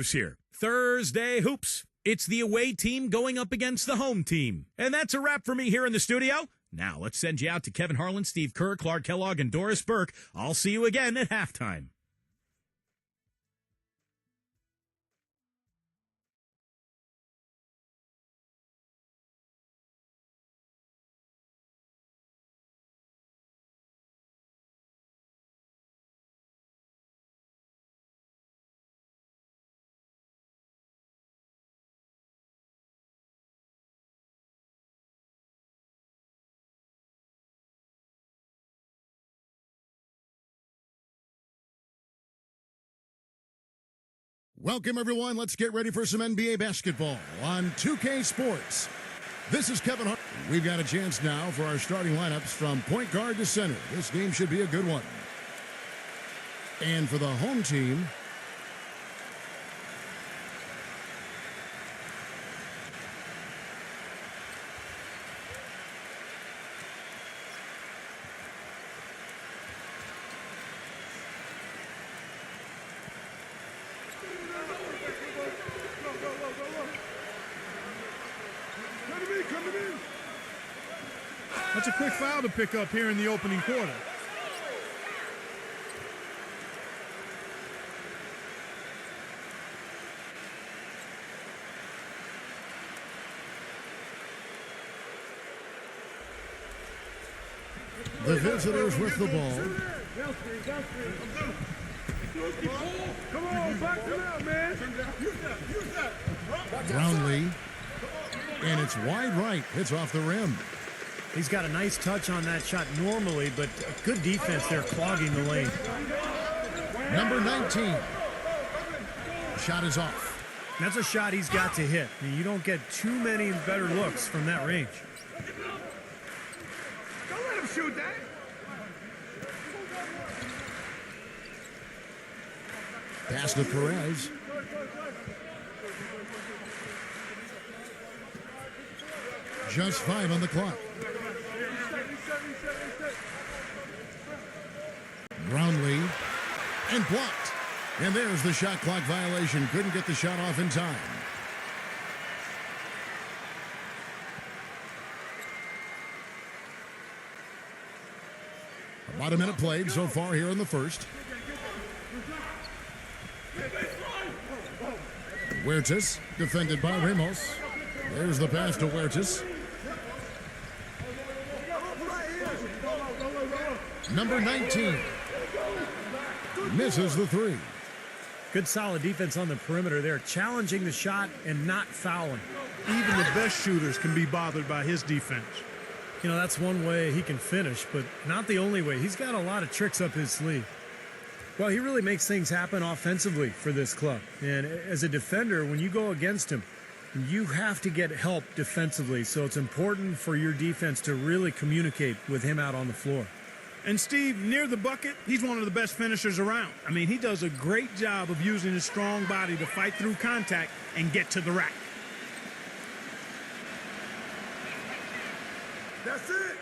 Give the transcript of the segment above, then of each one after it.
Bruce here. Thursday Hoops. It's the away team going up against the home team. And that's a wrap for me here in the studio. Now let's send you out to Kevin Harlan, Steve Kerr, Clark Kellogg, and Doris Burke. I'll see you again at halftime. Welcome, everyone. Let's get ready for some NBA basketball on 2K Sports. This is Kevin Hart. We've got a chance now for our starting lineups from point guard to center. This game should be a good one. And for the home team, That's a quick foul to pick up here in the opening quarter. the visitors with the ball. Come on, back to that, man. Brownlee. And it's wide right. Hits off the rim. He's got a nice touch on that shot normally, but good defense there clogging the lane. Number 19. Shot is off. That's a shot he's got to hit. I mean, you don't get too many better looks from that range. Don't let him shoot that. Pass to Perez. Just 5 on the clock. Brownlee. And blocked. And there's the shot clock violation. Couldn't get the shot off in time. About a minute played so far here in the first. Huertas, defended by Ramos. There's the pass to Huertas. Number 19. Misses the three. Good solid defense on the perimeter there, challenging the shot and not fouling. Even the best shooters can be bothered by his defense. You know, that's one way he can finish, but not the only way. He's got a lot of tricks up his sleeve. Well, he really makes things happen offensively for this club. And as a defender, when you go against him, you have to get help defensively. So it's important for your defense to really communicate with him out on the floor. And Steve, near the bucket, he's one of the best finishers around. I mean, he does a great job of using his strong body to fight through contact and get to the rack. That's it.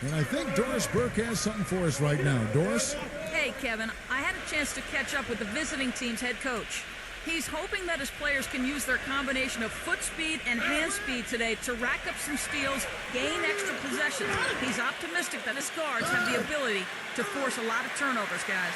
And I think Doris Burke has something for us right now. Doris? Hey, Kevin, I had a chance to catch up with the visiting team's head coach. He's hoping that his players can use their combination of foot speed and hand speed today to rack up some steals, gain extra possessions. He's optimistic that his guards have the ability to force a lot of turnovers, guys.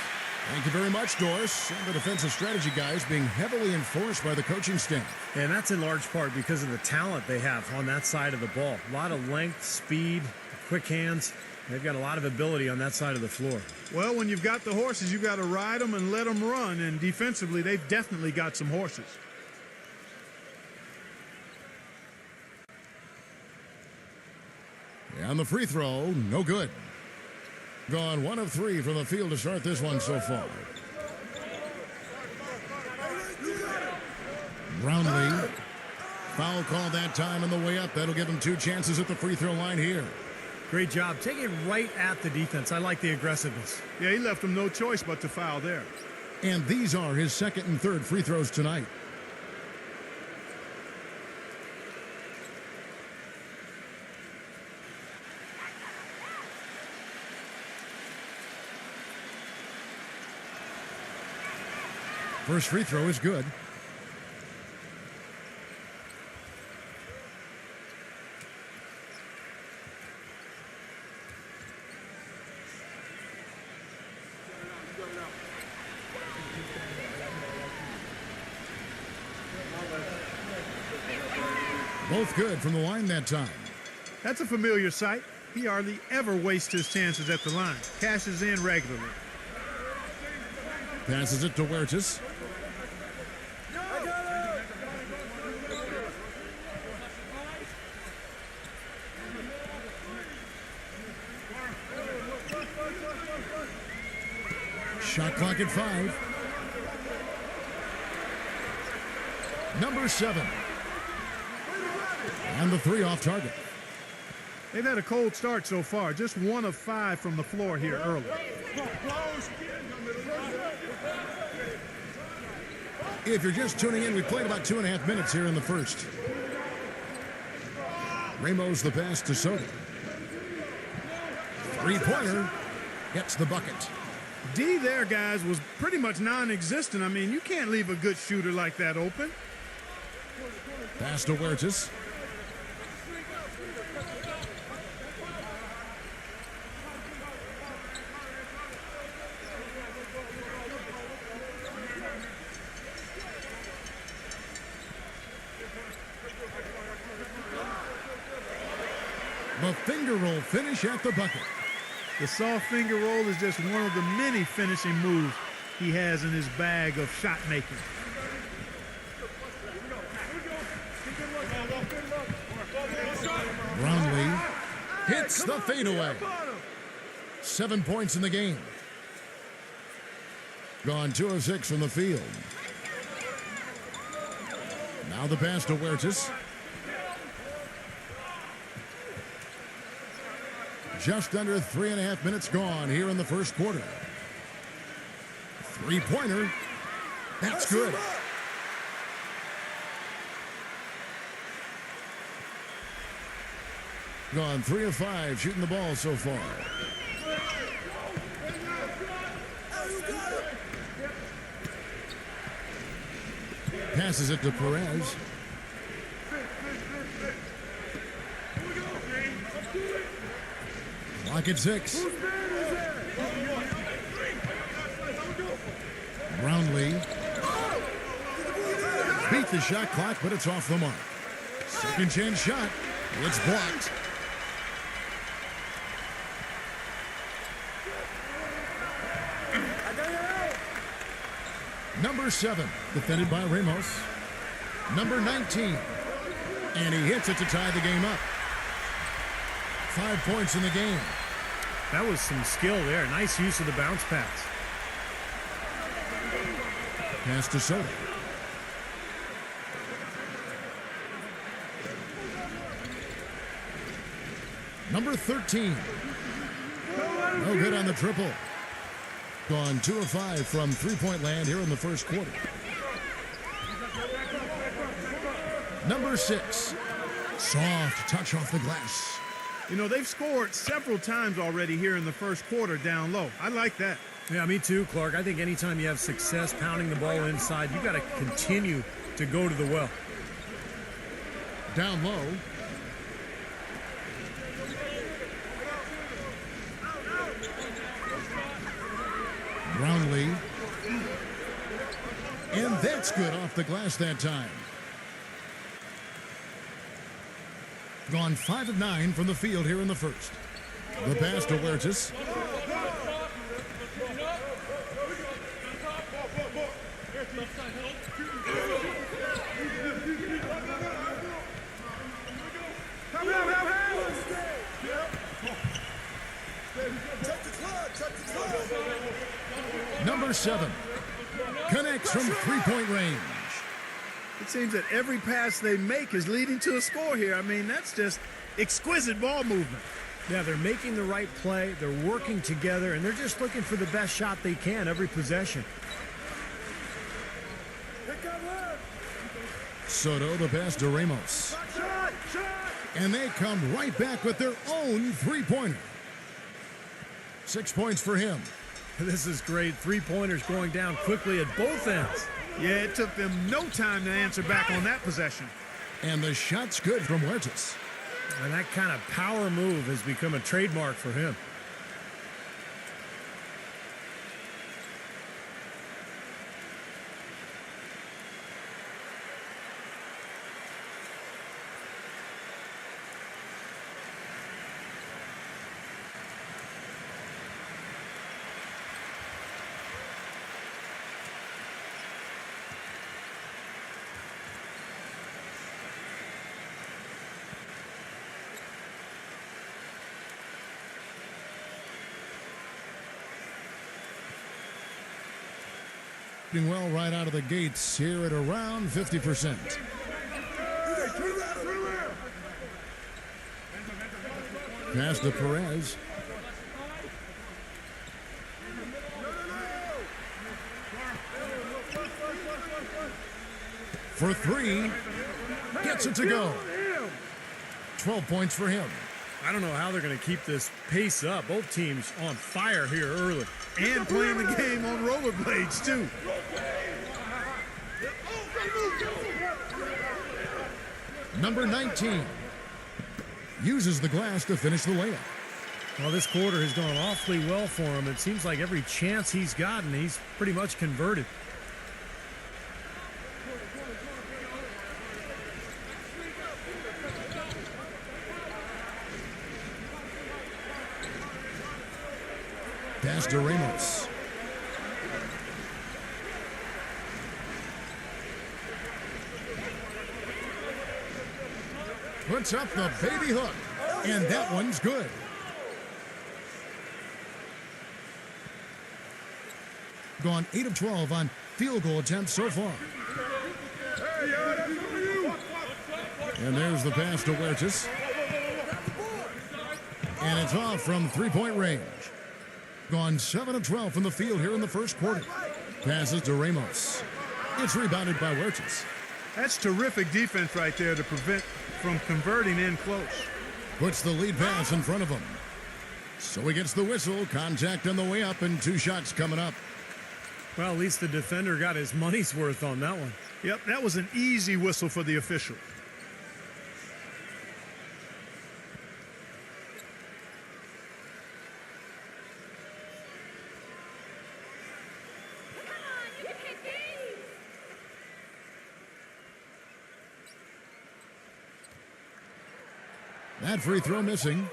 Thank you very much, Doris. And the defensive strategy guys being heavily enforced by the coaching staff. And that's in large part because of the talent they have on that side of the ball. A lot of length, speed, quick hands. They've got a lot of ability on that side of the floor. Well, when you've got the horses, you've got to ride them and let them run. And defensively, they've definitely got some horses. And the free throw, no good. Gone 1 of 3 from the field to start this one so far. Brownlee. Foul called that time on the way up. That'll give him 2 chances at the free throw line here. Great job. Take it right at the defense. I like the aggressiveness. Yeah, he left him no choice but to foul there. And these are his second and third free throws tonight. First free throw is good. Both good from the line that time. That's a familiar sight. He hardly ever wastes his chances at the line. Cashes in regularly. Passes it to Huertas. Shot clock at 5. Number 7. And the 3 off target. They've had a cold start so far. Just 1 of 5 from the floor here early. If you're just tuning in, we played about 2.5 minutes here in the first. Ramos the pass to Soto. Three-pointer gets the bucket. D there, guys, was pretty much non-existent. I mean, you can't leave a good shooter like that open. Pass to Huertas. The finger roll finish at the bucket. The soft finger roll is just one of the many finishing moves he has in his bag of shot making. Brownlee hits the fadeaway. 7 points in the game. Gone 2 of 6 from the field. Now the pass to Huertas. Just under 3.5 minutes gone here in the first quarter. Three-pointer. That's good. Gone 3 of 5 shooting the ball so far. Passes it to Perez. Clock at 6. Brownlee beat the shot clock, but it's off the mark. Second chance shot. It's blocked. Number 7, defended by Ramos. Number 19. And he hits it to tie the game up. 5 points in the game. That was some skill there. Nice use of the bounce pass. Pass to Soto. Number 13. No good on the triple. Gone 2 of 5 from three-point land here in the first quarter. Number 6. Soft touch off the glass. You know, they've scored several times already here in the first quarter down low. I like that. Yeah, me too, Clark. I think anytime you have success pounding the ball inside, you got to continue to go to the well. Down low. Brownlee. And that's good off the glass that time. Gone 5 of 9 from the field here in the first. The pass to Huertas. Number 7 connects from three-point range. It seems that every pass they make is leading to a score here. I mean, that's just exquisite ball movement. Yeah, they're making the right play. They're working together, and they're just looking for the best shot they can every possession. Soto, the pass to Ramos. And they come right back with their own three-pointer. 6 points for him. This is great. Three-pointers going down quickly at both ends. Yeah, it took them no time to answer back on that possession. And the shot's good from Huertas. And that kind of power move has become a trademark for him. Doing well right out of the gates here at around 50%. Pass to Perez. For three. Gets it to go. 12 points for him. I don't know how they're going to keep this pace up. Both teams on fire here early. And playing the game on rollerblades, too. Number 19 uses the glass to finish the layup. Well, this quarter has gone awfully well for him. It seems like every chance he's gotten, he's pretty much converted. Pass to Ramos. Puts up the baby hook, and that one's good. Gone 8 of 12 on field goal attempts so far. And there's the pass to Huertas. And it's off from three-point range. Gone 7 of 12 from the field here in the first quarter. Passes to Ramos. It's rebounded by Huertas. That's terrific defense right there to prevent from converting in close. Puts the lead pass in front of him. So he gets the whistle. Contact on the way up and 2 shots coming up. Well, at least the defender got his money's worth on that one. Yep, that was an easy whistle for the official. That free throw missing.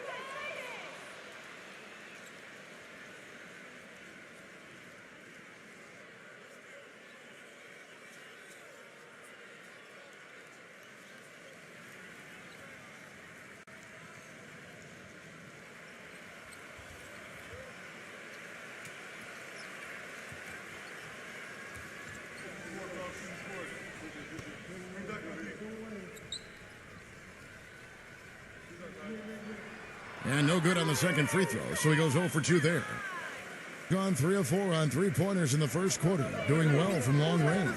And no good on the second free throw, so he goes 0 for 2 there. Gone 3 of 4 on three-pointers in the first quarter, doing well from long range.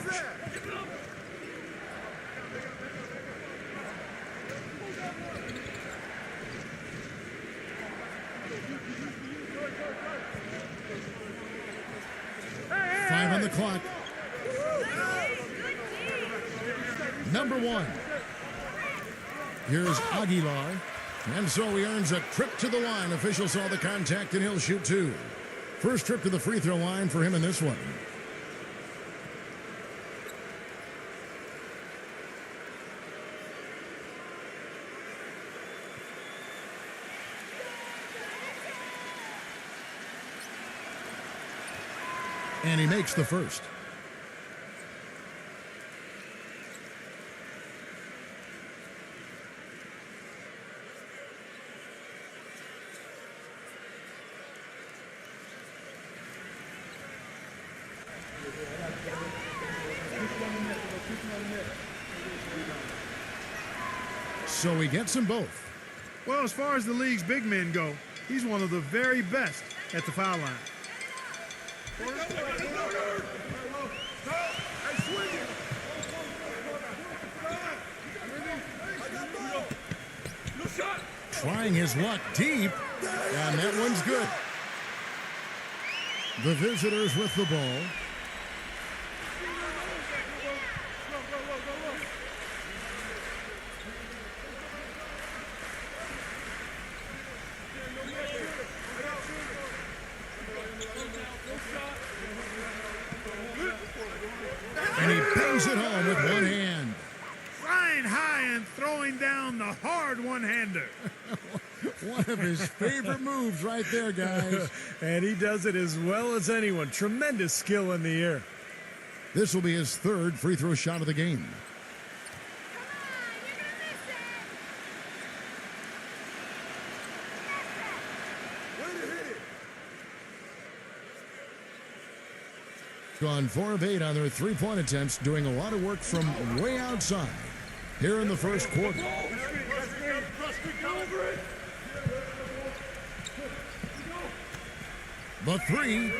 Five on the clock. Number 1. Here's Aguilar. And so he earns a trip to the line. Official saw the contact, and he'll shoot 2. First trip to the free throw line for him in this one. And he makes the first. So he gets them both. Well, as far as the league's big men go, he's one of the very best at the foul line. Trying his luck deep, and that one's good. The visitors with the ball. And he bangs it home with one hand. Flying high and throwing down the hard one-hander. One of his favorite moves right there, guys. And he does it as well as anyone. Tremendous skill in the air. This will be his third free throw shot of the game. Gone 4 of 8 on their three-point attempts, doing a lot of work from way outside here in the first quarter. The three.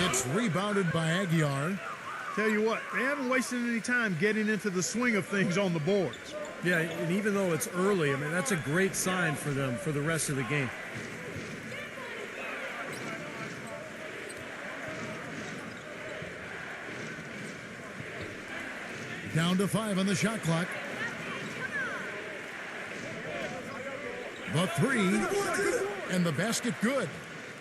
It's rebounded by Aguiar. Tell you what, they haven't wasted any time getting into the swing of things on the boards. Yeah, and even though it's early, I mean, that's a great sign for them for the rest of the game. Down to 5 on the shot clock. The three, and the basket good.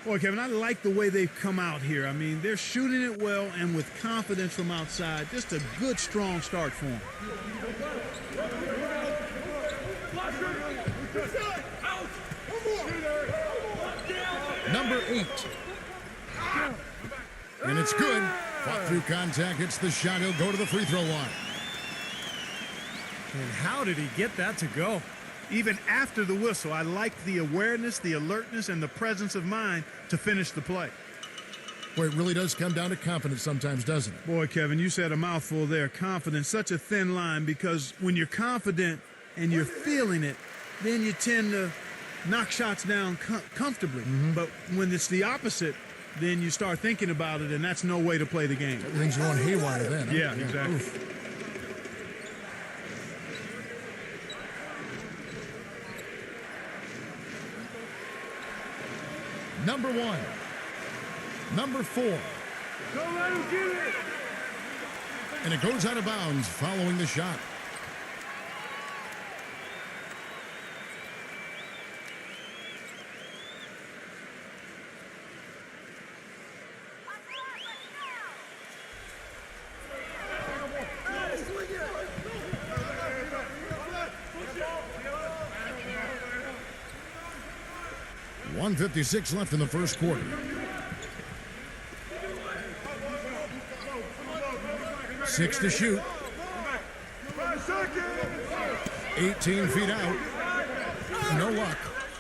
Boy, Kevin, I like the way they've come out here. I mean, they're shooting it well and with confidence from outside. Just a good, strong start for them. Number 8. And it's good. Fought through contact, hits the shot. He'll go to the free throw line. And how did he get that to go? Even after the whistle, I liked the awareness, the alertness, and the presence of mind to finish the play. Boy, it really does come down to confidence sometimes, doesn't it? Boy, Kevin, you said a mouthful there. Confidence, such a thin line, because when you're confident and you're feeling it, then you tend to knock shots down comfortably. But when it's the opposite, then you start thinking about it, and that's no way to play the game. Everything's going haywire then. Huh? Yeah, exactly. Oof. Number 1. Number 4. Don't let him get it. And it goes out of bounds following the shot. .156 left in the first quarter. Six to shoot. 18 feet out. No luck.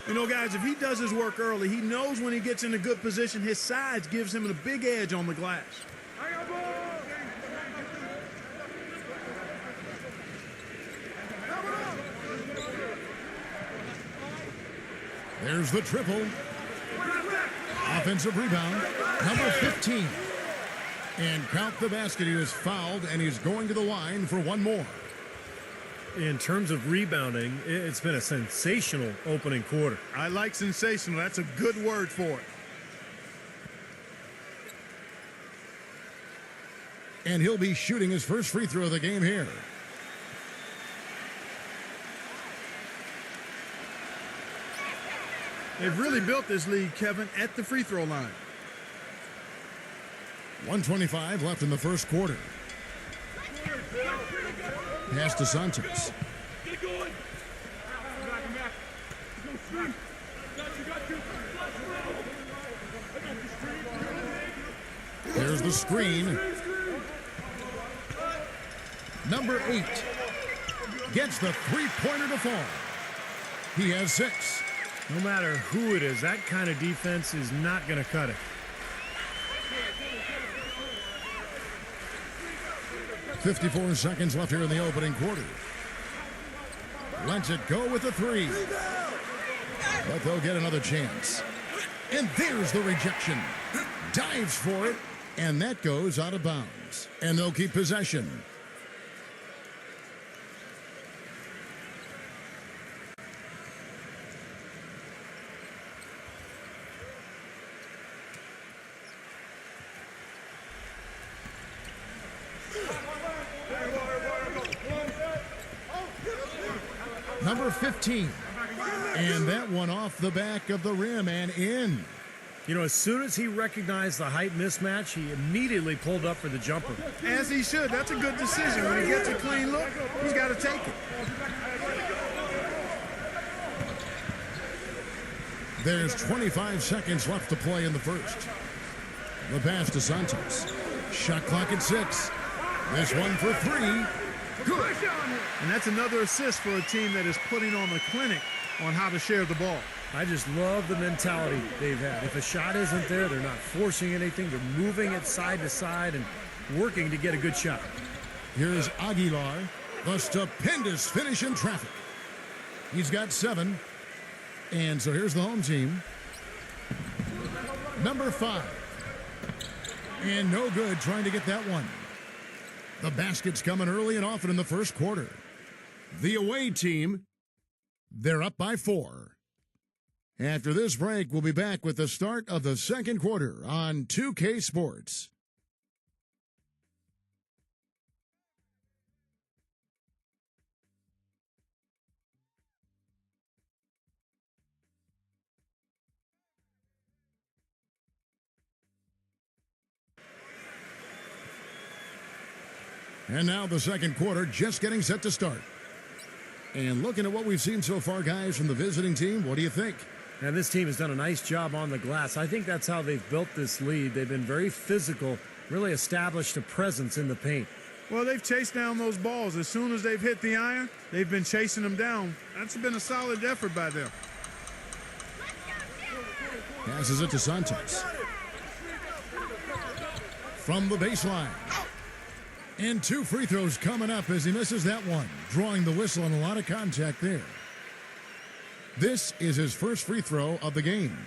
You know, guys, if he does his work early, he knows when he gets in a good position, his size gives him a big edge on the glass. There's the triple. Offensive rebound. Number 15. And count the basket. He was fouled, and he's going to the line for one more. In terms of rebounding, it's been a sensational opening quarter. I like sensational. That's a good word for it. And he'll be shooting his first free throw of the game here. They've really built this league, Kevin, at the free throw line. 1:25 left in the first quarter. Pass to Santos. There's the screen. Number 8 gets the three-pointer to fall. He has 6. No matter who it is, that kind of defense is not going to cut it. .54 seconds left here in the opening quarter. Lets it go with the 3. But they'll get another chance. And there's the rejection. Dives for it, and that goes out of bounds. And they'll keep possession. Number 15. And that one off the back of the rim and in. You know, as soon as he recognized the height mismatch, he immediately pulled up for the jumper. As he should. That's a good decision. When he gets a clean look, he's got to take it. There's 25 seconds left to play in the first. The pass to Santos. Shot clock at 6. This one for 3. Good. And that's another assist for a team that is putting on the clinic on how to share the ball. I just love the mentality they've had. If a shot isn't there, they're not forcing anything. They're moving it side to side and working to get a good shot. Here's Aguilar. The stupendous finish in traffic. He's got 7. And so here's the home team. Number 5. And no good trying to get that one. The basket's coming early and often in the first quarter. The away team, they're up by 4. After this break, we'll be back with the start of the second quarter on 2K Sports. And now the second quarter just getting set to start. And looking at what we've seen so far, guys, from the visiting team, what do you think? And this team has done a nice job on the glass. I think that's how they've built this lead. They've been very physical, really established a presence in the paint. Well, they've chased down those balls. As soon as they've hit the iron, they've been chasing them down. That's been a solid effort by them. Passes it to Santos. From the baseline. And 2 free throws coming up as he misses that one. Drawing the whistle and a lot of contact there. This is his first free throw of the game.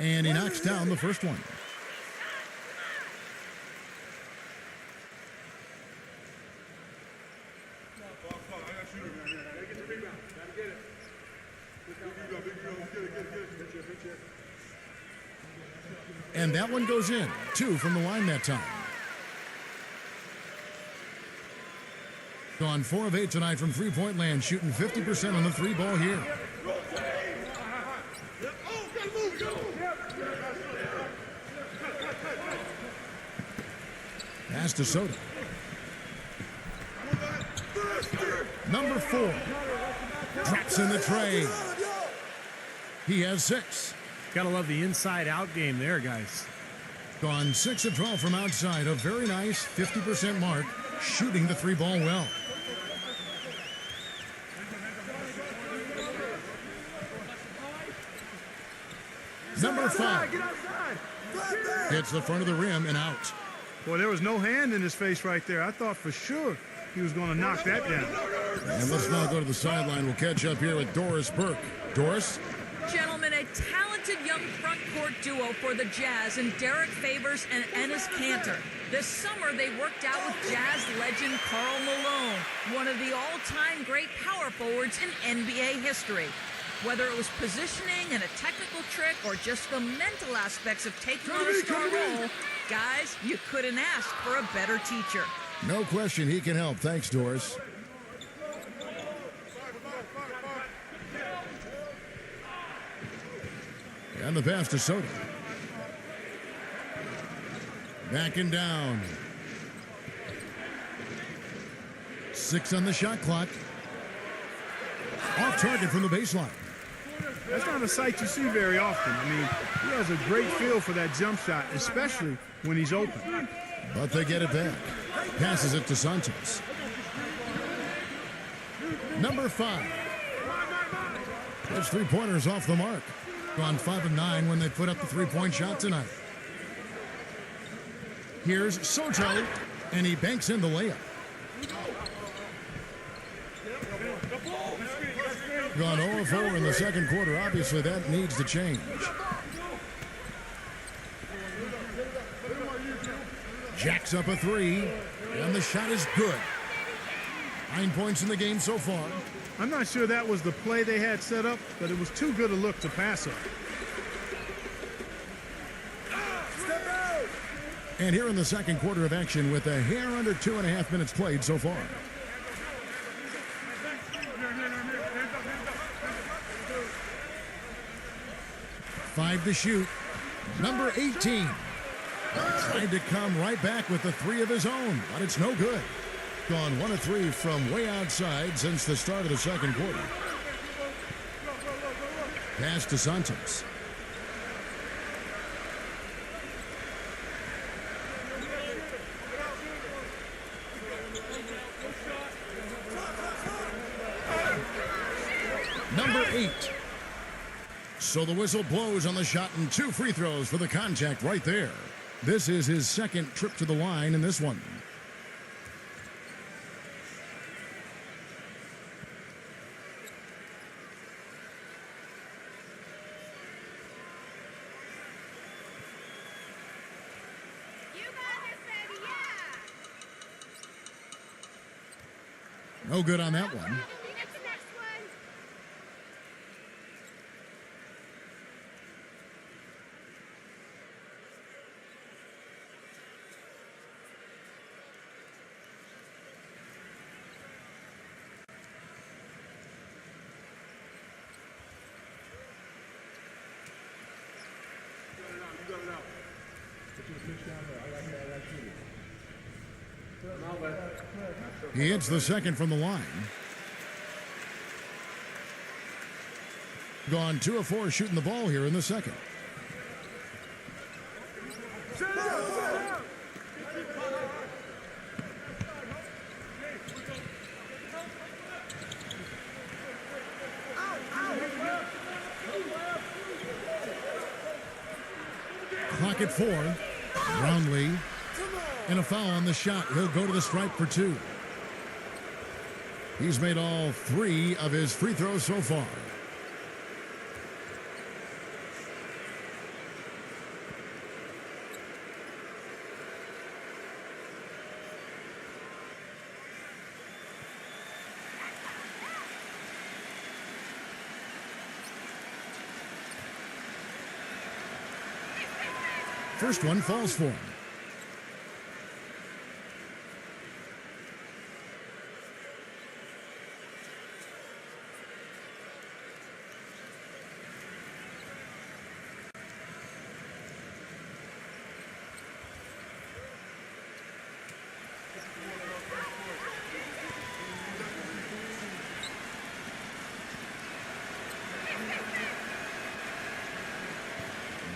And he knocks down the first one. And that one goes in. 2 from the line that time. Gone 4 of 8 tonight from three-point land, shooting 50% on the 3 ball here. Pass to Soto. Number 4. Drops in the tray. He has 6. Gotta love the inside-out game there, guys. Gone 6 of 12 from outside. A very nice 50% mark, shooting the 3 ball well. Number 5. Hits the front of the rim and out. Boy, there was no hand in his face right there. I thought for sure he was going to knock that down. And let's now go to the sideline. We'll catch up here with Doris Burke. Doris? Gentlemen, a talented young front court duo for the Jazz in Derek Favors and Enes Kanter. This summer, they worked out with Jazz legend Karl Malone, one of the all-time great power forwards in NBA history. Whether it was positioning and a technical trick or just the mental aspects of taking on a star role, guys, you couldn't ask for a better teacher. No question he can help. Thanks, Doris. And the pass to Soto. Backing down. 6 on the shot clock. Off target from the baseline. That's not a sight you see very often. I mean, he has a great feel for that jump shot, especially when he's open. But they get it back. Passes it to Santos. Number 5. Those 3-pointers off the mark. Gone 5 of 9 when they put up the 3-point shot tonight. Here's Soto, and he banks in the layup. Gone 0 of 4 in the second quarter. Obviously, that needs to change. Jacks up a 3, and the shot is good. 9 points in the game so far. I'm not sure that was the play they had set up, but it was too good a look to pass up. And here in the second quarter of action with a hair under 2.5 minutes played so far. Five to shoot. Number 18. Tried to come right back with the three of his own, but it's no good. Gone 1 of 3 from way outside since the start of the second quarter. Pass to Santos. Number 8. So the whistle blows on the shot and 2 free throws for the contact right there. This is his second trip to the line in this one. No good on that one. He hits the second from the line. Gone 2 of 4 shooting the ball here in the second. Clock at 4. Brownlee. And a foul on the shot. He'll go to the stripe for 2. He's made all 3 of his free throws so far. First one falls for him.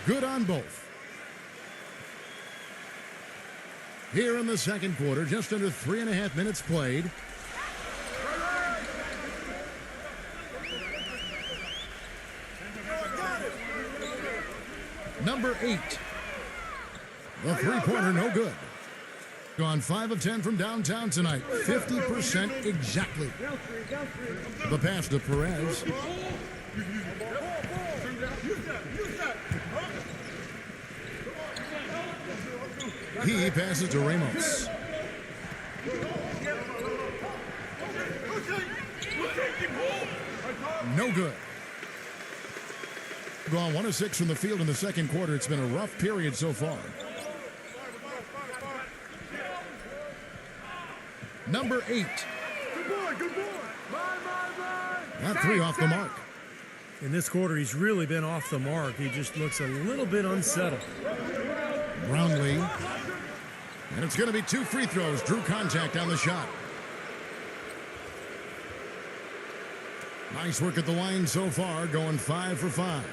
Good on both. Here in the second quarter, just under 3.5 minutes played. Number 8. The three-pointer, no good. Gone 5 of 10 from downtown tonight. 50% exactly. The pass to Perez. He passes to Ramos. No good. Gone 1 of 6 from the field in the second quarter. It's been a rough period so far. Number 8. That 3 off the mark. In this quarter, he's really been off the mark. He just looks a little bit unsettled. Brownlee. And it's going to be 2 free throws. Drew contact on the shot. Nice work at the line so far, going 5 for 5.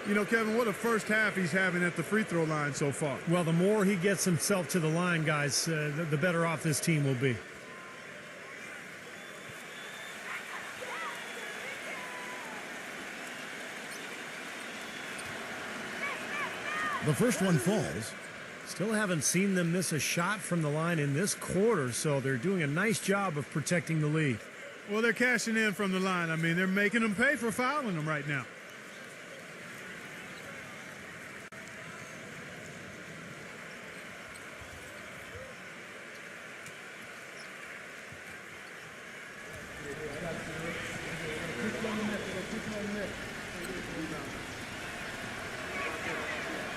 You know, Kevin, what a first half he's having at the free throw line so far. Well, the more he gets himself to the line, guys, the better off this team will be. The first one falls. Still haven't seen them miss a shot from the line in this quarter, so they're doing a nice job of protecting the lead. Well, they're cashing in from the line. I mean, they're making them pay for fouling them right now.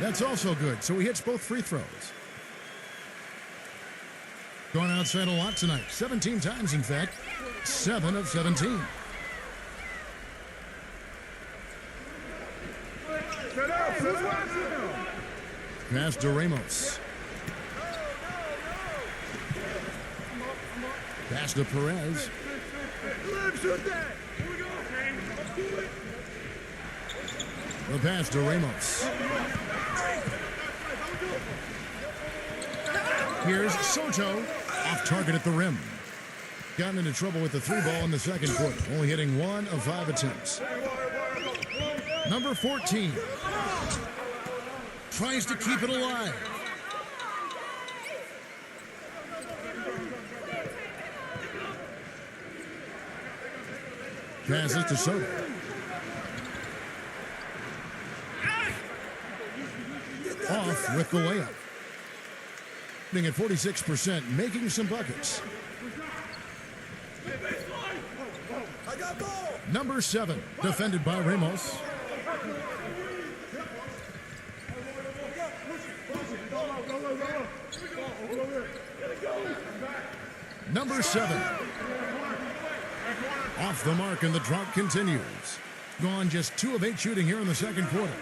That's also good, so he hits both free throws. Going outside a lot tonight. 17 times, in fact. 7 of 17. Pass to Ramos. Pass to Perez. The pass to Ramos. Here's Soto. Off target at the rim. Gotten into trouble with the 3 ball in the second quarter. Only hitting 1 of 5 attempts. Number 14. Tries to keep it alive. Passes to Soto. Off with the layup. At 46%, making some buckets. Number 7, defended by Ramos. Number 7. Off the mark, and the drought continues. Gone just 2 of 8 shooting here in the second quarter.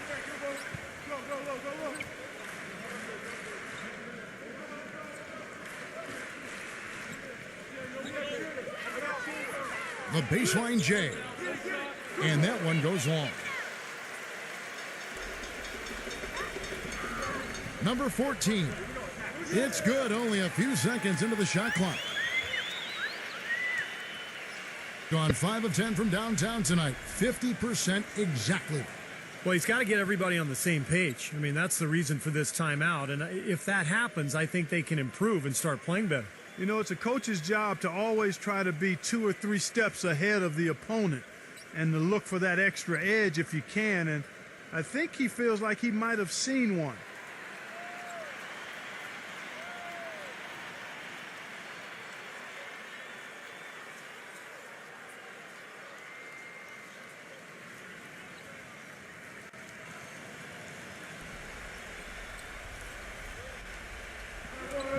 The baseline J. And that one goes long. Number 14. It's good, only a few seconds into the shot clock. Gone 5 of 10 from downtown tonight. 50% exactly. Well, he's got to get everybody on the same page. I mean, that's the reason for this timeout. And if that happens, I think they can improve and start playing better. You know, it's a coach's job to always try to be 2 or 3 steps ahead of the opponent and to look for that extra edge if you can. And I think he feels like he might have seen one.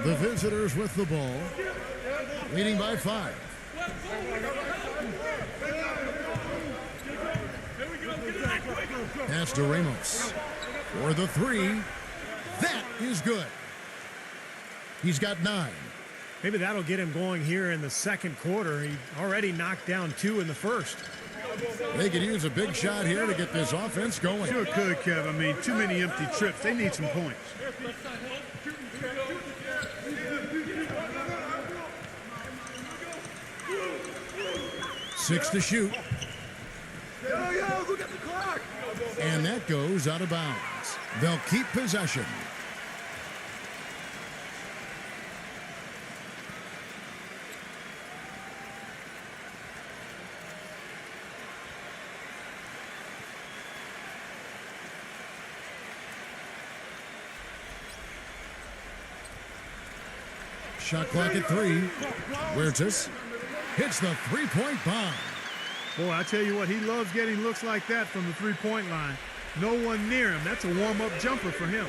The visitors with the ball, leading by 5. Pass to Ramos for the 3. That is good. He's got 9. Maybe that'll get him going here in the second quarter. He already knocked down 2 in the first. They could use a big shot here to get this offense going. Sure could, Kev. I mean, too many empty trips. They need some points. 6 to shoot. And that goes out of bounds. They'll keep possession. Shot clock at 3. Huertas hits the 3-point bomb. Boy, I tell you what, he loves getting looks like that from the 3-point line. No one near him. That's a warm-up jumper for him.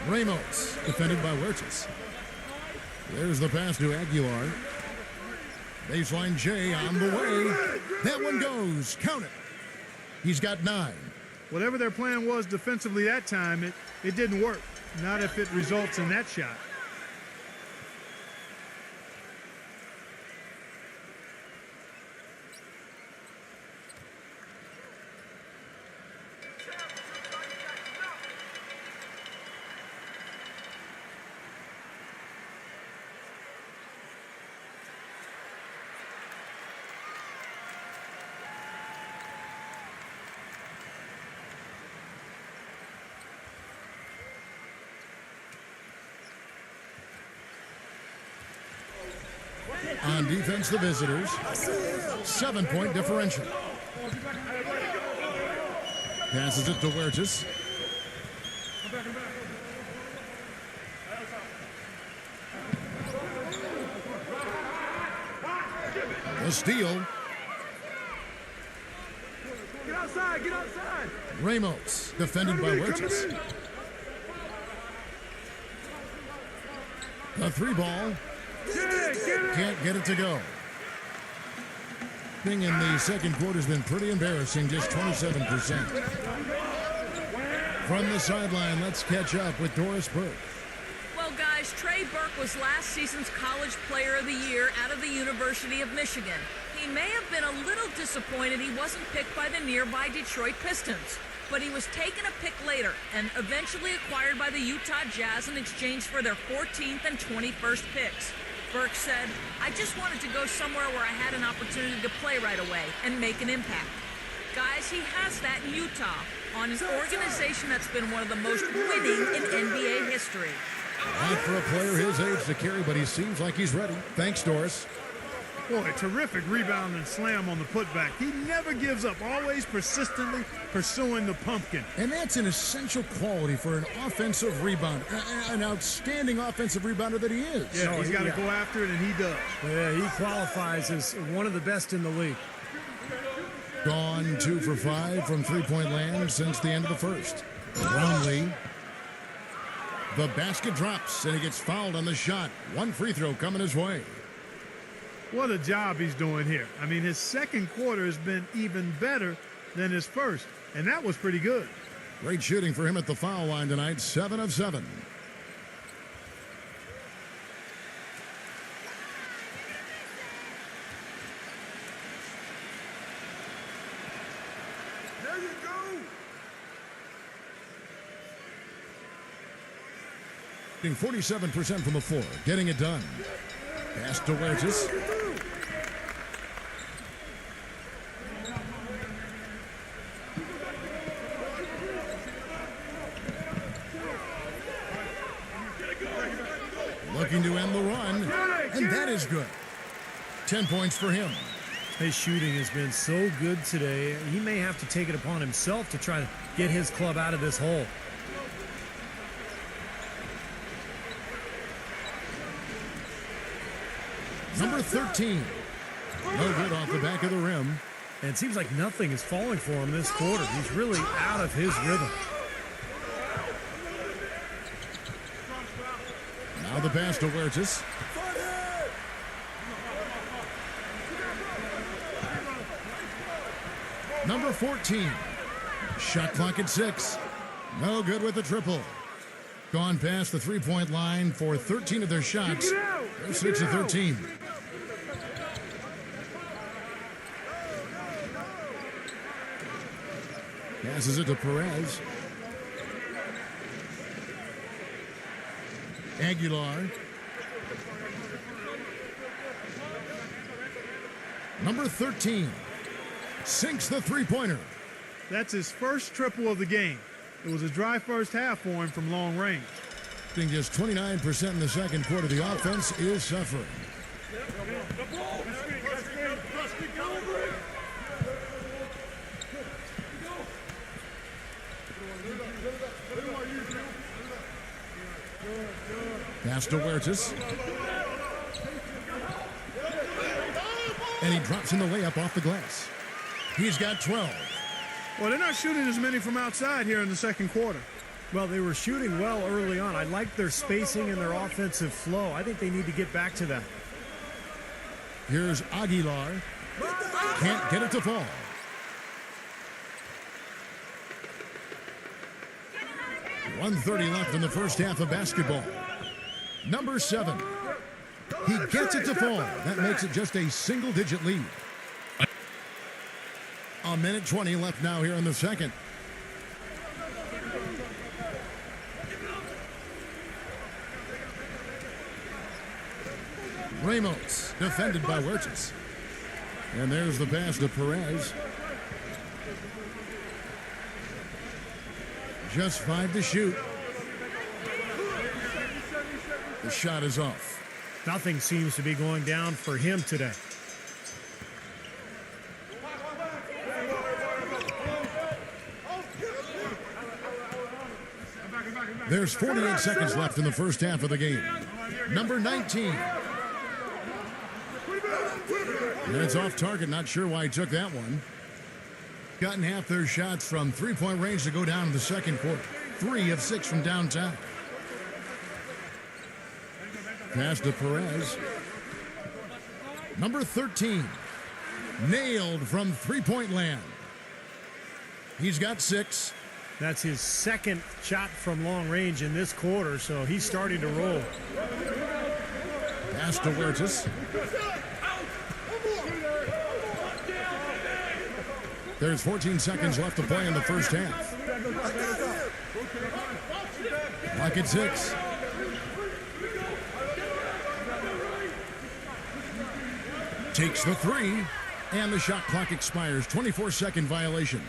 Ramos, defended by Huertas. There's the pass to Aguilar. Baseline J on the way. That one goes. Count it. He's got 9. Whatever their plan was defensively that time, it didn't work. Not if it results in that shot. On defense, the visitors. 7-point differential. Passes it to Huertas. steal. Get outside, get outside. Ramos, defended by Huertas. The three ball. Can't get it to go. Thing in the second quarter has been pretty embarrassing, just 27%. From the sideline, let's catch up with Doris Burke. Well, guys, Trey Burke was last season's College Player of the Year out of the University of Michigan. He may have been a little disappointed he wasn't picked by the nearby Detroit Pistons, but he was taken a pick later and eventually acquired by the Utah Jazz in exchange for their 14th and 21st picks. Burke said, "I just wanted to go somewhere where I had an opportunity to play right away and make an impact." Guys, he has that in Utah, on an organization that's been one of the most winning in NBA history. Not for a player his age to carry, but he seems like he's ready. Thanks, Doris. Boy, terrific rebound and slam on the putback. He never gives up, always persistently pursuing the pumpkin. And that's an essential quality for an offensive rebounder, an outstanding offensive rebounder that he is. Yeah, he's got to go after it, and he does. Yeah, he qualifies as one of the best in the league. Gone 2 for 5 from three-point land since the end of the first. Brownlee. The basket drops, and he gets fouled on the shot. One free throw coming his way. What a job he's doing here. I mean, his second quarter has been even better than his first, and that was pretty good. Great shooting for him at the foul line tonight, 7 of 7. There you go. Shooting 47% from the floor, getting it done. Pass to Huertas. Looking to end the run, and that is good. 10 points for him. His shooting has been so good today. He may have to take it upon himself to try to get his club out of this hole. Number 13. No good off the back of the rim. And it seems like nothing is falling for him this quarter. He's really out of his rhythm. Now the pass to Huertas. Number 14. Shot clock at 6. No good with the triple. Gone past the three-point line for 13 of their shots. They're 6 of 13. Passes it to Perez. Aguilar. Number 13 sinks the three-pointer. That's his first triple of the game. It was a dry first half for him from long range. Shooting just 29% in the second quarter. The offense is suffering. Pass to Huertas. And he drops in the layup off the glass. He's got 12. Well, they're not shooting as many from outside here in the second quarter. Well, they were shooting well early on. I like their spacing and their offensive flow. I think they need to get back to that. Here's Aguilar. Can't get it to fall. .130 left in the first half of basketball. Number 7. He gets it to fall. That makes it just a single-digit lead. A minute 20 left now here in the second. Ramos, defended by Huertas. And there's the pass to Perez. Just 5 to shoot. The shot is off. Nothing seems to be going down for him today. There's 48 seconds left in the first half of the game. Number 19. And it's off target. Not sure why he took that one. Gotten half their shots from three-point range to go down in the second quarter. 3 of 6 from downtown. Pass to Perez. Number 13. Nailed from three-point land. He's got 6. That's his second shot from long range in this quarter, so he's starting to roll. Pass to Huertas. There's 14 seconds left to play in the first half. Clock at 6. Takes the 3, and the shot clock expires. 24-second violation.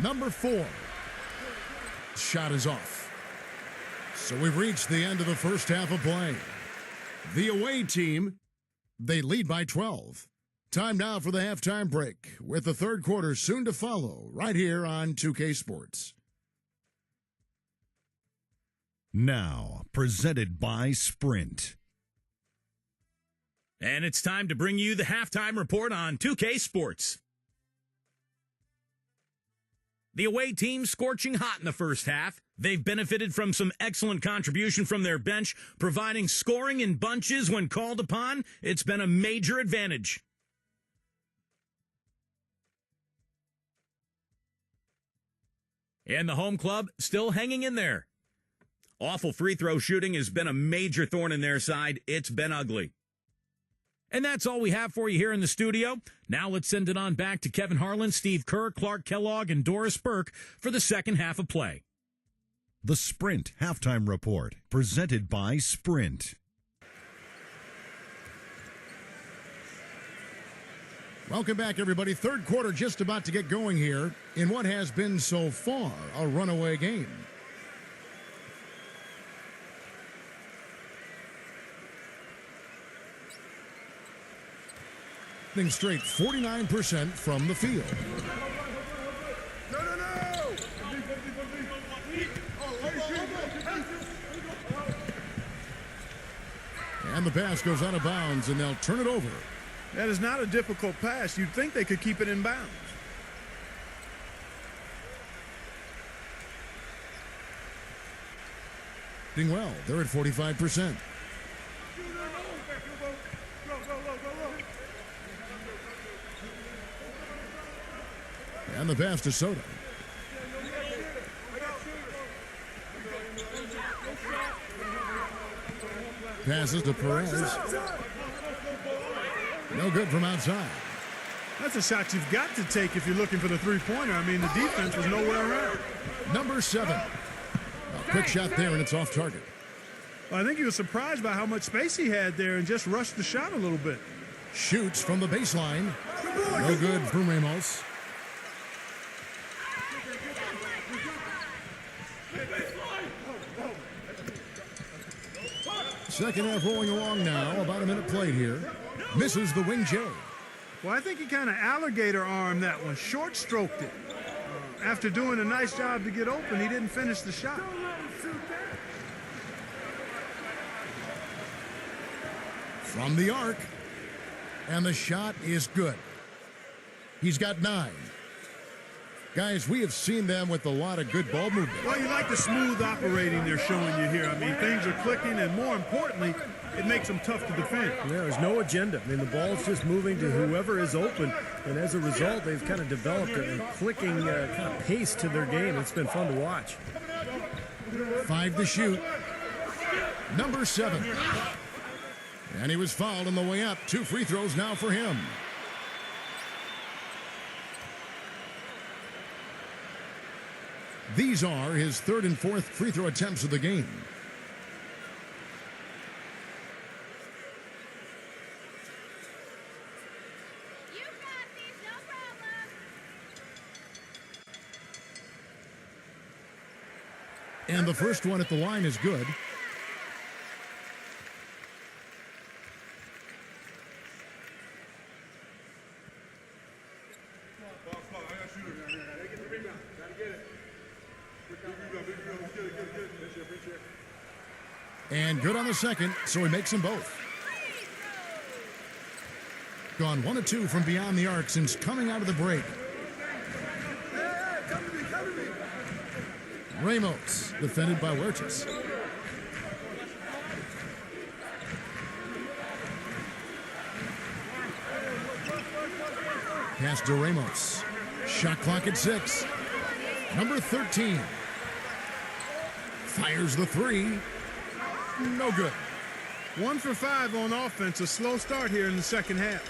Number 4. Shot is off. So we've reached the end of the first half of play. The away team, they lead by 12. Time now for the halftime break, with the third quarter soon to follow, right here on 2K Sports. Now, presented by Sprint. And it's time to bring you the halftime report on 2K Sports. The away team scorching hot in the first half. They've benefited from some excellent contribution from their bench, providing scoring in bunches when called upon. It's been a major advantage. And the home club still hanging in there. Awful free throw shooting has been a major thorn in their side. It's been ugly. And that's all we have for you here in the studio. Now let's send it on back to Kevin Harlan, Steve Kerr, Clark Kellogg, and Doris Burke for the second half of play. The Sprint Halftime Report, presented by Sprint. Welcome back, everybody. Third quarter just about to get going here in what has been so far a runaway game. Straight 49% from the field. And the pass goes out of bounds, and they'll turn it over. That is not a difficult pass. You'd think they could keep it in bounds. Doing well. They're at 45%. And the pass to Soto. Passes to Perez. No good from outside. That's a shot you've got to take if you're looking for the three-pointer. I mean, the defense was nowhere around. Number 7. A quick shot there, and it's off target. Well, I think he was surprised by how much space he had there and just rushed the shot a little bit. Shoots from the baseline. No good from Ramos. Second half rolling along now. About a minute played here. Misses the wing J. Well, I think he kind of alligator armed that one. Short stroked it. After doing a nice job to get open, he didn't finish the shot. From the arc. And the shot is good. He's got 9. Guys, we have seen them with a lot of good ball movement. Well, you like the smooth operating they're showing you here. I mean, things are clicking, and more importantly, it makes them tough to defend. Yeah, there's no agenda. I mean, the ball's just moving to whoever is open, and as a result, they've kind of developed a clicking kind of pace to their game. It's been fun to watch. 5 to shoot. Number 7. And he was fouled on the way up. 2 free throws now for him. These are his 3rd and 4th free throw attempts of the game. You got these, no problem. And the first one at the line is good. And good on the second, so he makes them both. Gone 1 of 2 from beyond the arc since coming out of the break. Ramos, defended by Huertas. Pass to Ramos. Shot clock at 6. Number 13. Fires the 3. No good. 1 for 5 on offense. A slow start here in the second half.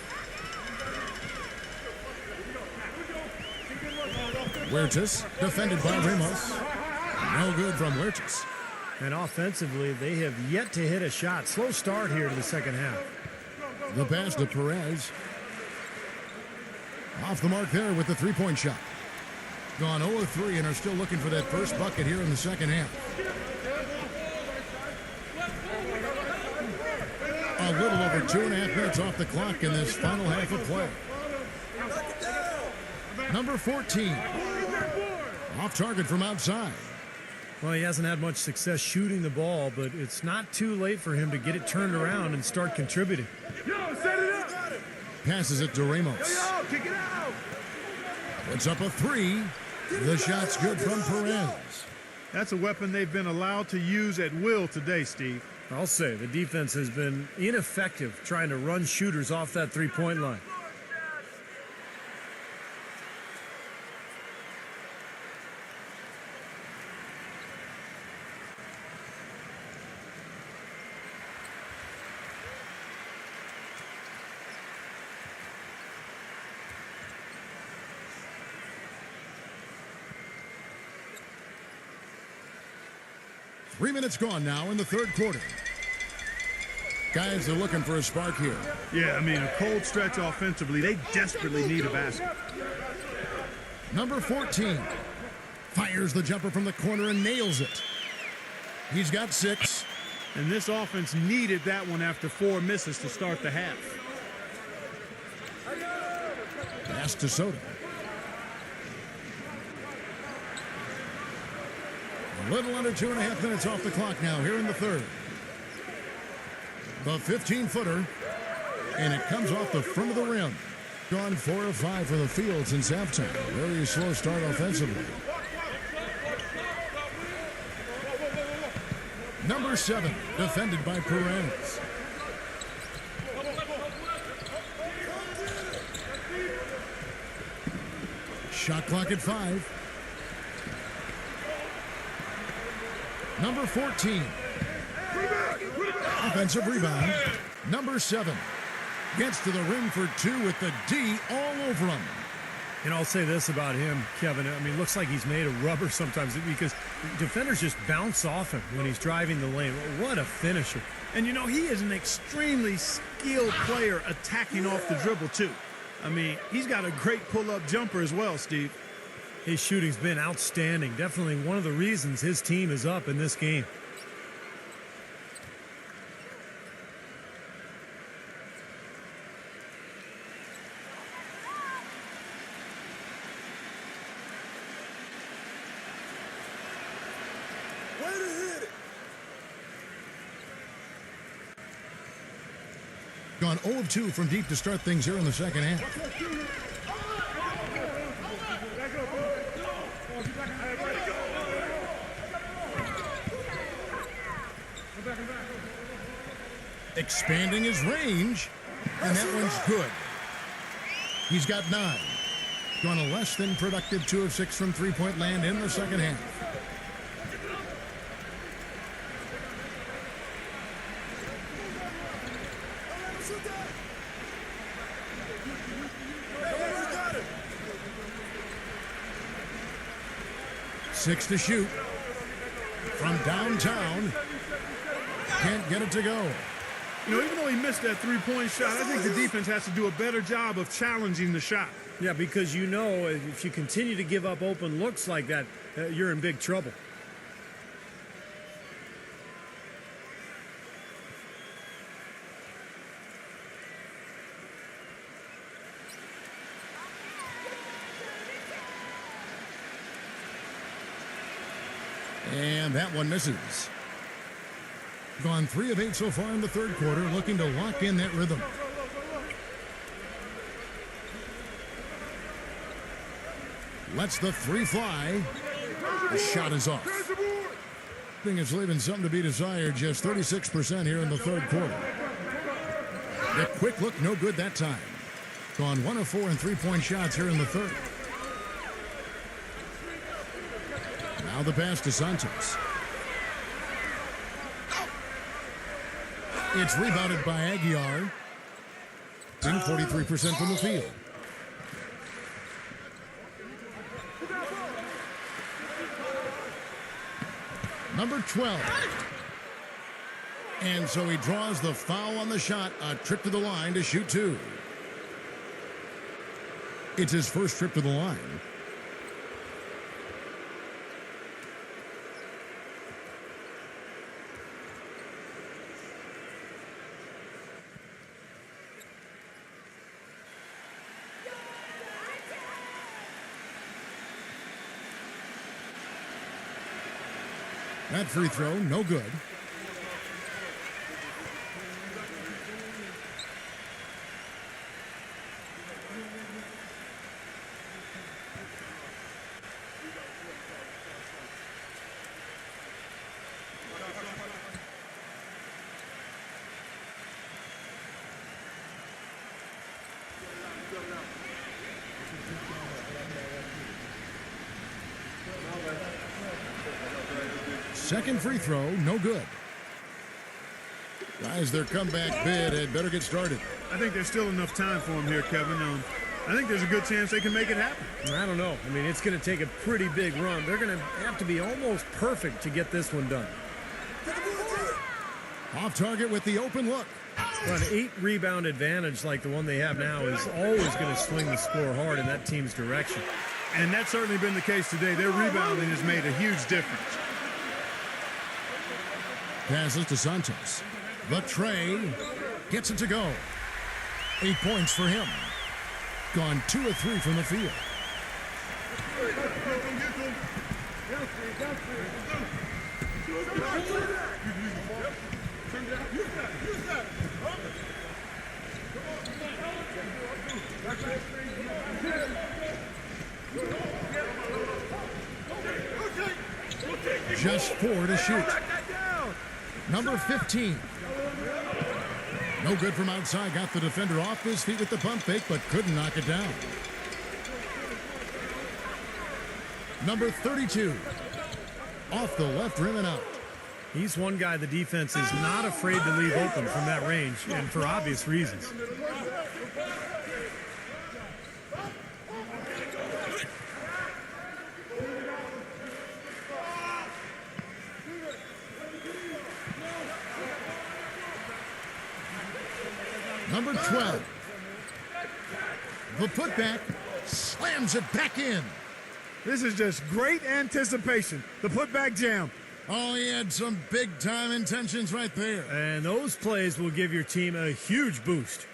Huertas, defended by Ramos. No good from Huertas. And offensively, they have yet to hit a shot. Slow start here to the second half. The pass to Perez. Off the mark there with the three-point shot. Gone 0 of 3 and are still looking for that first bucket here in the second half. A little over 2.5 minutes off the clock in this final half of play. Number 14. Off target from outside. Well, he hasn't had much success shooting the ball, but it's not too late for him to get it turned around and start contributing. Passes it to Ramos. Puts up a 3. The shot's good from Perez. That's a weapon they've been allowed to use at will today, Steve. I'll say the defense has been ineffective trying to run shooters off that three-point line. Three minutes gone now in the third quarter. Guys are looking for a spark here. Yeah, I mean, a cold stretch offensively. They desperately need a basket. Number 14 fires the jumper from the corner and nails it. He's got 6. And this offense needed that one after 4 misses to start the half. Pass to Soto. A little under 2.5 minutes off the clock now here in the third. The 15-footer, and it comes off the front of the rim. Gone 4 of 5 for the field since halftime. Very slow start offensively. Number 7, defended by Perez. Shot clock at 5. Number 14. Offensive rebound. Number 7. Gets to the rim for 2 with the D all over him. And I'll say this about him, Kevin. I mean, looks like he's made of rubber sometimes because defenders just bounce off him when he's driving the lane. What a finisher. And, you know, he is an extremely skilled player attacking off the dribble, too. I mean, he's got a great pull-up jumper as well, Steve. His shooting's been outstanding. Definitely one of the reasons his team is up in this game. Gone 0 of 2 from deep to start things here in the second half. Expanding his range, and that one's good. He's got 9. Gone a less than productive 2 of 6 from three-point land in the second half. Six to shoot from downtown. Can't get it to go. You know, even though he missed that three-point shot, I think the defense has to do a better job of challenging the shot. Yeah, because you know if you continue to give up open looks like that, you're in big trouble. And that one misses. Gone 3 of 8 so far in the third quarter, looking to lock in that rhythm. Lets the 3 fly. The shot is off. I think it's leaving something to be desired. Just 36% here in the third quarter. The quick look, no good that time. Gone 1 of 4 in 3-point shots here in the third. Now the pass to Santos. It's rebounded by Aguiar. In 43% from the field. Number 12. And so he draws the foul on the shot. A trip to the line to shoot 2. It's his first trip to the line. That free throw, no good. Second free throw, no good. Guys, their comeback bid had better get started. I think there's still enough time for him here, Kevin. I think there's a good chance they can make it happen. I don't know. I mean, it's going to take a pretty big run. They're going to have to be almost perfect to get this one done. Off target with the open look. Well, an 8-rebound advantage like the one they have now is always going to swing the score hard in that team's direction. And that's certainly been the case today. Their rebounding has made a huge difference. Passes to Santos. The tray gets it to go. 8 points for him. Gone 2 of 3 from the field. Just 4 to shoot. Number 15. No good from outside. Got the defender off his feet with the pump fake, but couldn't knock it down. Number 32. Off the left rim and out. He's one guy the defense is not afraid to leave open from that range, and for obvious reasons. Number 12. The putback slams it back in. This is just great anticipation. The putback jam. Oh, he had some big-time intentions right there. And those plays will give your team a huge boost.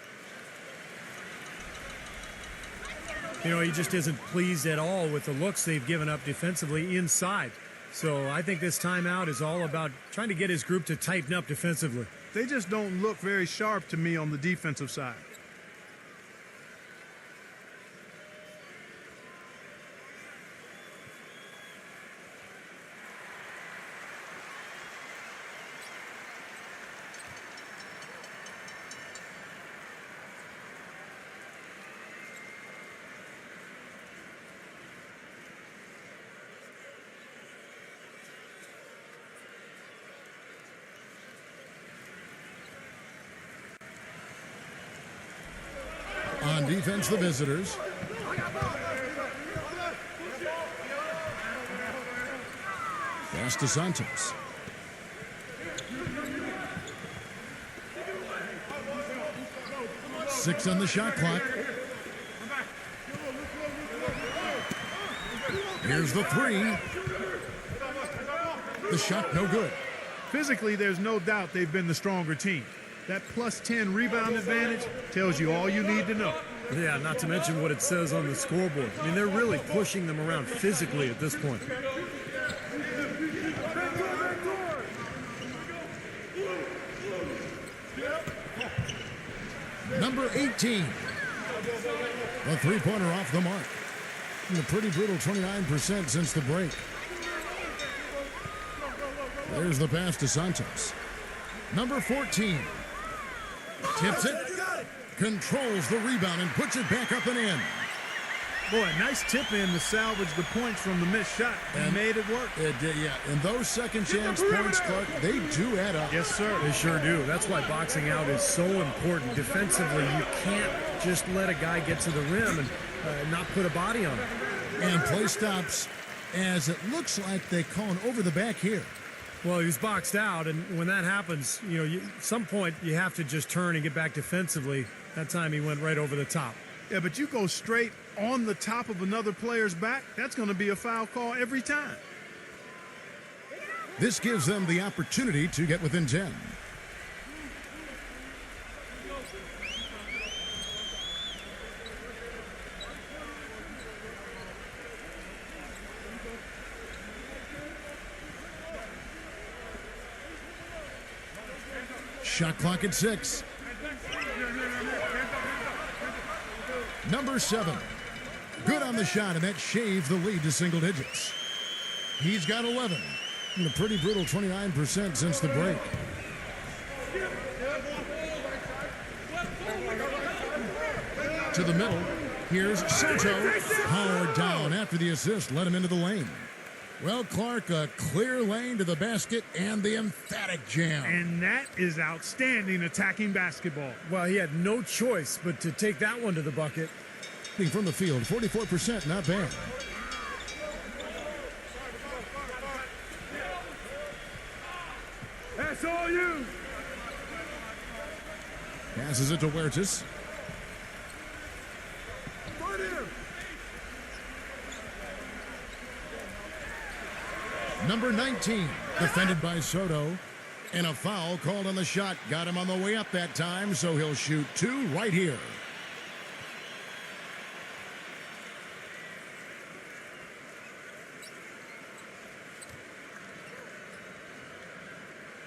You know, he just isn't pleased at all with the looks they've given up defensively inside. So I think this timeout is all about trying to get his group to tighten up defensively. They just don't look very sharp to me on the defensive side. On defense, the visitors. Pass to Santos. Six on the shot clock. Here's the 3. The shot no good. Physically, there's no doubt they've been the stronger team. That plus 10 rebound advantage tells you all you need to know. Yeah, not to mention what it says on the scoreboard. I mean, they're really pushing them around physically at this point. Number 18. The three-pointer off the mark. And a pretty brutal 29% since the break. There's the pass to Santos. Number 14. Tips it. Controls the rebound and puts it back up and in. Boy, nice tip in to salvage the points from the missed shot. And made it work. It did, yeah. And those second chance points, Clark, they do add up. Yes, sir. They sure do. That's why boxing out is so important. Defensively, you can't just let a guy get to the rim and not put a body on him. And play stops as it looks like they call an over the back here. Well, he was boxed out, and when that happens, some point you have to just turn and get back defensively. That time he went right over the top. Yeah, but you go straight on the top of another player's back, that's going to be a foul call every time. This gives them the opportunity to get within 10. Shot clock at 6. Number 7. Good on the shot, and that shaves the lead to single digits. He's got 11. And a pretty brutal 29% since the break. To the middle. Here's Soto. Powered down after the assist. Let him into the lane. Well, Clark, a clear lane to the basket and the emphatic jam. And that is outstanding attacking basketball. Well, he had no choice but to take that one to the bucket. From the field, 44%, not bad. That's all you. Passes it to Huertas. Number 19, defended by Soto. And a foul called on the shot. Got him on the way up that time, so he'll shoot 2 right here.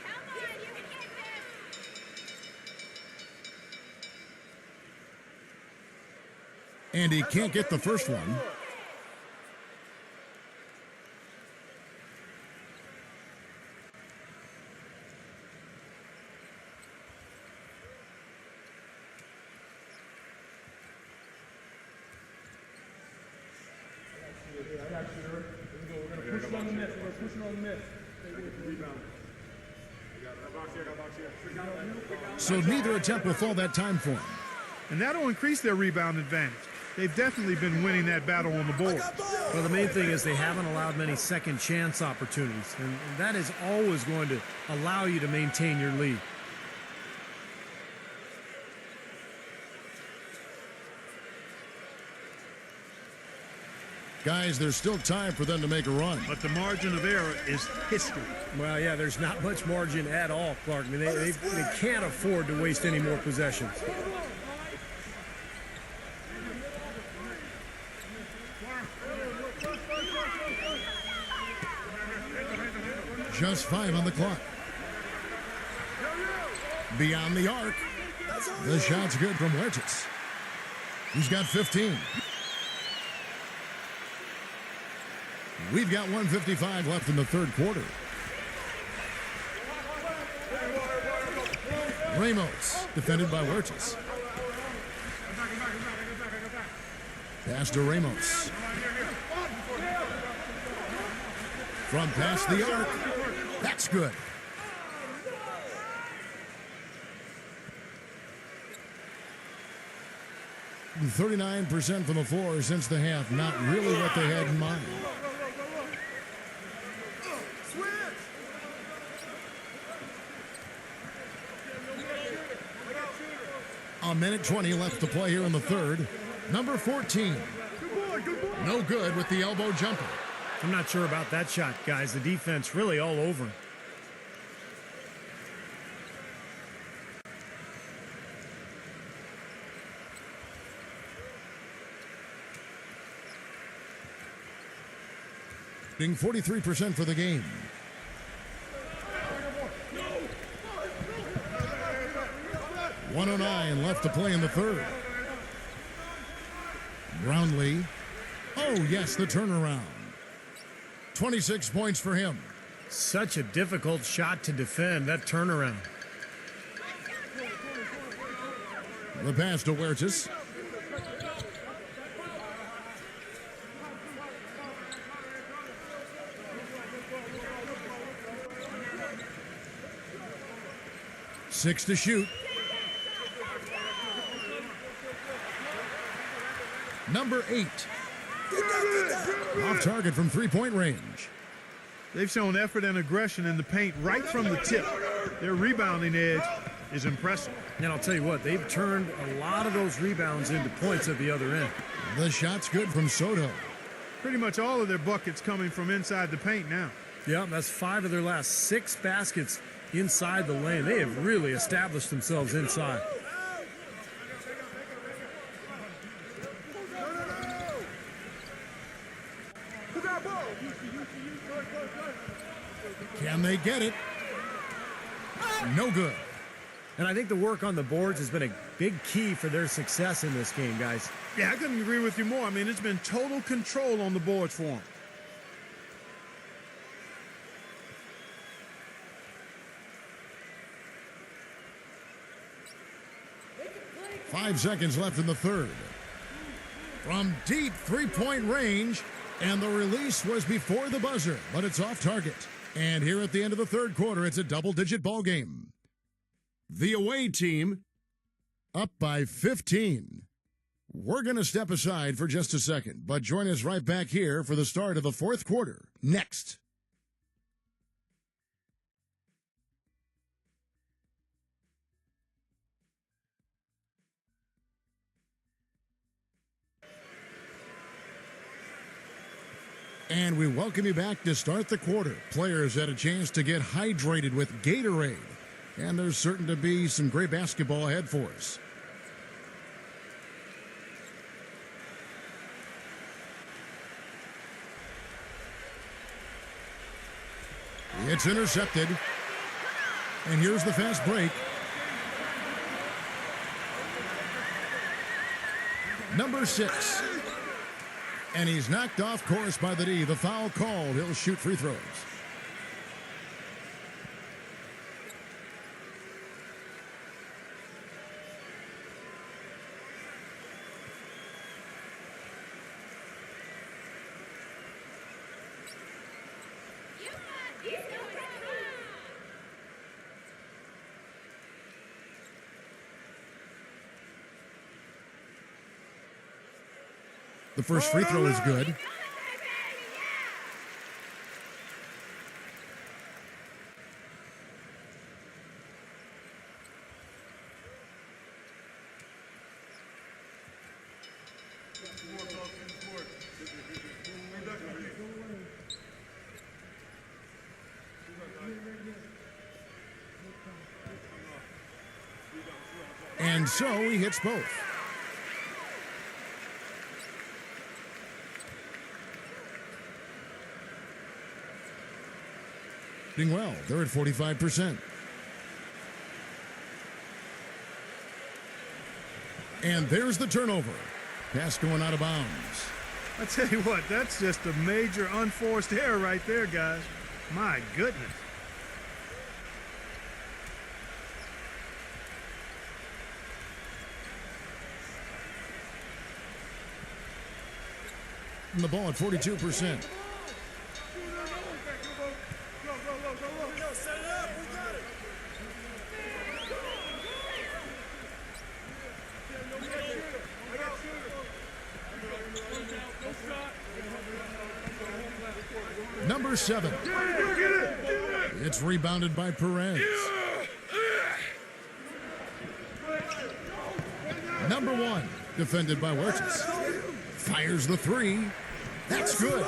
Come on, you can get this. And he can't get the first one. So neither attempt will fall that time for him. And that'll increase their rebound advantage. They've definitely been winning that battle on the board. Well, the main thing is they haven't allowed many second chance opportunities, and that is always going to allow you to maintain your lead. Guys, there's still time for them to make a run. But the margin of error is history. Well, yeah, there's not much margin at all, Clark. I mean, they can't afford to waste any more possessions. Just 5 on the clock. Beyond the arc. The shot's good from Huertas. He's got 15. We've got 1:55 left in the third quarter. Ramos, defended by Huertas. Pass to Ramos. From past the arc. That's good. And 39% from the floor since the half. Not really what they had in mind. A minute 20 left to play here in the third. Number 14. No good with the elbow jumper. I'm not sure about that shot, guys. The defense really all over him. Shooting 43% for the game. 1:09 left to play in the third. Brownlee. Oh, yes, the turnaround. 26 points for him. Such a difficult shot to defend, that turnaround. The pass to Huertas. Six to shoot. Number 8. Off target from three-point range. They've shown effort and aggression in the paint right from the tip. Their rebounding edge is impressive. And I'll tell you what, they've turned a lot of those rebounds into points at the other end. The shot's good from Soto. Pretty much all of their buckets coming from inside the paint now. Yeah, that's 5 of their last 6 baskets inside the lane. They have really established themselves inside. Can they get it? No good. And I think the work on the boards has been a big key for their success in this game, guys. Yeah, I couldn't agree with you more. I mean, it's been total control on the boards for them. Five seconds left in the third. From deep three-point range, and the release was before the buzzer, but it's off target. And here at the end of the third quarter, it's a double-digit ball game. The away team up by 15. We're going to step aside for just a second, but join us right back here for the start of the fourth quarter next. And we welcome you back to start the quarter. Players had a chance to get hydrated with Gatorade. And there's certain to be some great basketball ahead for us. It's intercepted. And here's the fast break. Number 6. And he's knocked off course by the D. The foul called. He'll shoot free throws. The first free throw is good. And so he hits both. Well, they're at 45%. And there's the turnover. Pass going out of bounds. I tell you what, that's just a major unforced error right there, guys. My goodness. And the ball at 42%. Number 7. It's rebounded by Perez. Number 1, defended by Huertas. Fires the 3. That's good.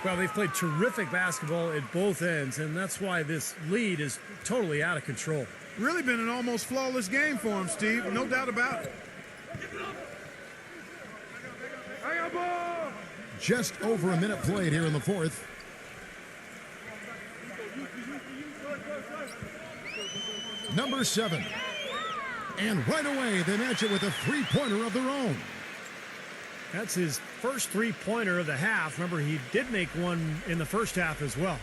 Well, they've played terrific basketball at both ends, and that's why this lead is totally out of control. Really been an almost flawless game for him, Steve. No doubt about it. Just over a minute played here in the fourth. Number 7. And right away, they match it with a three-pointer of their own. That's his first three-pointer of the half. Remember, he did make one in the first half as well.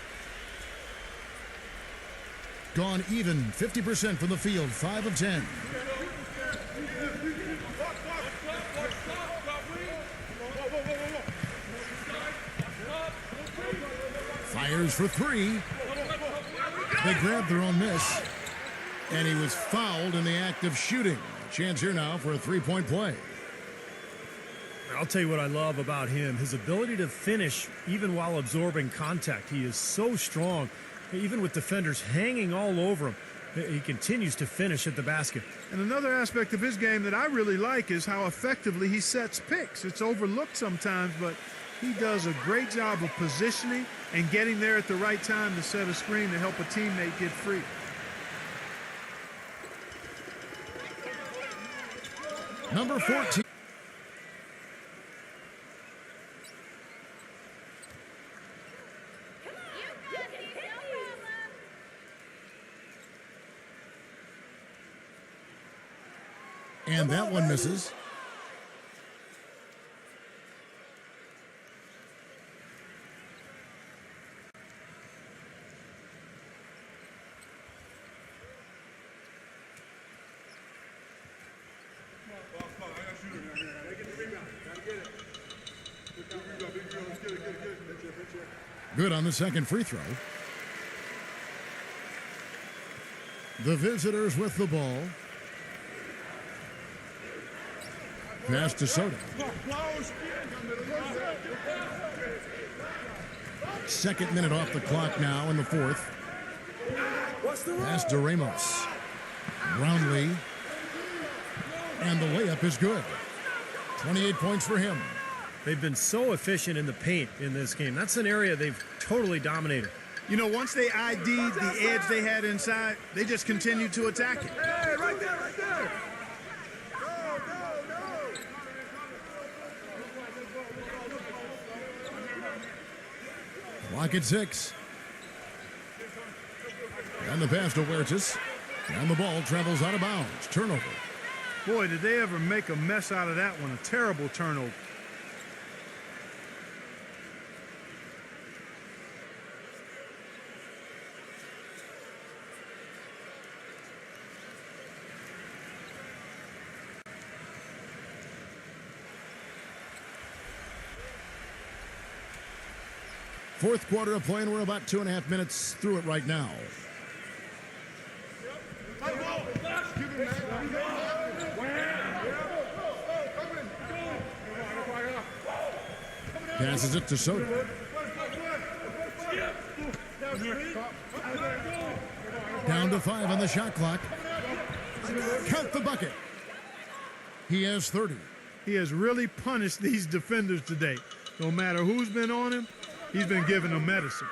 Gone even, 50% from the field, 5 of 10. Fires for three. They grabbed their own miss. And he was fouled in the act of shooting. Chance here now for a three-point play. I'll tell you what I love about him, his ability to finish even while absorbing contact. He is so strong, even with defenders hanging all over him. He continues to finish at the basket. And another aspect of his game that I really like is how effectively he sets picks. It's overlooked sometimes, but he does a great job of positioning and getting there at the right time to set a screen to help a teammate get free. Number 14. And that one misses. Good on the second free throw. The visitors with the ball. Pass to Soto. Second minute off the clock now in the fourth. Pass to Ramos. Brownlee. And the layup is good. 28 points for him. They've been so efficient in the paint in this game. That's an area they've totally dominated. You know, once they ID'd the edge they had inside, they just continued to attack it. Hey, right there, right there. Clock at 6. And the pass to Huertas. And the ball travels out of bounds. Turnover. Boy, did they ever make a mess out of that one. A terrible turnover. Fourth quarter of play, and we're about 2.5 minutes through it right now. Passes it to Soto. Down to 5 on the shot clock. Count the bucket. He has 30. He has really punished these defenders today. No matter who's been on him, he's been giving them medicine.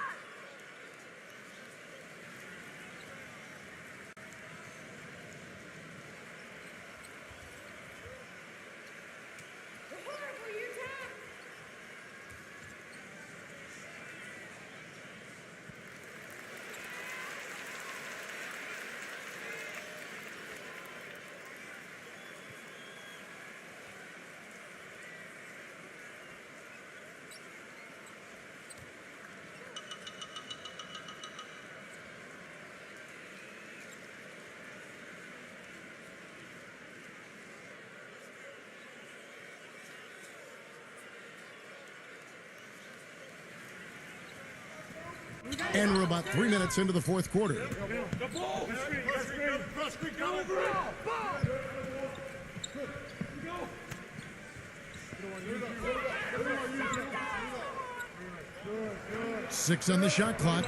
And we're about 3 minutes into the fourth quarter. Six on the shot clock.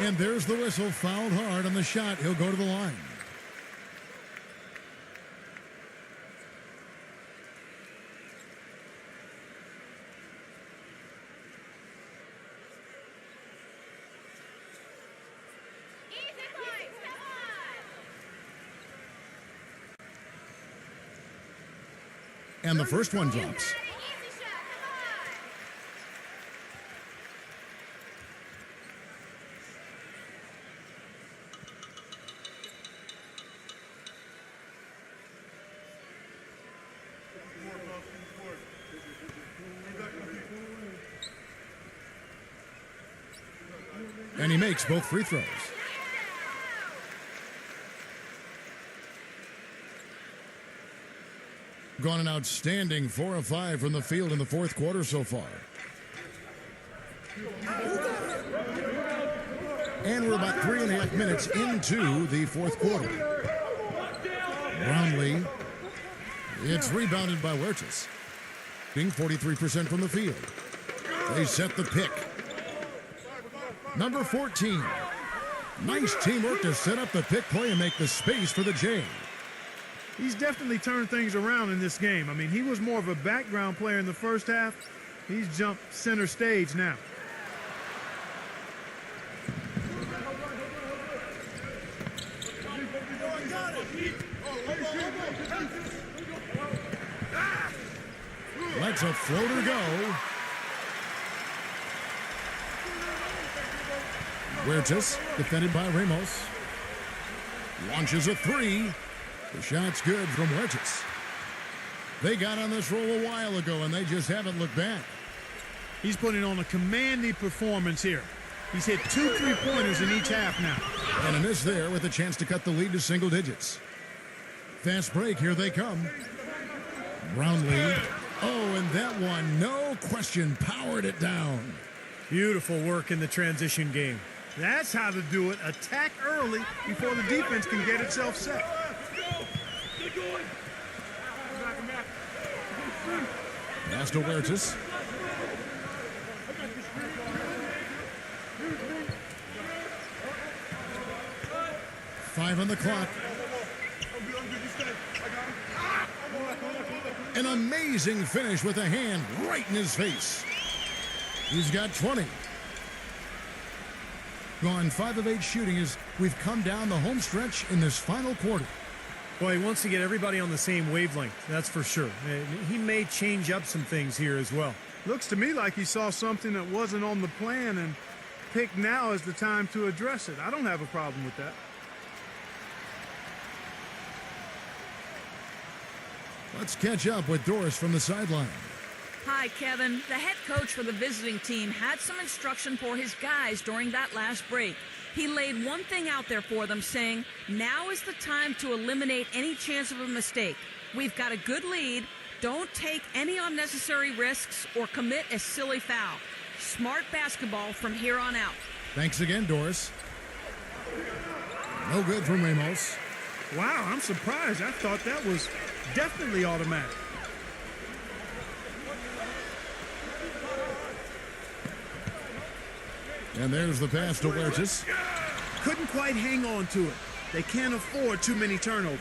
And there's the whistle. Fouled hard on the shot. He'll go to the line. And the first one drops. And he makes both free throws. Gone an outstanding 4 of 5 from the field in the fourth quarter so far. And we're about 3.5 minutes into the fourth quarter. Brownlee. It's rebounded by Huertas. Being 43% from the field. They set the pick. Number 14. Nice teamwork to set up the pick play and make the space for the J. He's definitely turned things around in this game. I mean, he was more of a background player in the first half. He's jumped center stage now. Lets a floater go. Huertas, defended by Ramos. Launches a three. The shot's good from Huertas. They got on this roll a while ago, and they just haven't looked back. He's putting on a commanding performance here. He's hit 2 3-pointers in each half now. And a miss there with a chance to cut the lead to single digits. Fast break, here they come. Brownlee. Oh, and that one, no question, powered it down. Beautiful work in the transition game. That's how to do it. Attack early before the defense can get itself set. Pass to Huertas. Five on the clock. An amazing finish with a hand right in his face. He's got 20. Gone 5 of 8 shooting as we've come down the home stretch in this final quarter. Well, he wants to get everybody on the same wavelength, that's for sure. He may change up some things here as well. Looks to me like he saw something that wasn't on the plan and picked now as the time to address it. I don't have a problem with that. Let's catch up with Doris from the sideline. Hi, Kevin. The head coach for the visiting team had some instruction for his guys during that last break. He laid one thing out there for them, saying, now is the time to eliminate any chance of a mistake. We've got a good lead. Don't take any unnecessary risks or commit a silly foul. Smart basketball from here on out. Thanks again, Doris. No good from Ramos. Wow, I'm surprised. I thought that was definitely automatic. And there's the pass to Huertas. Couldn't quite hang on to it. They can't afford too many turnovers.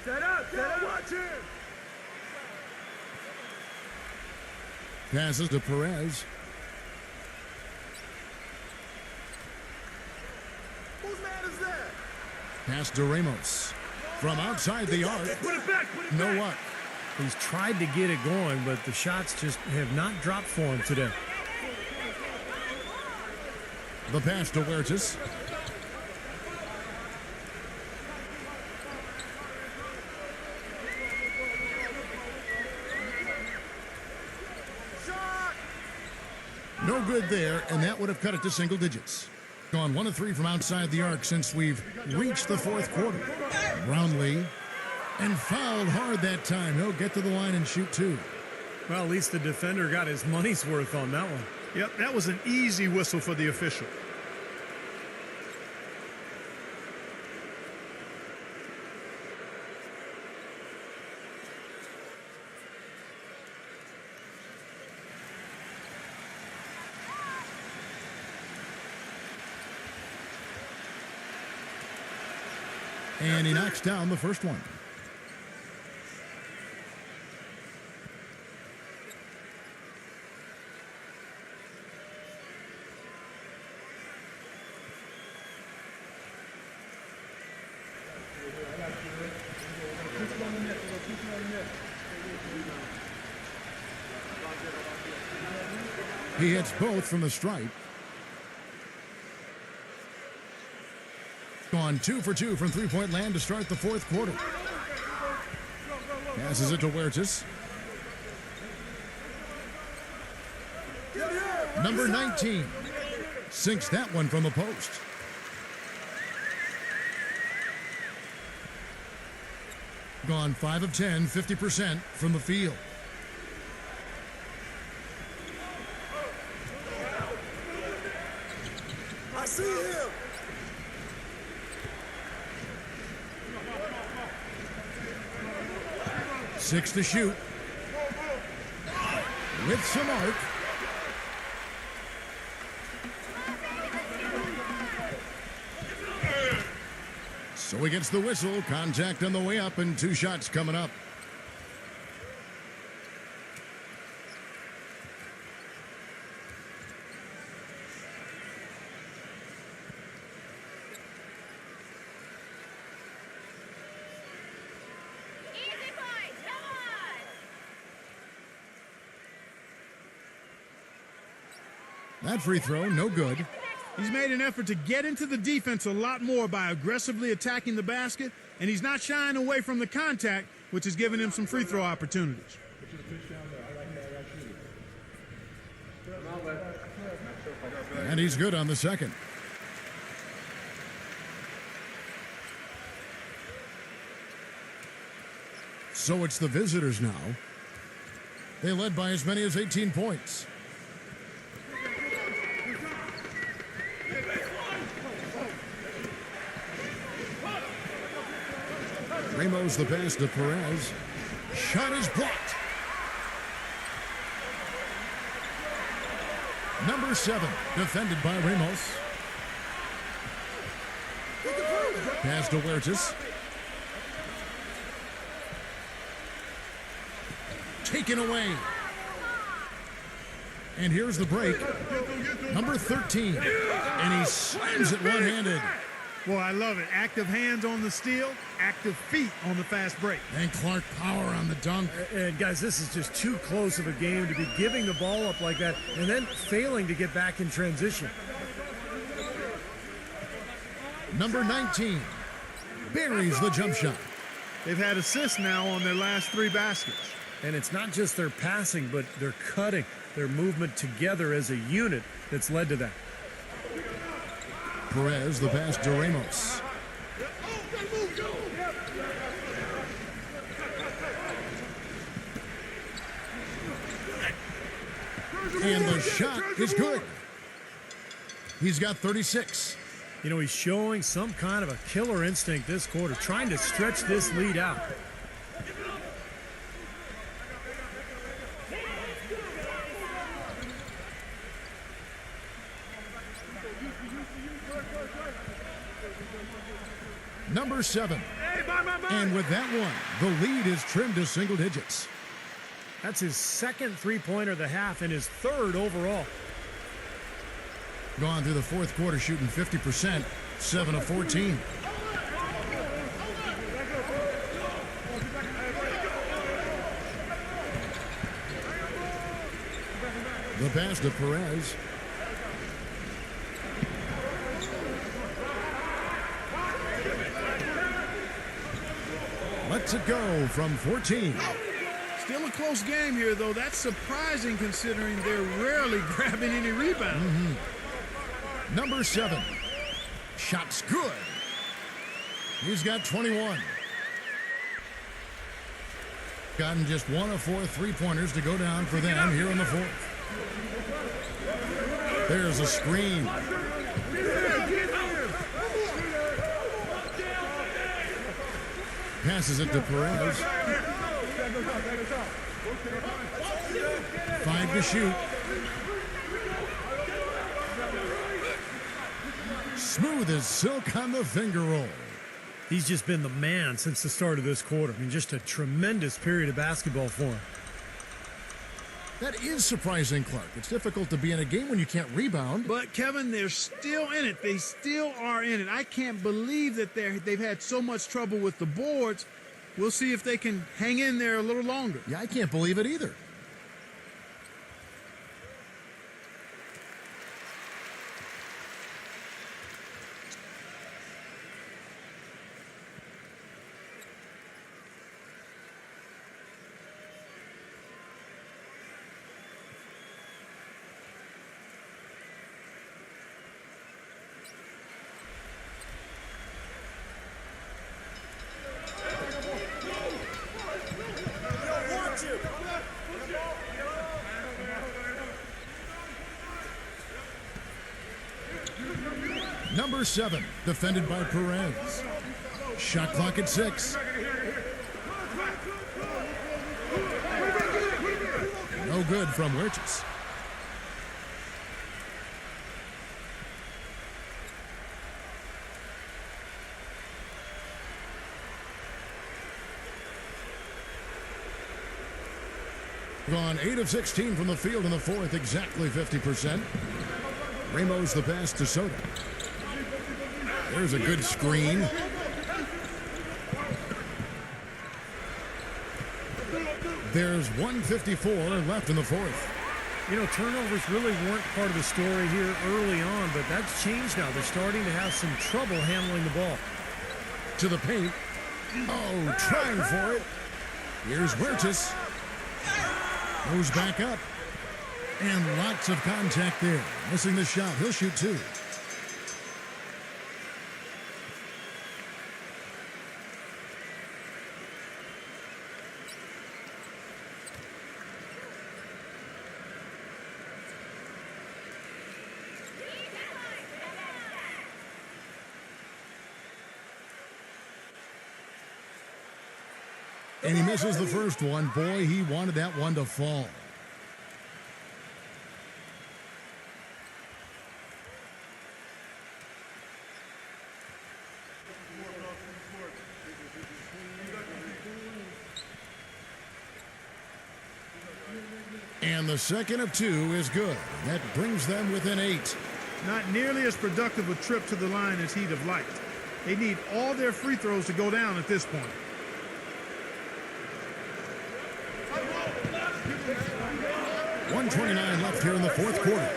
Set up, watch it! Passes to Perez. Whose man is that? Pass to Ramos. From outside the arc. Put it back, put it No back. luck. He's tried to get it going, but the shots just have not dropped for him today. The pass to Huertas. No good there, and that would have cut it to single digits. Gone 1 of 3 from outside the arc since we've reached the fourth quarter. Brownlee, and fouled hard that time. He'll get to the line and shoot 2. Well, at least the defender got his money's worth on that one. Yep, that was an easy whistle for the official. And he knocks down the first one. He hits both from the stripe. Gone 2 for 2 from three-point land to start the fourth quarter. Passes it to Huertas. Number 19 sinks that one from the post. Gone 5 of 10, 50% from the field. I see him. Six to shoot. With some arc. So he gets the whistle. Contact on the way up and 2 shots coming up. Easy, boys. Come on. That free throw, no good. He's made an effort to get into the defense a lot more by aggressively attacking the basket, and he's not shying away from the contact, which has given him some free throw opportunities. And he's good on the second. So it's the visitors now. They led by as many as 18 points. Ramos the pass to Perez. Shot is blocked. Number 7, defended by Ramos. Pass to Huertas. Taken away. And here's the break. Number 13. And he slams it one-handed. Boy, I love it. Active hands on the steal, active feet on the fast break. And Clark power on the dunk. And guys, this is just too close of a game to be giving the ball up like that and then failing to get back in transition. Number 19 buries the jump shot. They've had assists now on their last 3 baskets. And it's not just their passing, but their cutting, their movement together as a unit that's led to that. Perez, the pass to Ramos. And the shot is good. He's got 36. You know, he's showing some kind of a killer instinct this quarter, trying to stretch this lead out. Number 7. And with that one, the lead is trimmed to single digits. That's his second three-pointer of the half and his third overall. Gone through the fourth quarter shooting 50%, 7 of 14. The pass to Perez. Lets it go from 14. Still a close game here, though. That's surprising considering they're rarely grabbing any rebounds. Number 7. Shot's good. He's got 21. Gotten just 1 of 4 three-pointers to go down for them here in the fourth. There's a screen. Passes it to Perez. 5 to shoot. Smooth as silk on the finger roll. He's just been the man since the start of this quarter. I mean, just a tremendous period of basketball for him. That is surprising, Clark. It's difficult to be in a game when you can't rebound. But, Kevin, they're still in it. They still are in it. I can't believe that they've had so much trouble with the boards. We'll see if they can hang in there a little longer. Yeah, I can't believe it either. Number 7, defended by Perez. Shot clock at 6. No good from Wirtz. Gone 8 of 16 from the field in the fourth, exactly 50%. Ramos the pass to Soto. There's a good screen. There's 1:54 left in the fourth. You know, turnovers really weren't part of the story here early on, but that's changed now. They're starting to have some trouble handling the ball. To the paint. Oh, trying for it. Here's Wirtz. Goes back up. And lots of contact there. Missing the shot. He'll shoot 2. And he misses the first one. Boy, he wanted that one to fall. And the second of 2 is good. That brings them within 8. Not nearly as productive a trip to the line as he'd have liked. They need all their free throws to go down at this point. .129 left here in the fourth quarter.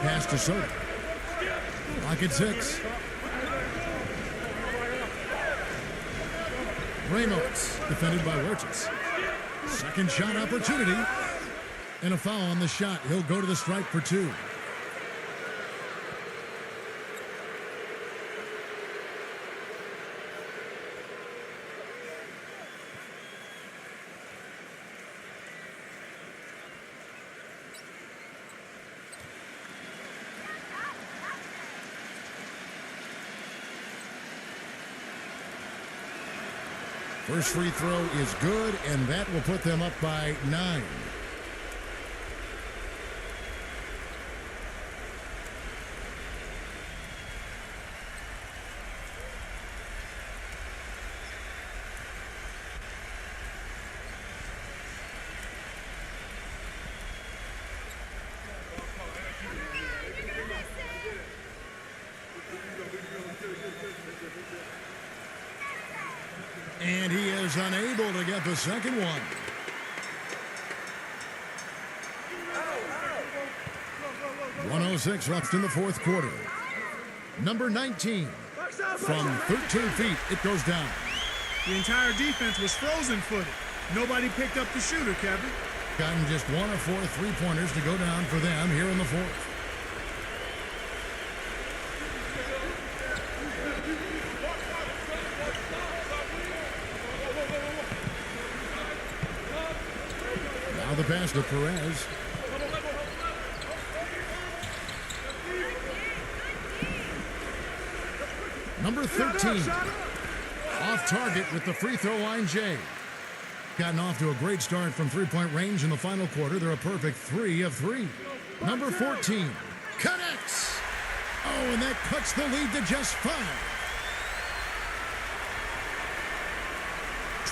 Pass to Soto. Clock at 6. Ramos, defended by Wirtz. Second shot opportunity. And a foul on the shot. He'll go to the stripe for 2. First free throw is good, and that will put them up by 9. And he is unable to get the second one. .106 left in the fourth quarter. Number 19. From 13 feet, it goes down. The entire defense was frozen-footed. Nobody picked up the shooter, Kevin. Gotten just 1 of 4 3-pointers to go down for them here in the fourth. Now the pass to Perez. Number 13. Off target with the free throw line, Jay. Gotten off to a great start from three-point range in the final quarter. They're a perfect 3 of 3. Number 14. Connects. Oh, and that cuts the lead to just 5.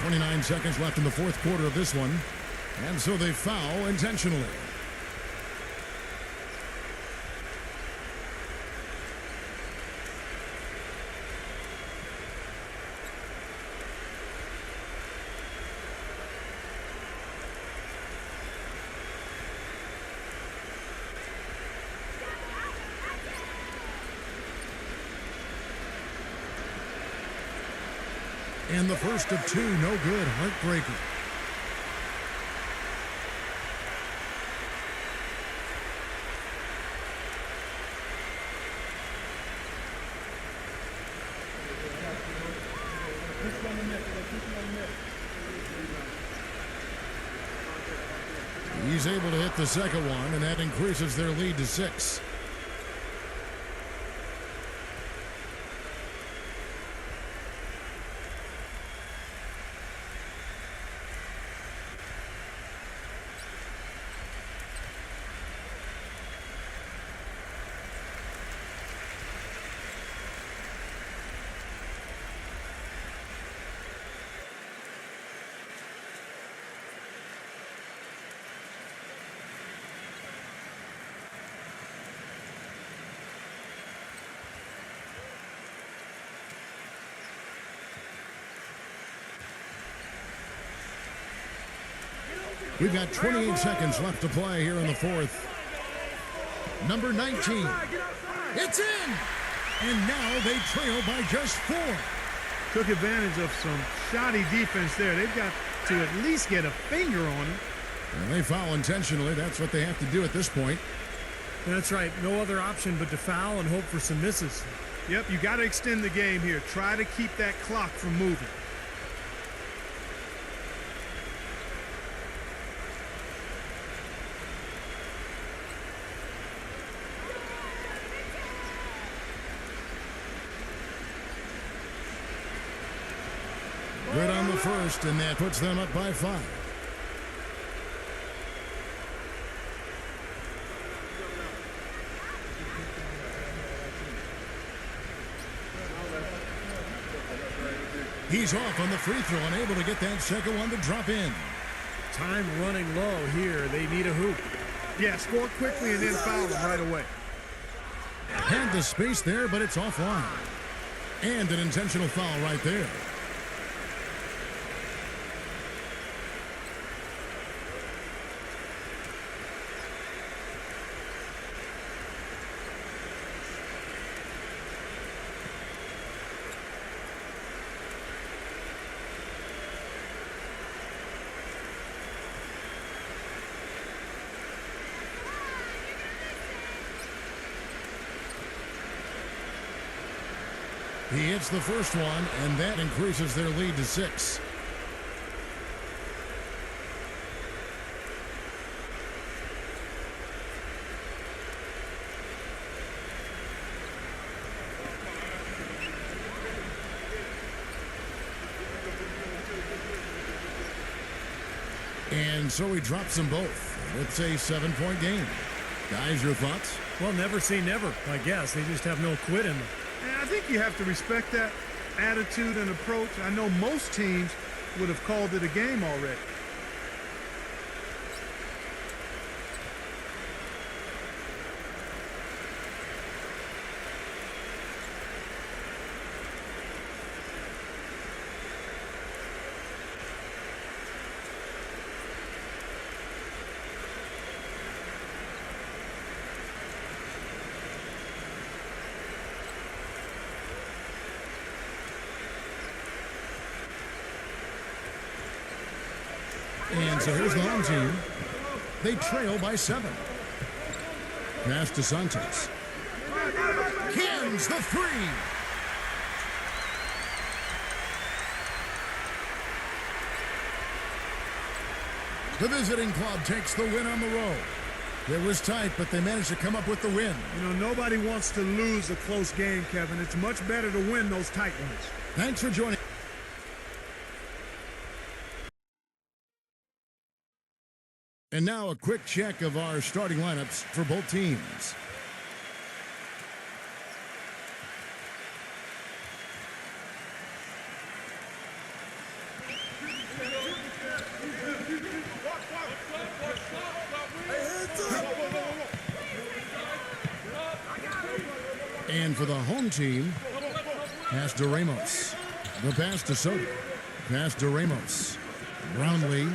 29 seconds left in the fourth quarter of this one. And so they foul intentionally. And the first of 2, no good, heartbreaker. He's able to hit the second one, and that increases their lead to 6. We've got 28 seconds left to play here in the fourth. Number 19. It's in! And now they trail by just 4. Took advantage of some shoddy defense there. They've got to at least get a finger on him. And they foul intentionally. That's what they have to do at this point. That's right. No other option but to foul and hope for some misses. Yep, you got to extend the game here. Try to keep that clock from moving. Good on the first, and that puts them up by 5. He's off on the free throw, unable to get that second one to drop in. Time running low here. They need a hoop. Yeah, score quickly and then foul them right away. Had the space there, but it's offline. And an intentional foul right there. He hits the first one, and that increases their lead to 6. And so he drops them both. It's a 7-point game. Guys, your thoughts? Well, never say never, I guess. They just have no quit in them. And I think you have to respect that attitude and approach. I know most teams would have called it a game already. And so here's the home team. They trail by 7. Pass to Santos. Cans the 3. The visiting club takes the win on the road. It was tight, but they managed to come up with the win. You know, nobody wants to lose a close game, Kevin. It's much better to win those tight ones. Thanks for joining. And now a quick check of our starting lineups for both teams. And for the home team, pass to Ramos. The pass to Soto. Pass to Ramos. Brownlee.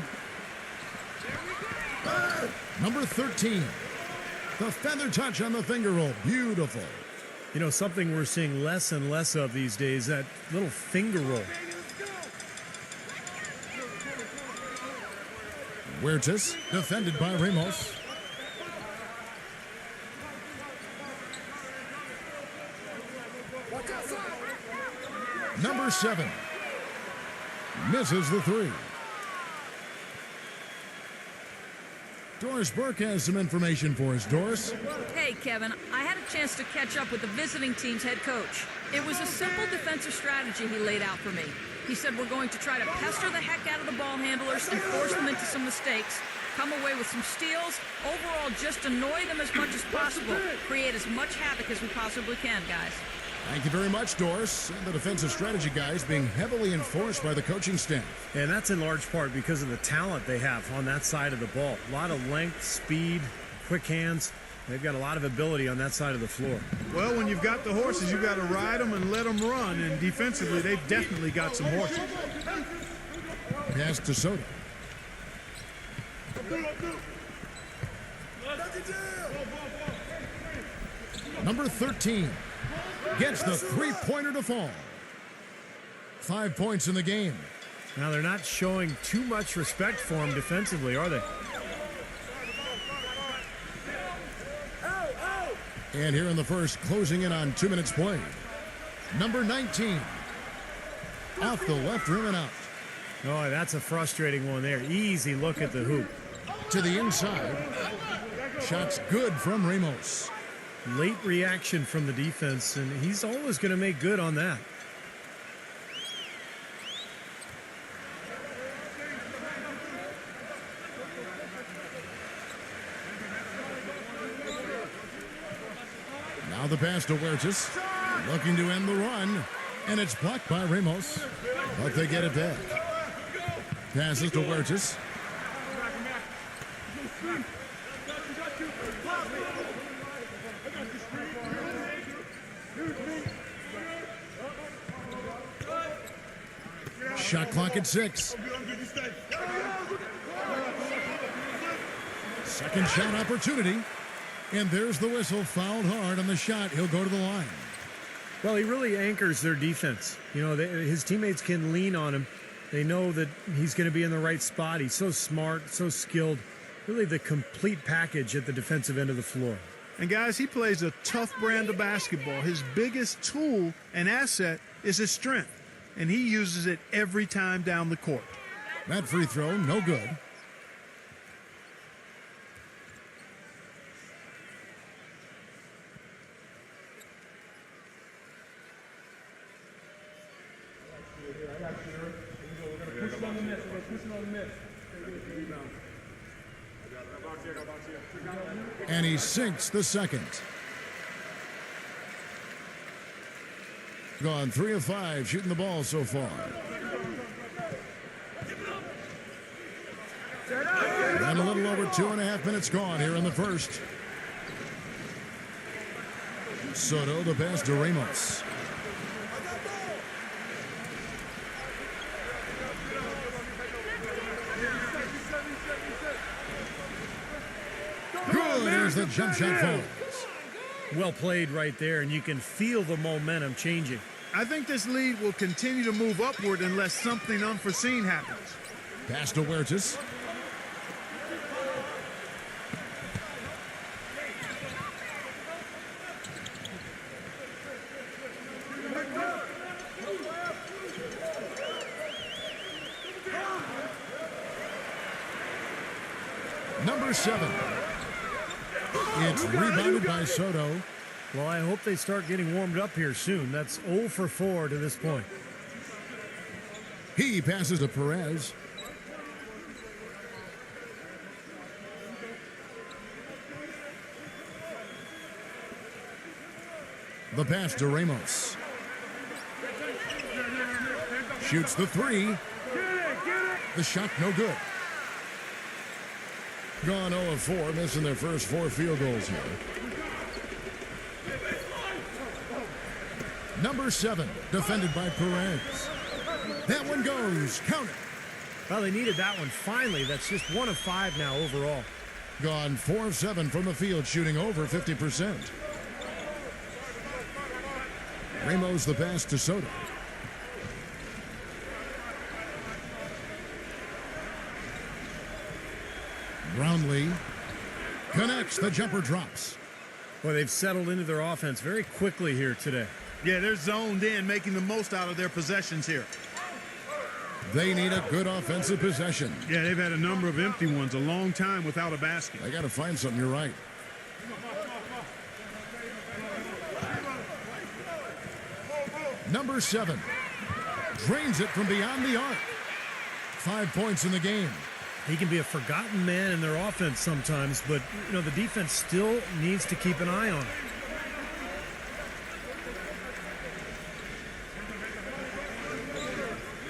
Number 13. The feather touch on the finger roll. Beautiful. You know, something we're seeing less and less of these days, that little finger roll. Huertas, defended by Ramos. Number 7. Misses the 3. Doris Burke has some information for us. Doris? Hey, Kevin, I had a chance to catch up with the visiting team's head coach. It was a simple defensive strategy he laid out for me. He said we're going to try to pester the heck out of the ball handlers and force them into some mistakes, come away with some steals, overall just annoy them as much as possible, create as much havoc as we possibly can, guys. Thank you very much, Doris. And the defensive strategy guys being heavily enforced by the coaching staff. And that's in large part because of the talent they have on that side of the ball. A lot of length, speed, quick hands. They've got a lot of ability on that side of the floor. Well, when you've got the horses, you've got to ride them and let them run. And defensively, they've definitely got some horses. Pass to Soto. Number 13 gets the three-pointer to fall. 5 points in the game. Now, they're not showing too much respect for him defensively, are they? And here in the first, closing in on 2 minutes played. Number 19. Off the left rim and out. Oh, that's a frustrating one there. Easy look at the hoop. To the inside. Shots good from Ramos. Late reaction from the defense, and he's always going to make good on that. Now the pass to Huertas. Looking to end the run. And it's blocked by Ramos. But they get it back. Passes to Huertas. Shot clock at 6. Second shot opportunity. And there's the whistle. Fouled hard on the shot. He'll go to the line. Well, he really anchors their defense. You know, his teammates can lean on him. They know that he's going to be in the right spot. He's so smart, so skilled. Really the complete package at the defensive end of the floor. And guys, he plays a tough brand of basketball. His biggest tool and asset is his strength. And he uses it every time down the court. That free throw, no good. And he sinks the second. Gone 3 of 5 shooting the ball so far. And a little over 2.5 minutes gone here in the first. Soto, the pass to Ramos. Good, there's the jump shot falls. Well played right there, and you can feel the momentum changing. I think this lead will continue to move upward unless something unforeseen happens. Pass to Huertas. Number 7. It's rebounded by Soto. Well, I hope they start getting warmed up here soon. That's 0 for 4 to this point. He passes to Perez. The pass to Ramos. Shoots the 3. The shot no good. Gone 0 of 4, missing their first 4 field goals here. Number 7, defended by Perez. That one goes. Count it. Well, they needed that one finally. That's just 1 of 5 now overall. Gone 4 of 7 from the field, shooting over 50%. Ramos the pass to Soto. Brownlee connects. The jumper drops. Well, they've settled into their offense very quickly here today. Yeah, they're zoned in, making the most out of their possessions here. They need a good offensive possession. Yeah, they've had a number of empty ones, a long time without a basket. They got to find something. You're right. Number 7 drains it from beyond the arc. 5 points in the game. He can be a forgotten man in their offense sometimes, but you know the defense still needs to keep an eye on him.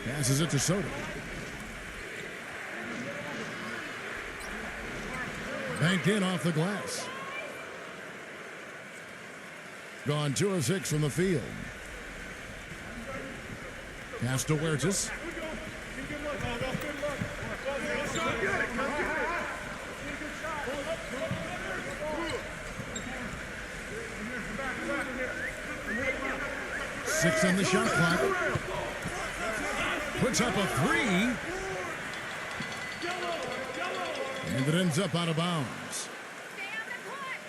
Passes it to Soto. Banked in off the glass. Gone 2 of 6 from the field. Pass to Huertas. Six on the shot clock. Puts up a 3. And it ends up out of bounds. Stay on the court, 5.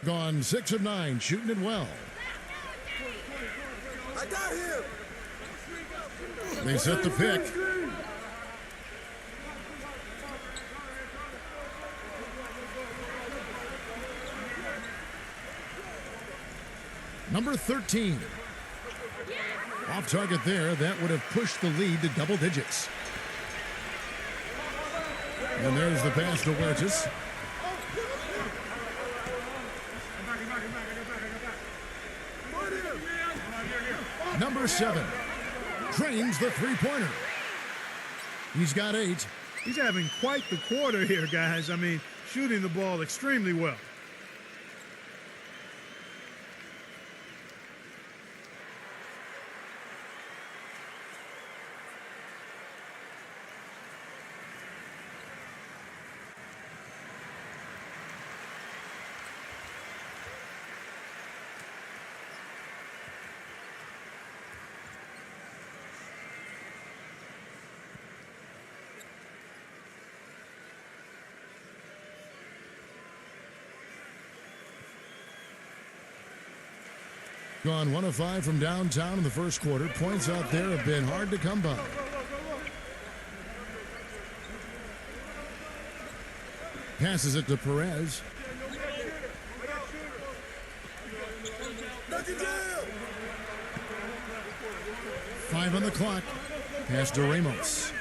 Gone 6 of 9, shooting it well. I got him. They set the pick. Number 13. Off target there. That would have pushed the lead to double digits. And there's the pass to Huertas. Number 7 drains the three-pointer. He's got 8. He's having quite the quarter here, guys. I mean, shooting the ball extremely well. Gone 1 of 5 from downtown in the first quarter. Points out there have been hard to come by. Passes it to Perez. Five on the clock. Pass to Ramos.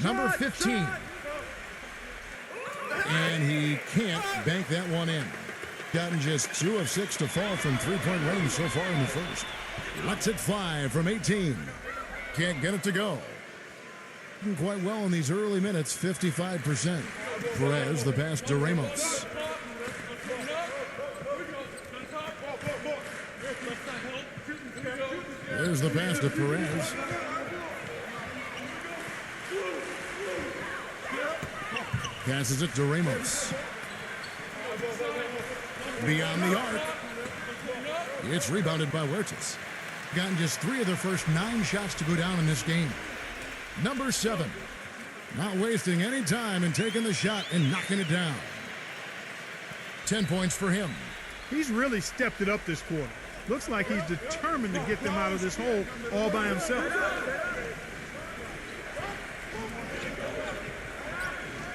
Number 15. And he can't bank that one in. Gotten just 2 of 6 to fall from three-point range so far in the first. Lets it fly from 18. Can't get it to go. Doing quite well in these early minutes, 55%. Perez, the pass to Ramos. There's the pass to Perez. Passes it to Ramos. Beyond the arc. It's rebounded by Huertas. Gotten just 3 of their first 9 shots to go down in this game. Number 7. Not wasting any time in taking the shot and knocking it down. 10 points for him. He's really stepped it up this quarter. Looks like he's determined to get them out of this hole all by himself.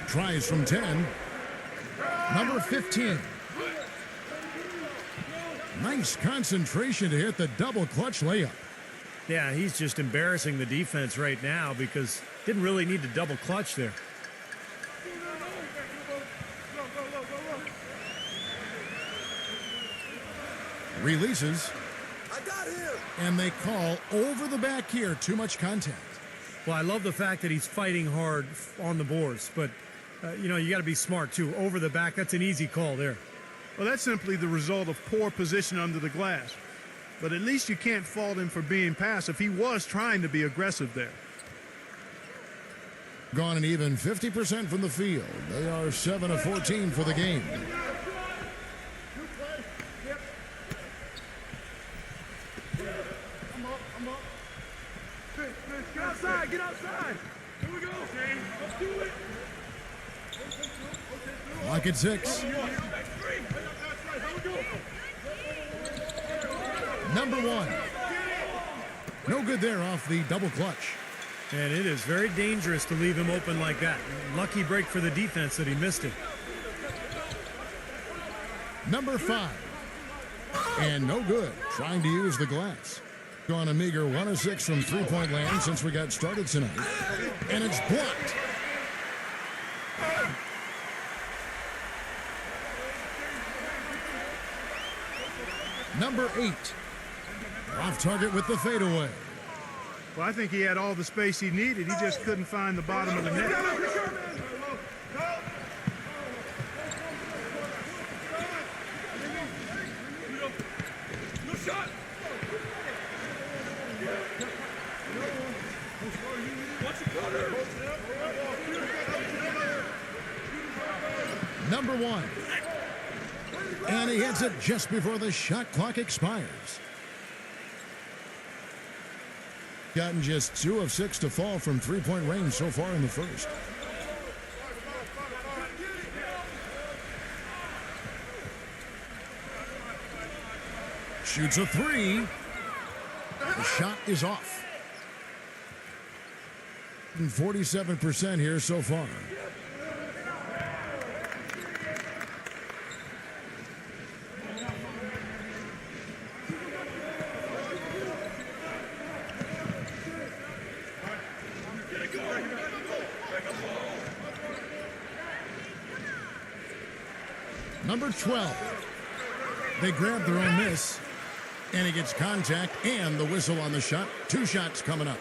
Tries from 10. Number 15. Nice concentration to hit the double clutch layup. Yeah, he's just embarrassing the defense right now because didn't really need to double clutch there. Releases. I got him. And they call over the back here. Too much contact. Well, I love the fact that he's fighting hard on the boards, but, you know, you got to be smart, too. Over the back, that's an easy call there. Well, that's simply the result of poor position under the glass. But at least you can't fault him for being passive. He was trying to be aggressive there. Gone an even 50% from the field. They are 7 of 14 for the game. Get outside, get outside. Here we go. Let's do it. Clock at 6. Number 1. No good there off the double clutch. And it is very dangerous to leave him open like that. Lucky break for the defense that he missed it. Number 5. And no good. Trying to use the glass. Gone a meager 1 of 6 from three-point land since we got started tonight. And it's blocked. Number 8. Off target with the fadeaway. Well, I think he had all the space he needed. He just couldn't find the bottom of the net. Number 1. And he hits it just before the shot clock expires. Gotten just 2 of 6 to fall from three-point range so far in the first. Shoots a 3. The shot is off. 47% here so far. Number 12. They grab their own miss, and he gets contact and the whistle on the shot. 2 shots coming up.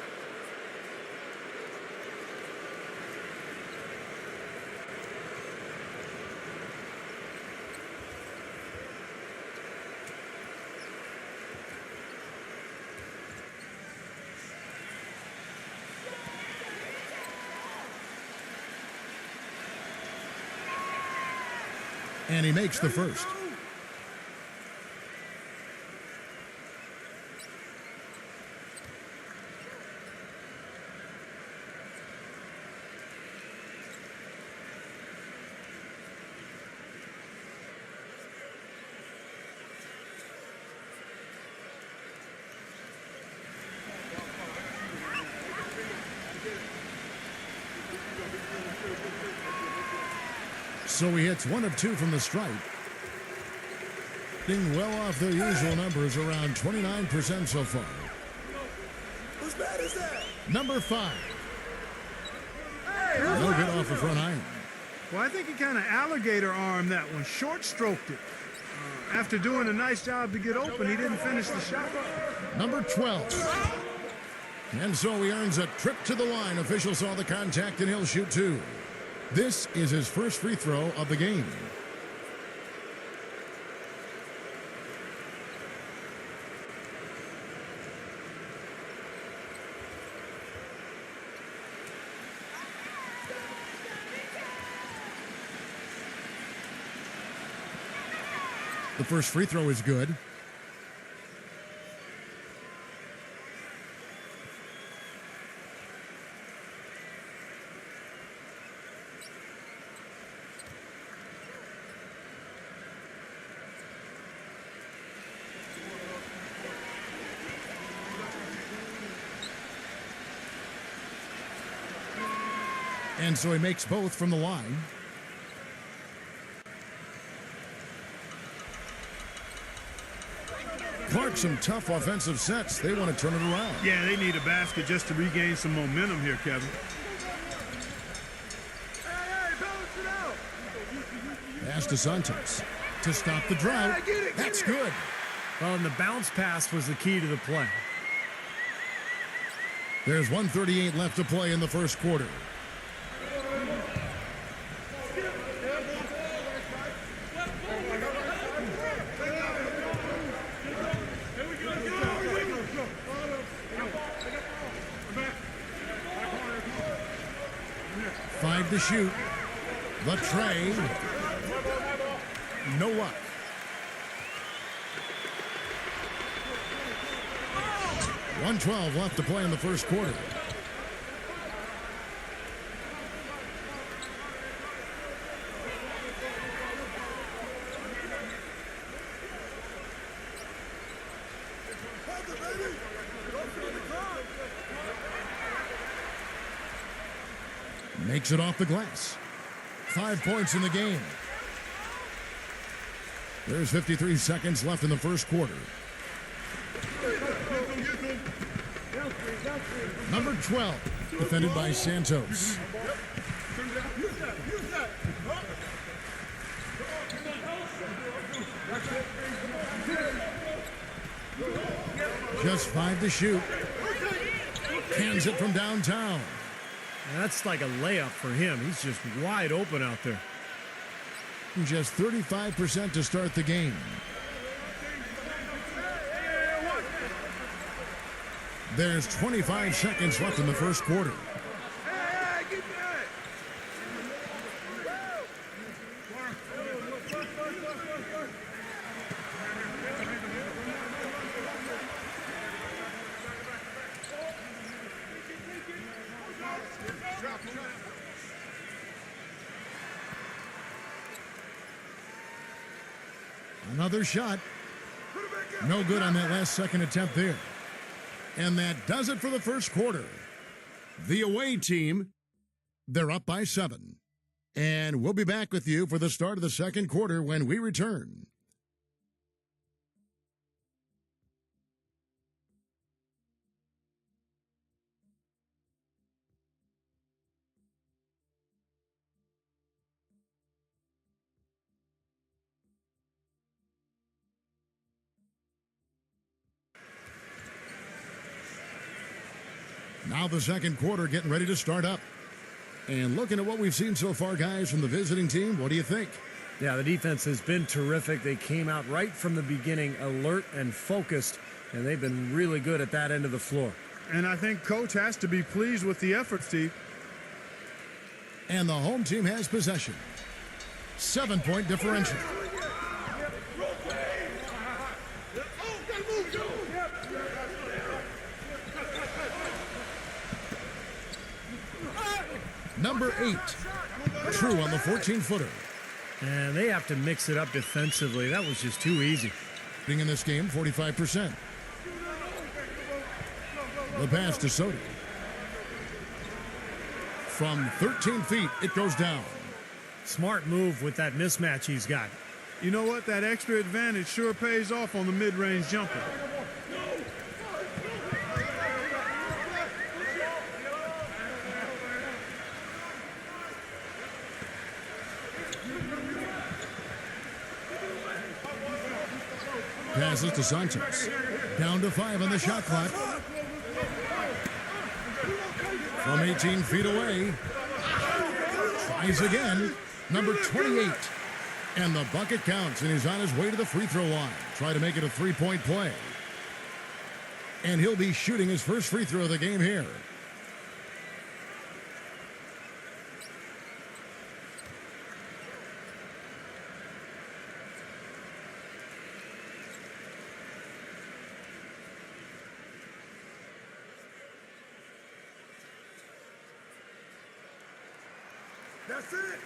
And he makes the first. So he hits 1 of 2 from the stripe. Being well off their usual numbers, around 29% so far. Whose bat is that? Number 5. No good off the front iron. Well, I think he kind of alligator armed that one, short stroked it. After doing a nice job to get open, he didn't finish the shot. Number 12. And so he earns a trip to the line. Official saw the contact and he'll shoot 2. This is his first free throw of the game. The first free throw is good. And so he makes both from the line. Clark, some tough offensive sets. They want to turn it around. Yeah, they need a basket just to regain some momentum here, Kevin. Pass to Santos to stop the drought. That's good. Well, and the bounce pass was the key to the play. There's 1:38 left to play in the first quarter. Five to shoot. The tray. No luck. .112 left to play in the first quarter. Makes it off the glass. 5 points in the game. There's 53 seconds left in the first quarter. Number 12, defended by Santos. Just 5 to shoot. Cans it from downtown. That's like a layup for him. He's just wide open out there. Just 35% to start the game. There's 25 seconds left in the first quarter. Another shot. No good on that last second attempt there. And that does it for the first quarter. The away team, they're up by 7. And we'll be back with you for the start of the second quarter when we return. Now the second quarter getting ready to start up. And looking at what we've seen so far, guys, from the visiting team, what do you think? Yeah, the defense has been terrific. They came out right from the beginning, alert and focused, and they've been really good at that end of the floor. And I think Coach has to be pleased with the effort, Steve. And the home team has possession. 7-point differential. Number 8, True on the 14-footer. And they have to mix it up defensively. That was just too easy. Being in this game, 45%. The pass to Soto. From 13 feet, it goes down. Smart move with that mismatch he's got. You know what? That extra advantage sure pays off on the mid-range jumper. Passes to Santos. Down to 5 on the shot clock. From 18 feet away. Tries again. Number 28. And the bucket counts, and he's on his way to the free throw line. Try to make it a 3-point play. And he'll be shooting his first free throw of the game here. That's it.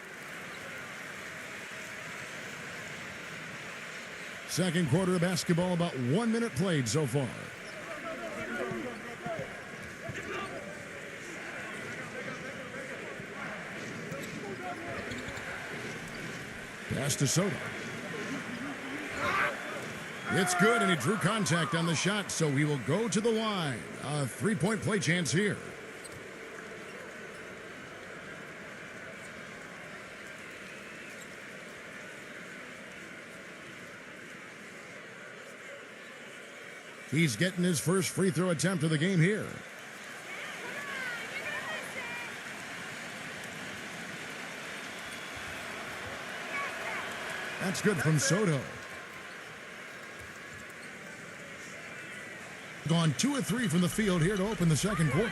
Second quarter of basketball, about 1 minute played so far. Pass to Soto. It's good, and he drew contact on the shot, so he will go to the line. A 3-point play chance here. He's getting his first free throw attempt of the game here. That's good from Soto. Gone 2 of 3 from the field here to open the second quarter.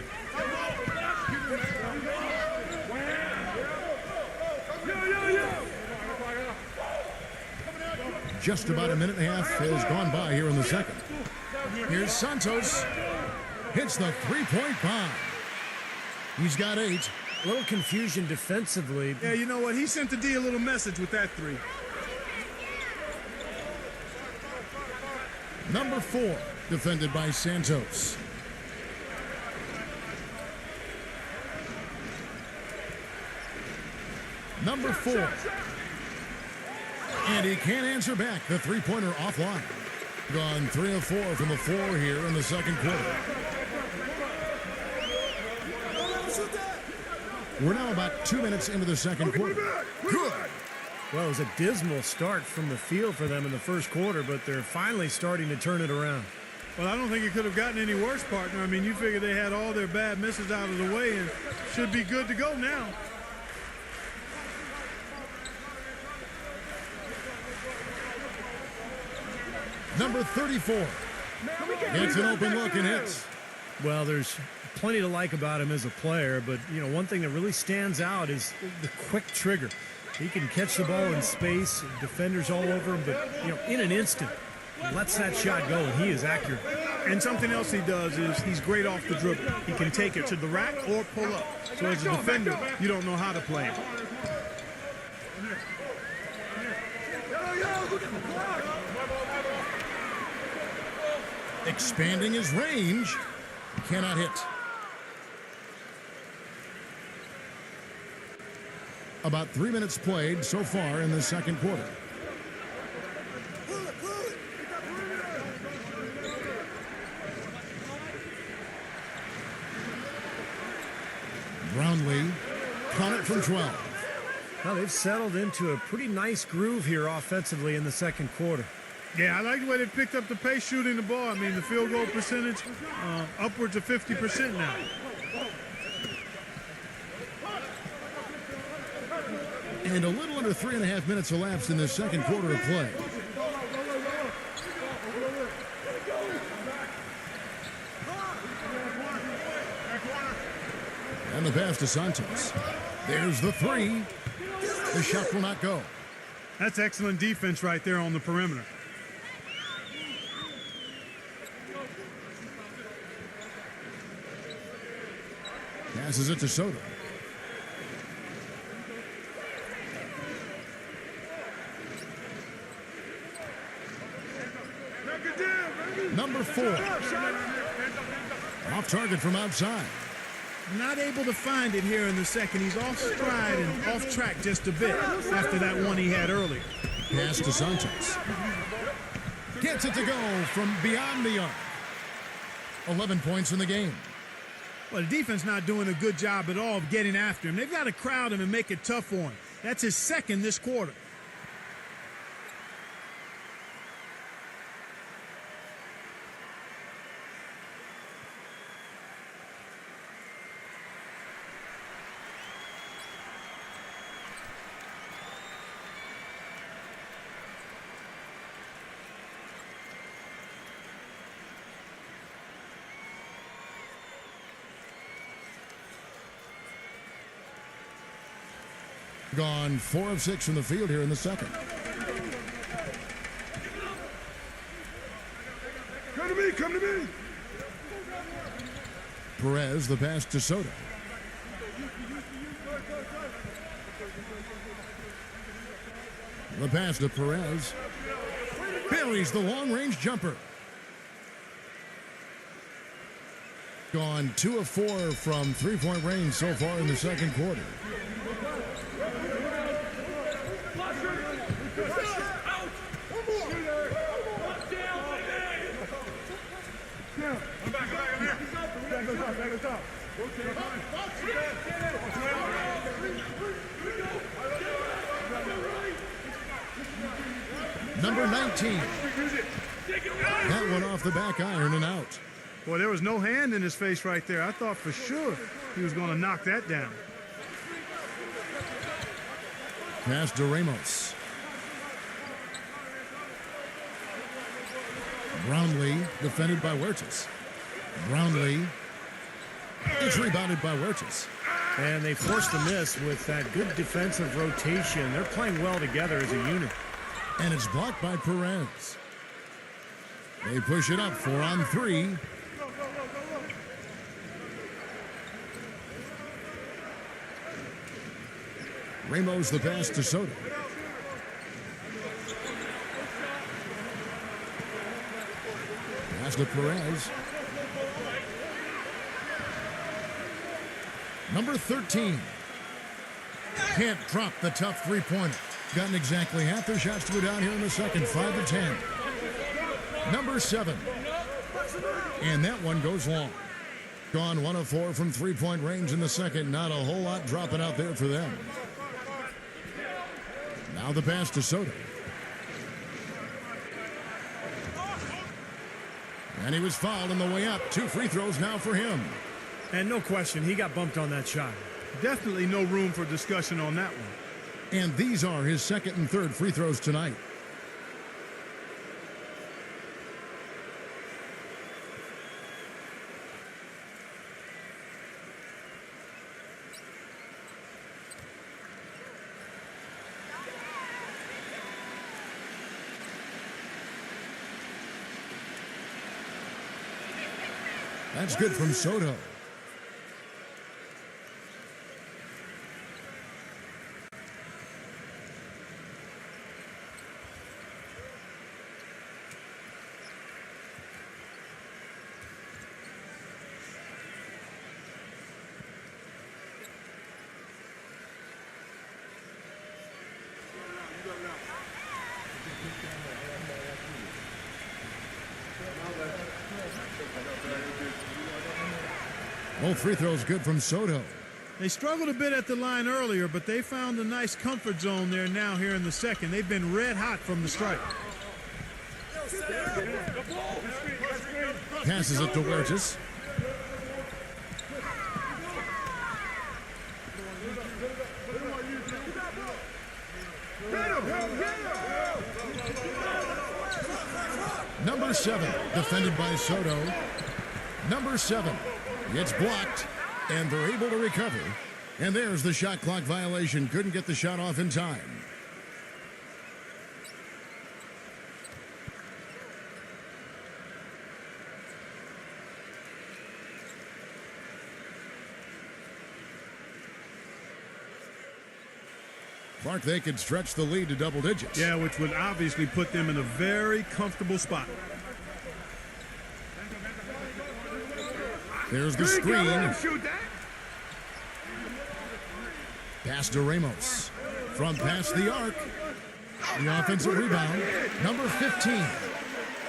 Just about a minute and a half has gone by here in the second. Here's Santos. Hits the 3-point bomb. He's got 8. A little confusion defensively. Yeah, you know what? He sent the D a little message with that 3. Number 4, defended by Santos. Number 4. And he can't answer back. The three-pointer offline. Gone 3 of 4 from the floor here in the second quarter. We're now about 2 minutes into the second quarter. Good. Well, it was a dismal start from the field for them in the first quarter, but they're finally starting to turn it around. Well, I don't think it could have gotten any worse, partner. I mean, you figure they had all their bad misses out of the way and should be good to go now. Number 34 gets an open look and hits. Well, there's plenty to like about him as a player, but, you know, one thing that really stands out is the quick trigger. He can catch the ball in space, defenders all over him, but, you know, in an instant, lets that shot go, and he is accurate. And something else he does is he's great off the dribble. He can take it to the rack or pull up. So as a defender, you don't know how to play him. Expanding his range. Cannot hit. About 3 minutes played so far in the second quarter. Brownlee caught it from 12. Well, they've settled into a pretty nice groove here offensively in the second quarter. Yeah, I like the way they picked up the pace shooting the ball. I mean, the field goal percentage upwards of 50% now. And a little under 3.5 minutes elapsed in the second quarter of play. And the pass to Santos. There's the three. The shot will not go. That's excellent defense right there on the perimeter. Passes it to Soto. Number 4. Off target from outside. Not able to find it here in the second. He's off stride and off track just a bit after that one he had earlier. Pass to Santos. Gets it to go from beyond the arc. 11 points in the game. Well, the defense not doing a good job at all of getting after him. They've got to crowd him and make it tough for him. That's his second this quarter. Gone 4 of 6 from the field here in the second. Come to me, come to me. Perez, the pass to Soto. The pass to Perez. Buries the long-range jumper. Gone 2 of 4 from three-point range so far in the second quarter. Number 19. That one off the back iron and out. Boy, there was no hand in his face right there. I thought for sure he was going to knock that down. Pass to Ramos. Brownlee defended by Huertas. Brownlee. It's rebounded by Huertas. And they forced the miss with that good defensive rotation. They're playing well together as a unit. And it's blocked by Perez. They push it up 4 on 3. Ramos the pass to Soto. pass to Perez. Number 13. Can't drop the tough three-pointer. Gotten exactly half their shots to go down here in the second, 5 of 10. Number 7. And that one goes long. Gone 1 of 4 from three-point range in the second. Not a whole lot dropping out there for them. Now the pass to Soto. And he was fouled on the way up. 2 free throws now for him. And no question, he got bumped on that shot. Definitely no room for discussion on that one. And these are his second and third free throws tonight. That's good from Soto. Both free throws good from Soto. They struggled a bit at the line earlier, but they found a nice comfort zone there now here in the second. They've been red hot from the strike. Passes it to Huertas. Number 7, defended by Soto. Number 7, it's blocked, and they're able to recover. And there's the shot clock violation. Couldn't get the shot off in time. Clark, they could stretch the lead to double digits. Yeah, which would obviously put them in a very comfortable spot. There's the screen. Pass to Ramos. From past the arc. The offensive rebound. Number 15.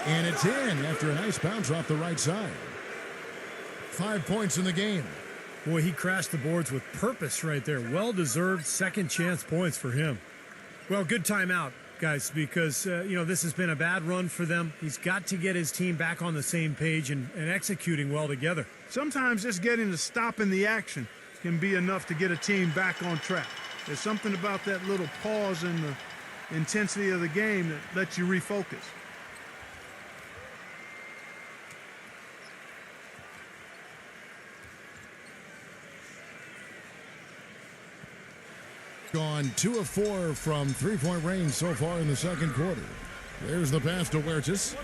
And it's in after a nice bounce off the right side. 5 points in the game. Boy, he crashed the boards with purpose right there. Well-deserved second chance points for him. Well, good timeout, guys, because, this has been a bad run for them. He's got to get his team back on the same page and executing well together. Sometimes just getting to stop in the action can be enough to get a team back on track. There's something about that little pause in the intensity of the game that lets you refocus. Gone 2 of 4 from three-point range so far in the second quarter. There's the pass to Huertas.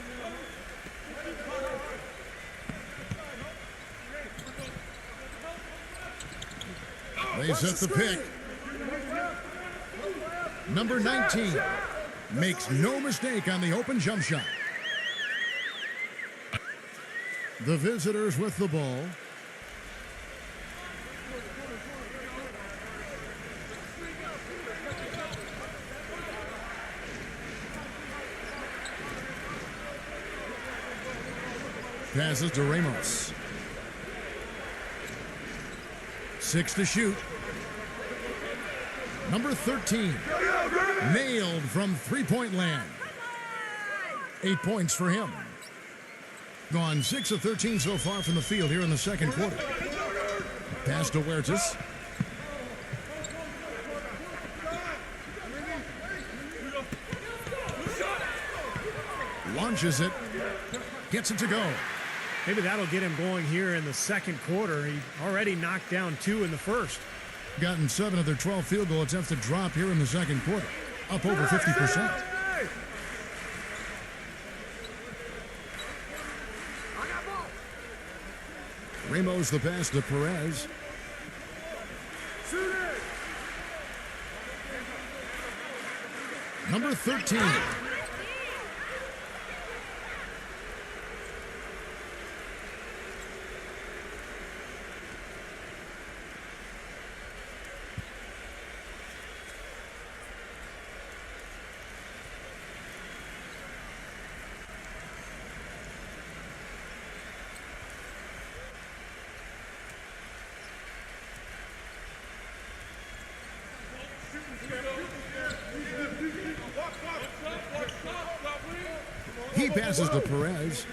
They set the pick. Number 19 makes no mistake on the open jump shot. The visitors with the ball. Passes to Ramos. 6 to shoot. Number 13. Nailed from three-point land. 8 points for him. Gone 6 of 13 so far from the field here in the second quarter. Pass to Huertas. Launches it. Gets it to go. Maybe that'll get him going here in the second quarter. He already knocked down 2 in the first. Gotten 7 of their 12 field goal attempts to drop here in the second quarter. Up over 50%. Ramos the pass to Perez. Number 13. passes to Perez.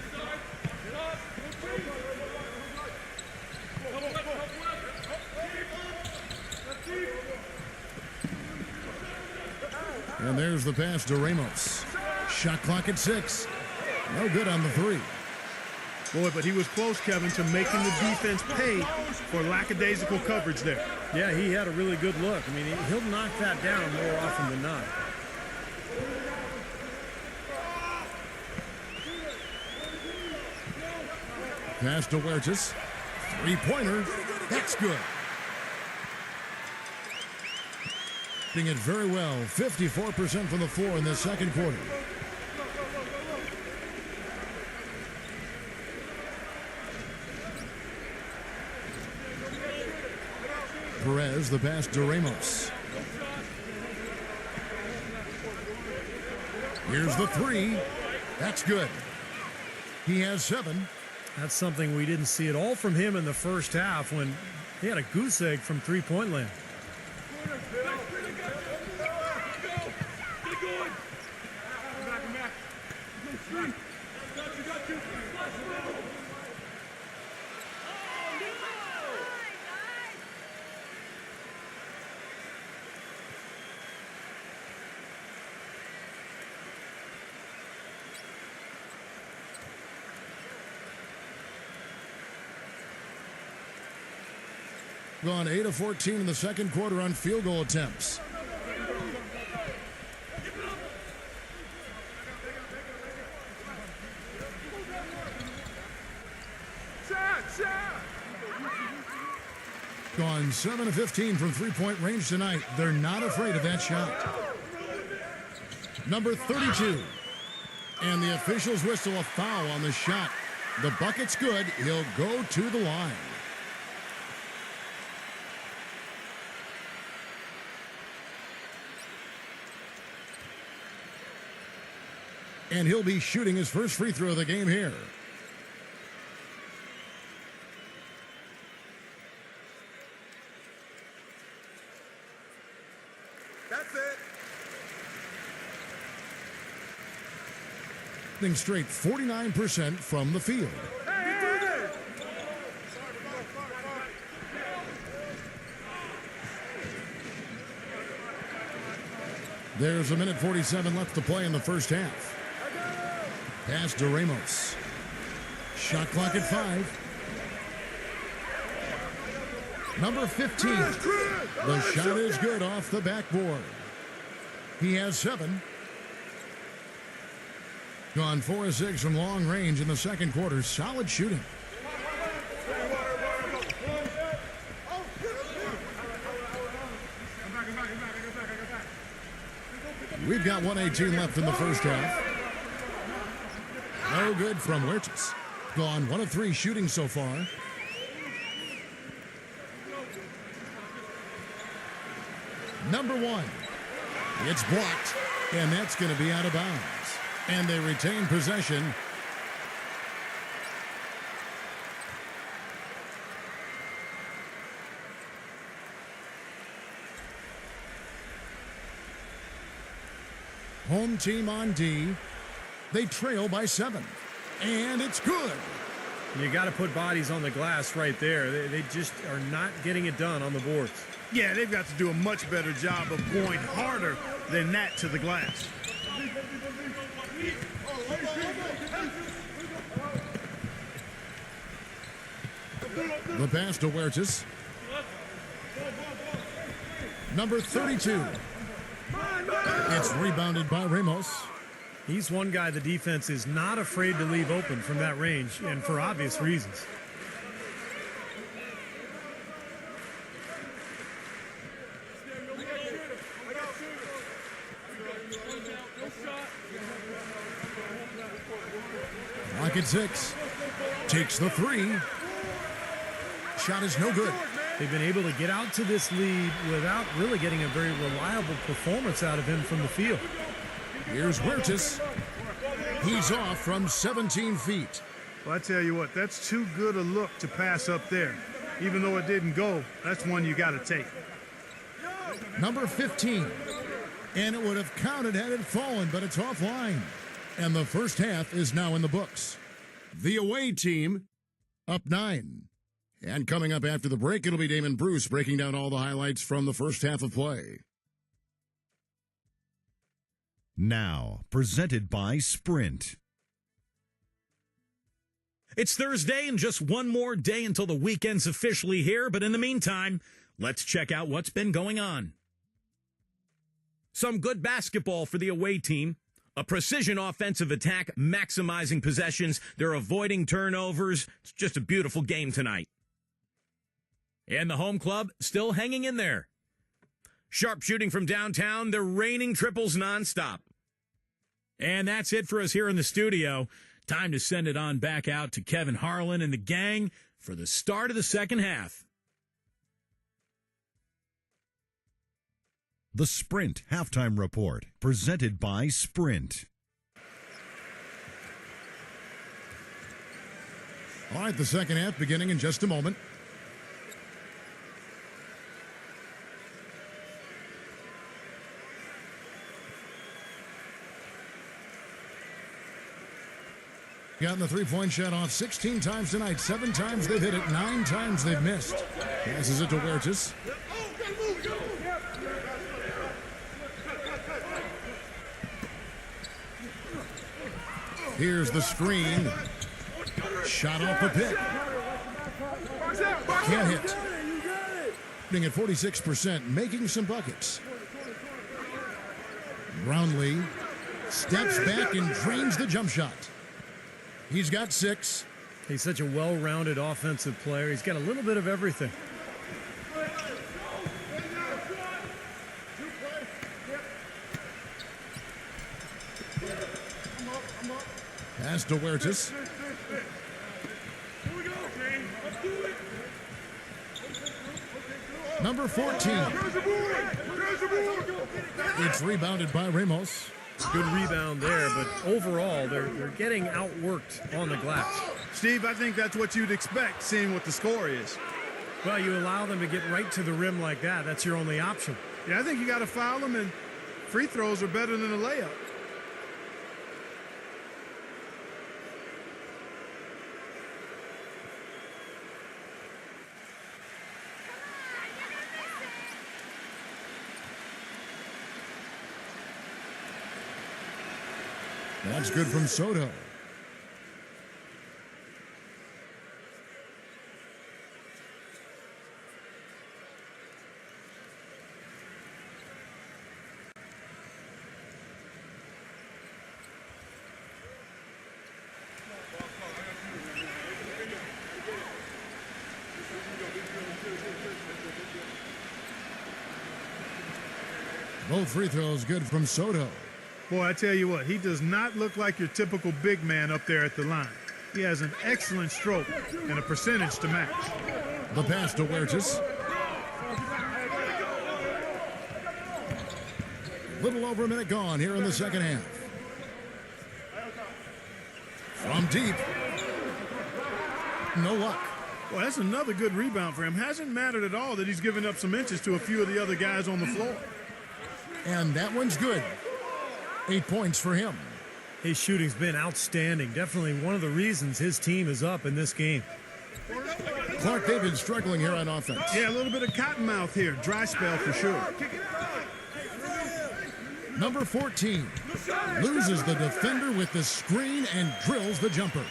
And there's the pass to Ramos. Shot clock at 6. No good on the 3. Boy, but he was close, Kevin, to making the defense pay for lackadaisical coverage there. Yeah, he had a really good look. I mean, he'll knock that down more often than not. Pass to Huertas. Three-pointer. That's good. Doing it very well. 54% from the floor in the second quarter. Perez, the pass to Ramos. Here's the 3. That's good. He has 7. That's something we didn't see at all from him in the first half when he had a goose egg from three-point land. Gone 8 of 14 in the second quarter on field goal attempts. Gone 7 of 15 from three-point range tonight. They're not afraid of that shot. Number 32. And the officials whistle a foul on the shot. The bucket's good. He'll go to the line. And he'll be shooting his first free throw of the game here. That's it. Shooting straight 49% from the field. There's a minute 47 left to play in the first half. Pass to Ramos. Shot clock at 5. Number 15. The shot is good off the backboard. He has 7. Gone 4 of 6 from long range in the second quarter. Solid shooting. We've got 1:18 left in the first half. No good from Huertas. Gone 1 of 3 shooting so far. Number 1. It's blocked, and that's going to be out of bounds. And they retain possession. Home team on D. They trail by 7. And it's good. You got to put bodies on the glass right there. They just are not getting it done on the boards. Yeah, they've got to do a much better job of going harder than that to the glass. The pass to Huertas. Number 32. It's rebounded by Ramos. He's one guy the defense is not afraid to leave open from that range, and for obvious reasons. Lock at 6. Takes the 3. Shot is no good. They've been able to get out to this lead without really getting a very reliable performance out of him from the field. Here's Huertas. He's off from 17 feet. Well, I tell you what, that's too good a look to pass up there. Even though it didn't go, that's one you got to take. Number 15. And it would have counted had it fallen, but it's offline. And the first half is now in the books. The away team up 9. And coming up after the break, it'll be Damon Bruce breaking down all the highlights from the first half of play. Now, presented by Sprint. It's Thursday and just one more day until the weekend's officially here, but in the meantime, let's check out what's been going on. Some good basketball for the away team. A precision offensive attack, maximizing possessions. They're avoiding turnovers. It's just a beautiful game tonight. And the home club still hanging in there. Sharp shooting from downtown. They're raining triples nonstop. And that's it for us here in the studio. Time to send it on back out to Kevin Harlan and the gang for the start of the second half. The Sprint Halftime Report, presented by Sprint. All right, the second half beginning in just a moment. Gotten the three-point shot off 16 times tonight. 7 times they've hit it. 9 times they've missed. Passes it to Huertas. Here's the screen. Shot off the pick. Can't hit. At 46%, making some buckets. Brownlee steps back and drains the jump shot. He's got 6. He's such a well-rounded offensive player. He's got a little bit of everything. Pass to Huertas. Number 14. It's rebounded by Ramos. Good rebound there, but overall, they're getting outworked on the glass. Steve, I think that's what you'd expect, seeing what the score is. Well, you allow them to get right to the rim like that. That's your only option. Yeah, I think you got to foul them, and free throws are better than a layup. That's good from Soto. Both free throws good from Soto. Boy, I tell you what, he does not look like your typical big man up there at the line. He has an excellent stroke and a percentage to match. The pass to Huertas. Little over a minute gone here in the second half. From deep. No luck. Well, that's another good rebound for him. Hasn't mattered at all that he's given up some inches to a few of the other guys on the floor. And that one's good. 8 points for him. His shooting's been outstanding. Definitely one of the reasons his team is up in this game. Clark, they've been struggling here on offense. Yeah, a little bit of cottonmouth here. Dry spell for sure. Number 14 loses the defender with the screen and drills the jumper.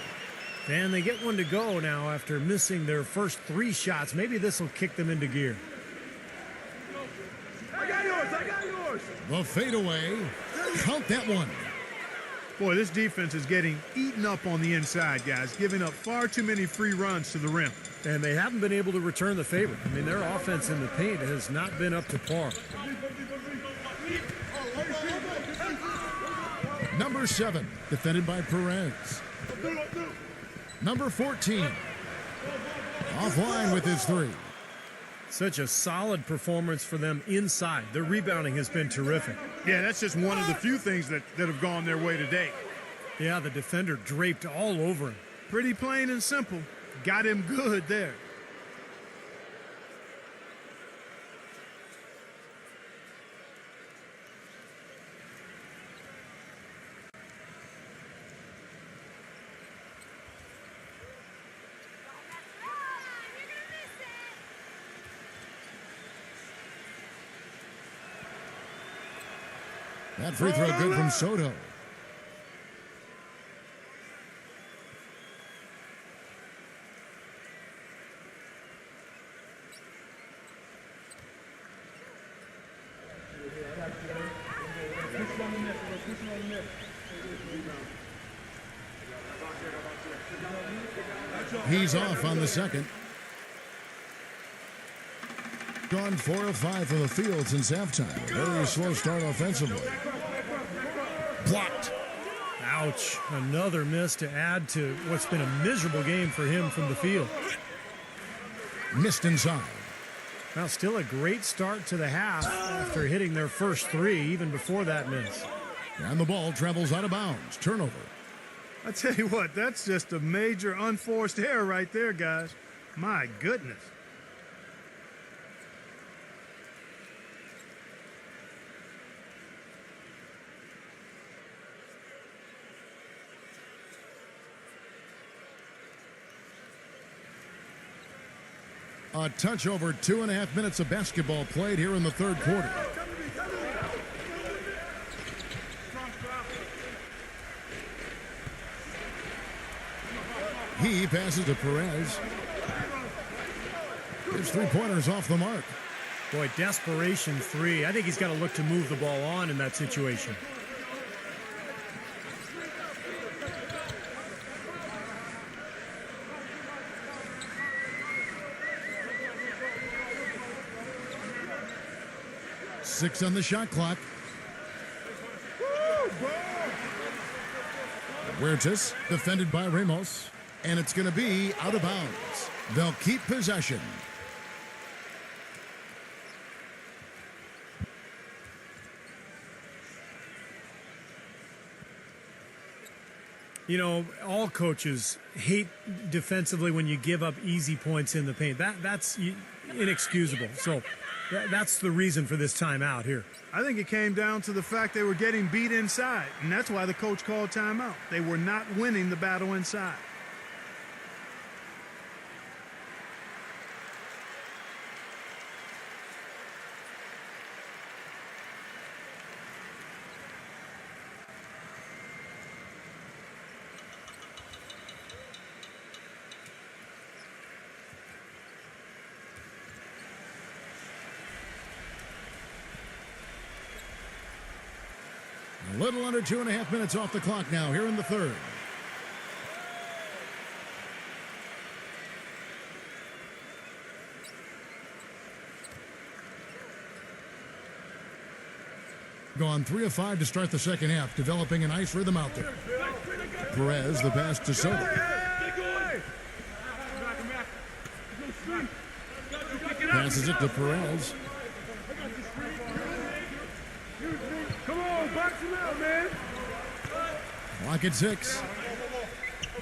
And they get one to go now after missing their first 3 shots. Maybe this will kick them into gear. I got yours. The fadeaway. Count that one. Boy, this defense is getting eaten up on the inside, guys, giving up far too many free runs to the rim. And they haven't been able to return the favor. I mean, their offense in the paint has not been up to par. Number 7, defended by Perez. Number 14, offline with his 3. Such a solid performance for them inside. Their rebounding has been terrific. Yeah, that's just one of the few things that have gone their way today. Yeah, the defender draped all over him. Pretty plain and simple. Got him good there. That free throw good from Soto. He's off on the second. Gone 4 of 5 from the field since halftime. Very slow start offensively. Blocked. Ouch. Another miss to add to what's been a miserable game for him from the field. Missed inside. Now, still a great start to the half after hitting their first 3, even before that miss. And the ball travels out of bounds. Turnover. I tell you what, that's just a major unforced error right there, guys. My goodness. A touch over 2.5 minutes of basketball played here in the third quarter. He passes to Perez. His three-pointers off the mark. Boy, desperation 3. I think he's got to look to move the ball on in that situation. Six on the shot clock. Huertas, defended by Ramos, and it's going to be out of bounds. They'll keep possession. You know, all coaches hate defensively when you give up easy points in the paint. That's inexcusable. So that's the reason for this timeout here. I think it came down to the fact they were getting beat inside, and that's why the coach called timeout. They were not winning the battle inside. A little under 2.5 minutes off the clock now here in the third. Gone 3 of 5 to start the second half, developing a nice rhythm out there. Perez, the pass to Soto. Passes it to Perez. Come on, box him out, man. Clock at 6.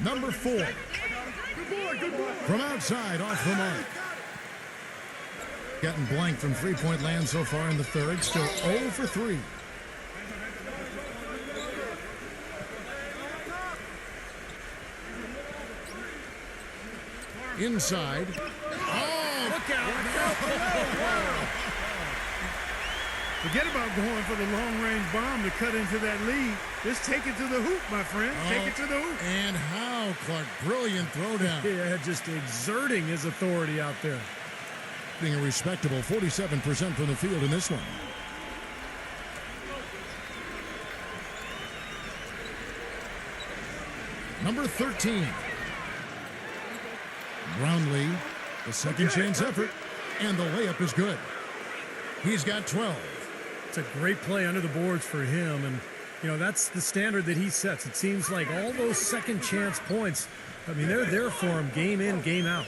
Number 4. Good boy. From outside, off the mark. Getting blank from three-point land so far in the third. Still 0 for 3. Inside. Oh, look out. Forget about going for the long-range bomb to cut into that lead. Just take it to the hoop, my friend. Take it to the hoop. And how, Clark. Brilliant throwdown. Yeah, just exerting his authority out there. Being a respectable 47% from the field in this one. Number 13. Brownlee, the second chance effort, and the layup is good. He's got 12. It's a great play under the boards for him, and you know that's the standard that he sets. It seems like all those second chance points, I mean, they're there for him game in, game out.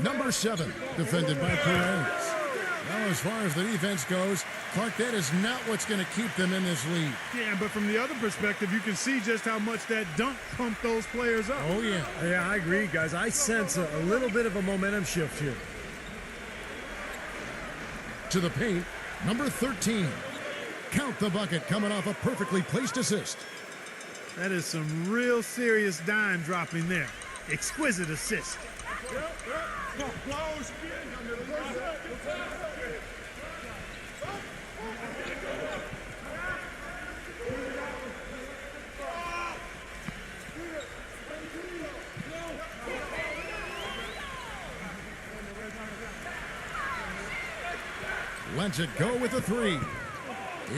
Number 7, defended by Perez. Now, as far as the defense goes, Clark, that is not what's going to keep them in this lead. Yeah, but from the other perspective, you can see just how much that dunk pumped those players up. Oh, yeah. Yeah, I agree, guys. I sense a little bit of a momentum shift here. To the paint, number 13. Count the bucket, coming off a perfectly placed assist. That is some real serious dime dropping there. Exquisite assist. Lets it go with a three.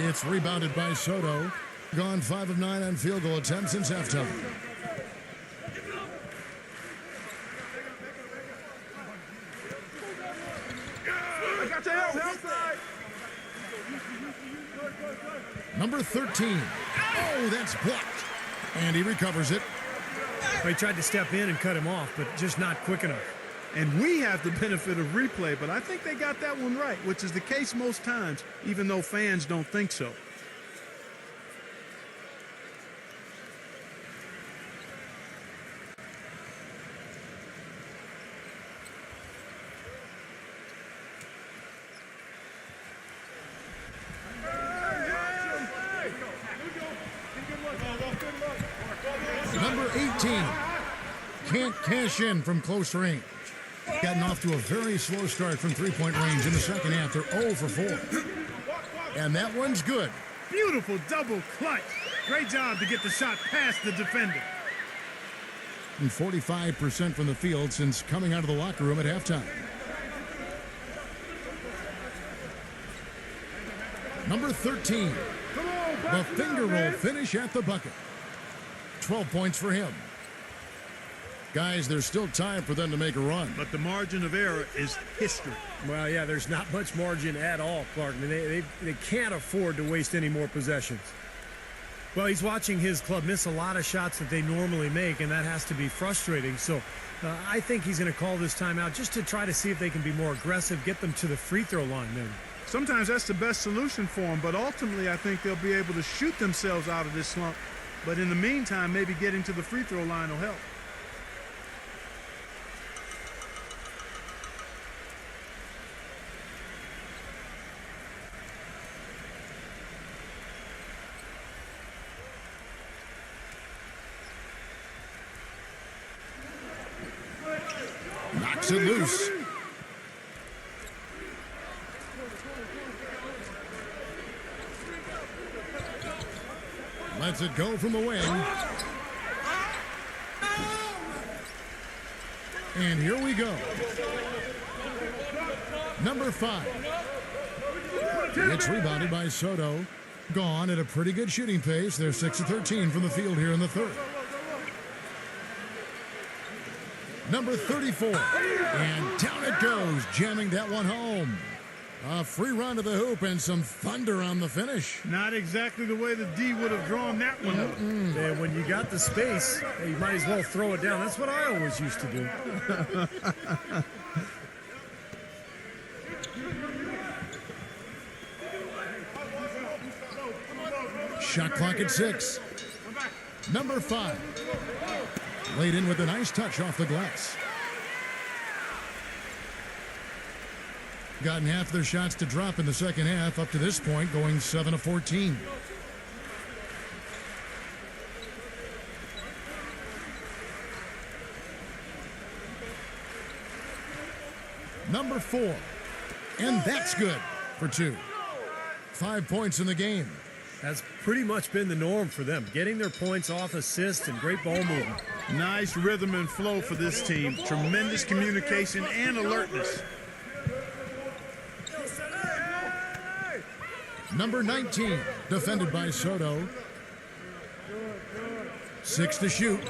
It's rebounded by Soto. Gone 5 of 9 on field goal attempts since halftime. I got your help. Number 13. Oh, that's blocked. And he recovers it. He tried to step in and cut him off, but just not quick enough. And we have the benefit of replay, but I think they got that one right, which is the case most times, even though fans don't think so. Number 18. Can't cash in from close range. Gotten off to a very slow start from three-point range in the second half. They're 0 for 4. And that one's good. Beautiful double clutch. Great job to get the shot past the defender. And 45% from the field since coming out of the locker room at halftime. Number 13. The finger roll finish at the bucket. 12 points for him. Guys, there's still time for them to make a run. But the margin of error is history. Well, yeah, there's not much margin at all, Clark. I mean, they can't afford to waste any more possessions. Well, he's watching his club miss a lot of shots that they normally make, and that has to be frustrating. So I think he's going to call this timeout just to try to see if they can be more aggressive, get them to the free throw line maybe. Sometimes that's the best solution for them, but ultimately I think they'll be able to shoot themselves out of this slump. But in the meantime, maybe getting to the free throw line will help. Knocks it loose. Lets it go from the wing. And here we go. Number 5. It's rebounded by Soto. Gone at a pretty good shooting pace. They're 6 of 13 from the field here in the third. Number 34. And down it goes, jamming that one home. A free run to the hoop and some thunder on the finish. Not exactly the way the D would have drawn that one up. And when you got the space, you might as well throw it down. That's what I always used to do. Shot clock at 6. Number 5. Laid in with a nice touch off the glass. Gotten half their shots to drop in the second half up to this point, going 7 of 14. Number 4. And that's good for 2. 5 points in the game. That's pretty much been the norm for them, getting their points off assists and great ball movement. Nice rhythm and flow for this team. Tremendous communication and alertness. Number 19, defended by Soto. 6 to shoot.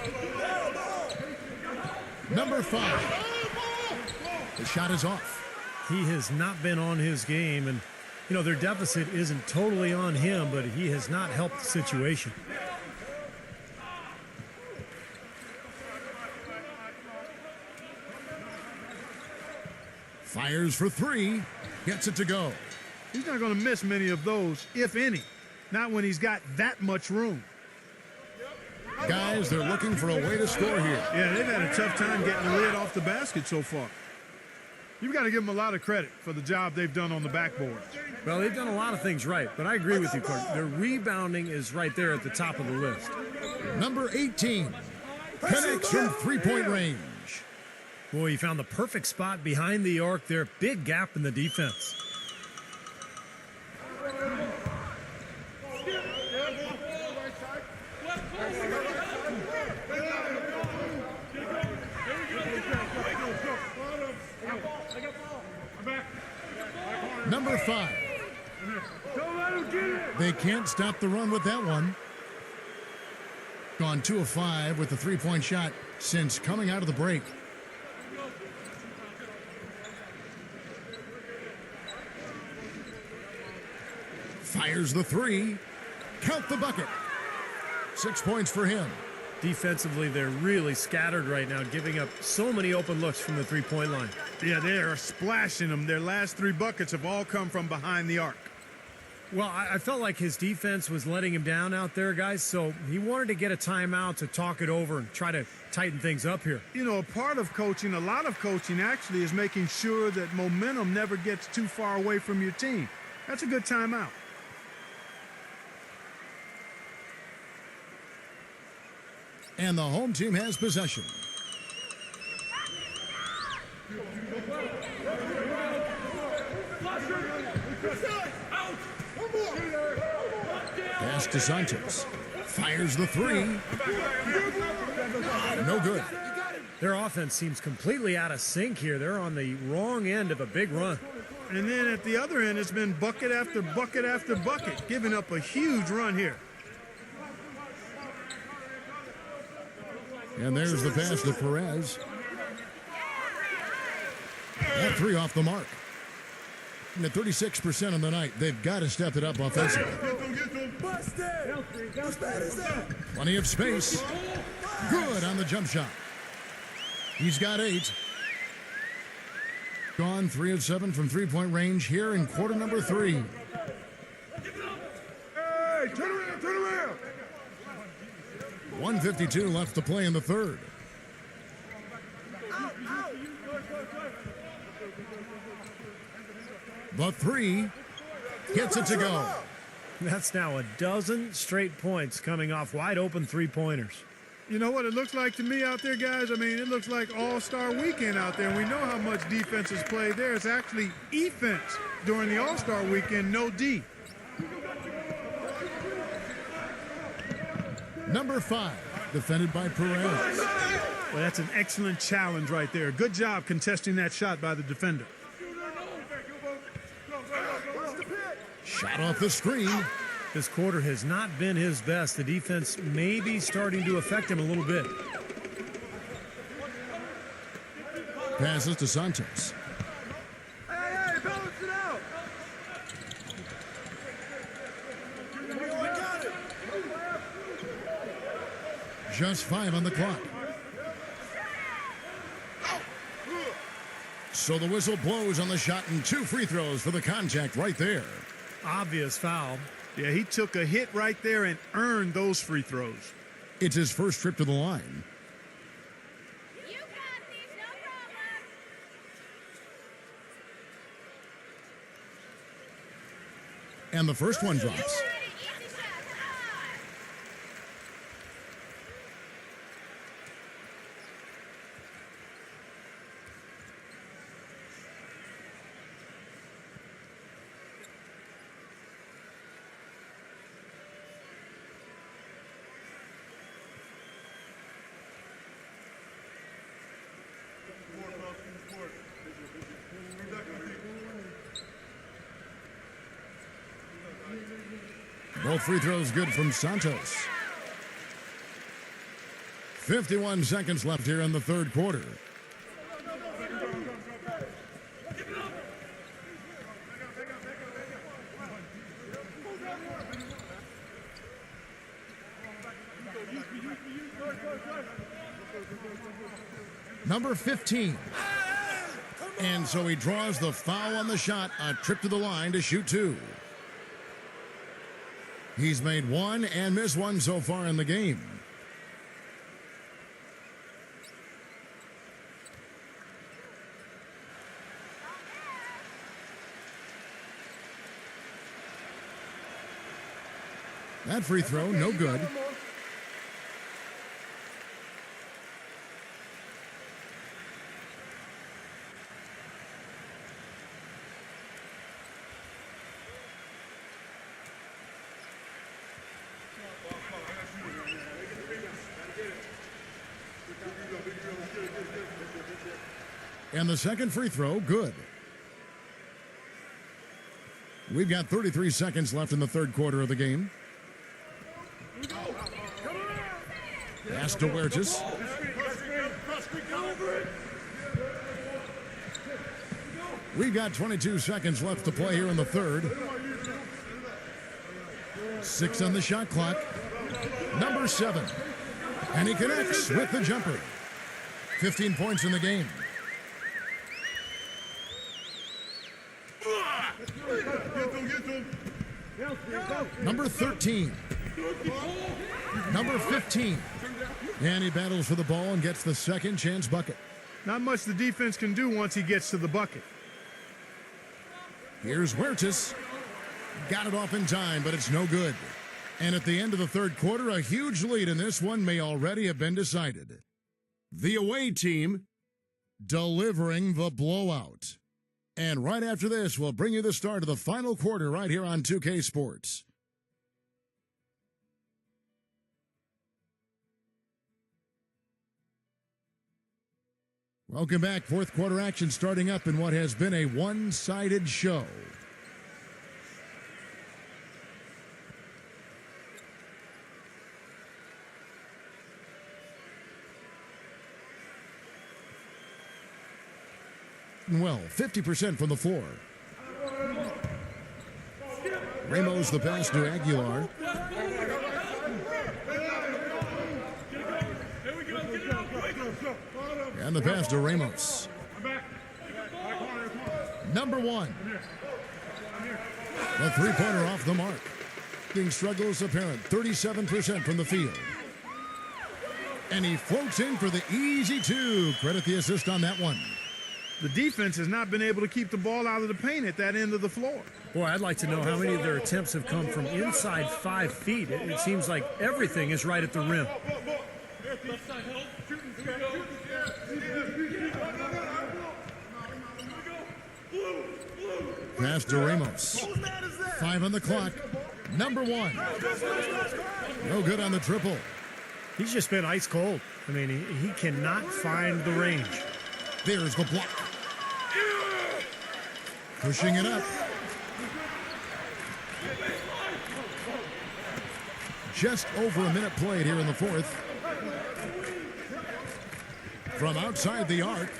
Number 5. The shot is off. He has not been on his game, and you know, their deficit isn't totally on him, but he has not helped the situation. Fires for 3. Gets it to go. He's not going to miss many of those, if any. Not when he's got that much room. Guys, they're looking for a way to score here. Yeah, they've had a tough time getting the lid off the basket so far. You've got to give them a lot of credit for the job they've done on the backboards. Well, they've done a lot of things right, but I agree with you, Clark. Their rebounding is right there at the top of the list. Number 18 connects from three-point range. Boy, he found the perfect spot behind the arc there. Big gap in the defense. Number 5. They can't stop the run with that one. Gone 2 of 5 with the three-point shot since coming out of the break. Fires the 3. Count the bucket. 6 points for him. Defensively, they're really scattered right now, giving up so many open looks from the three-point line. Yeah, they are splashing them. Their last 3 buckets have all come from behind the arc. Well, I felt like his defense was letting him down out there, guys, so he wanted to get a timeout to talk it over and try to tighten things up here. You know, a part of coaching, a lot of coaching actually, is making sure that momentum never gets too far away from your team. That's a good timeout. And the home team has possession. Pass to Santos. Fires the 3. No good. Their offense seems completely out of sync here. They're on the wrong end of a big run. And then at the other end, it's been bucket after bucket after bucket, giving up a huge run here. And there's the pass to Perez. That 3 off the mark. And at 36% on the night, they've got to step it up offensively. Plenty of space. Good on the jump shot. He's got 8. Gone 3 of 7 from three-point range here in quarter number 3. Hey, turn around, turn around. 1:52 left to play in the third. The 3 gets it to go. That's now a dozen straight points coming off wide open three-pointers. You know what it looks like to me out there, guys? I mean, it looks like all-star weekend out there. We know how much defense is played there. It's actually offense during the all-star weekend, no D. Number 5, defended by Perez. Well, that's an excellent challenge right there. Good job contesting that shot by the defender. Shot off the screen. This quarter has not been his best. The defense may be starting to affect him a little bit. Passes to Santos. Hey, balance it out. Just 5 on the clock. So the whistle blows on the shot and 2 free throws for the contact right there. Obvious foul. Yeah, he took a hit right there and earned those free throws. It's his first trip to the line. You got these, no problem. And the first one drops. Easy shot, come on. Both free throws good from Santos. 51 seconds left here in the third quarter. Number 15. And so he draws the foul on the shot, a trip to the line to shoot 2. He's made 1 and missed 1 so far in the game. That free throw, no good. And the second free throw, good. We've got 33 seconds left in the third quarter of the game. Pass to Huertas. We've got 22 seconds left to play here in the third. 6 on the shot clock. Number 7. And he connects with the jumper. 15 points in the game. Number 13. Number 15. And he battles for the ball and gets the second chance bucket. Not much the defense can do once he gets to the bucket. Here's Huertas. Got it off in time, but it's no good. And at the end of the third quarter, a huge lead in this one may already have been decided. The away team delivering the blowout. And right after this, we'll bring you the start of the final quarter right here on 2K Sports. Welcome back. Fourth quarter action starting up in what has been a one-sided show. Well, 50% from the floor. Ramos the pass to Aguilar. And the pass to Ramos. Number 1. The three-pointer off the mark. Struggles apparent, 37% from the field. And he floats in for the easy 2. Credit the assist on that one. The defense has not been able to keep the ball out of the paint at that end of the floor. Boy, I'd like to know how many of their attempts have come from inside 5 feet. It seems like everything is right at the rim. Pass to Ramos. 5 on the clock. Number 1. No good on the triple. He's just been ice cold. I mean, he cannot find the range. There's the block. Pushing it up. Just over a minute played here in the fourth. From outside the arc.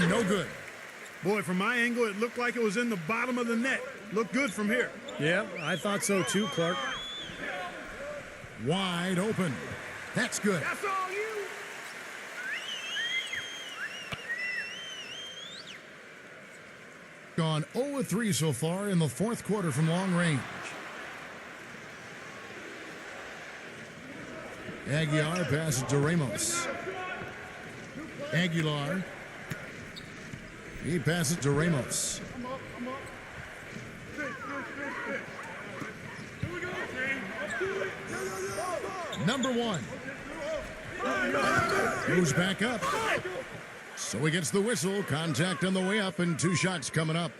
No good. Boy, from my angle, it looked like it was in the bottom of the net. Looked good from here. Yeah, I thought so too, Clark. Wide open. That's good. That's all you. Gone 0-3 so far in the fourth quarter from long range. Aguilar passes to Ramos. Aguilar. He passes to Ramos. Number 1. Moves back up. So he gets the whistle. Contact on the way up and 2 shots coming up.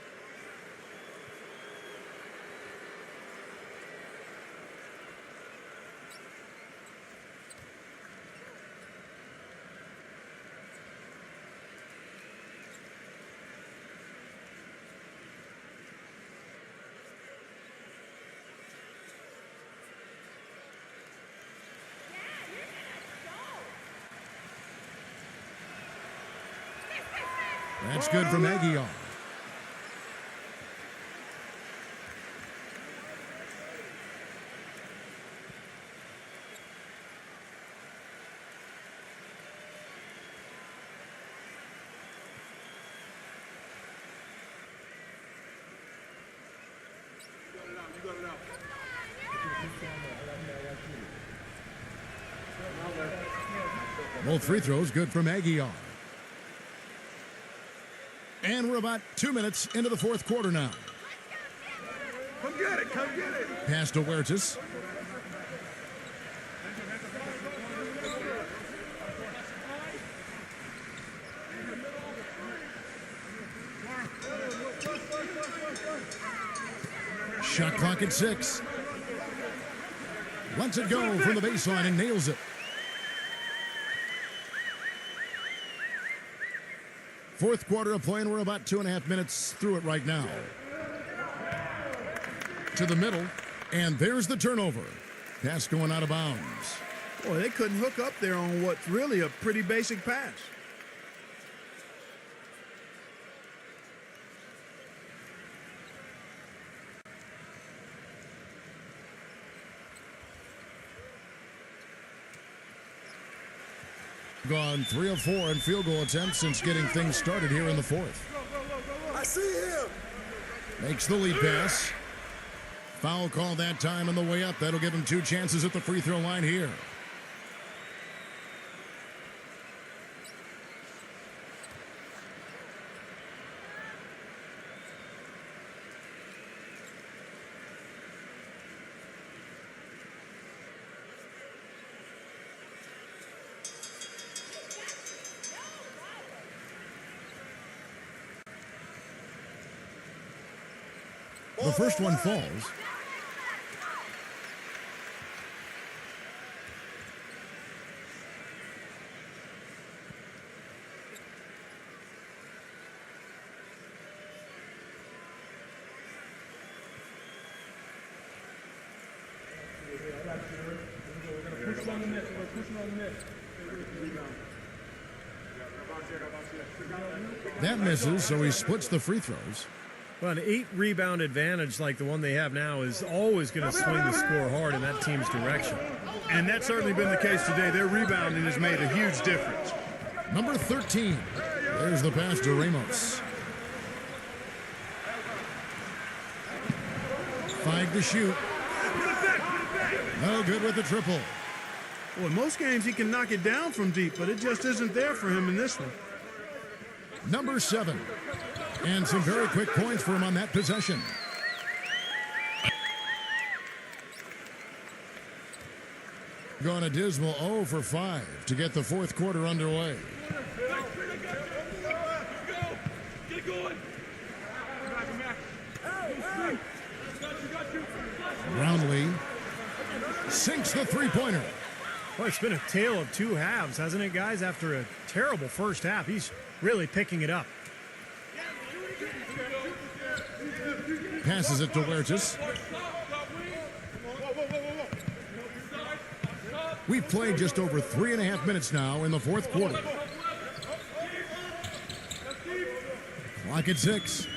That's good from Aguilar. Both free throws good from Aguilar. And we're about 2 minutes into the fourth quarter now. Come get it, come get it. Pass to Huertas. Shot clock at 6. Lets it go from the baseline and nails it. Fourth quarter of play, and we're about 2.5 minutes through it right now. To the middle, and there's the turnover. Pass going out of bounds. Boy, they couldn't hook up there on what's really a pretty basic pass. Gone 3 of 4 in field goal attempts since getting things started here in the fourth. I see him. Makes the lead pass. Foul call that time on the way up. That'll give him 2 chances at the free throw line here. The first one falls. That misses, so he splits the free throws. Well, an 8-rebound advantage like the one they have now is always going to swing the score hard in that team's direction. And that's certainly been the case today. Their rebounding has made a huge difference. Number 13. There's the pass to Ramos. 5 to shoot. No good with the triple. Well, in most games he can knock it down from deep, but it just isn't there for him in this one. Number 7. And some very quick points for him on that possession. Going a dismal 0 for 5 to get the fourth quarter underway. Get going. Brownlee sinks the three-pointer. Well, it's been a tale of 2 halves, hasn't it, guys? After a terrible first half, he's really picking it up. Passes it to Huertas. We've played just over 3.5 minutes now in the fourth quarter. Clock at 6.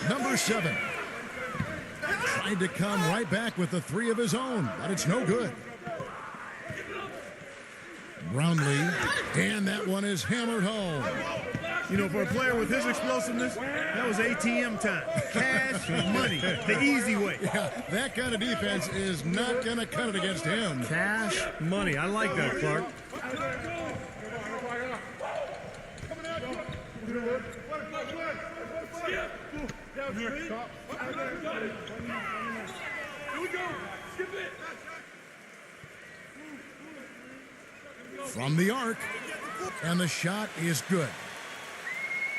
Number 7. Tried to come right back with the 3 of his own, but it's no good. Brownlee, and that one is hammered home. You know, for a player with his explosiveness, that was ATM time. Cash money, the easy way. Yeah, that kind of defense is not going to cut it against him. Cash money. I like that, Clark. From the arc, and the shot is good.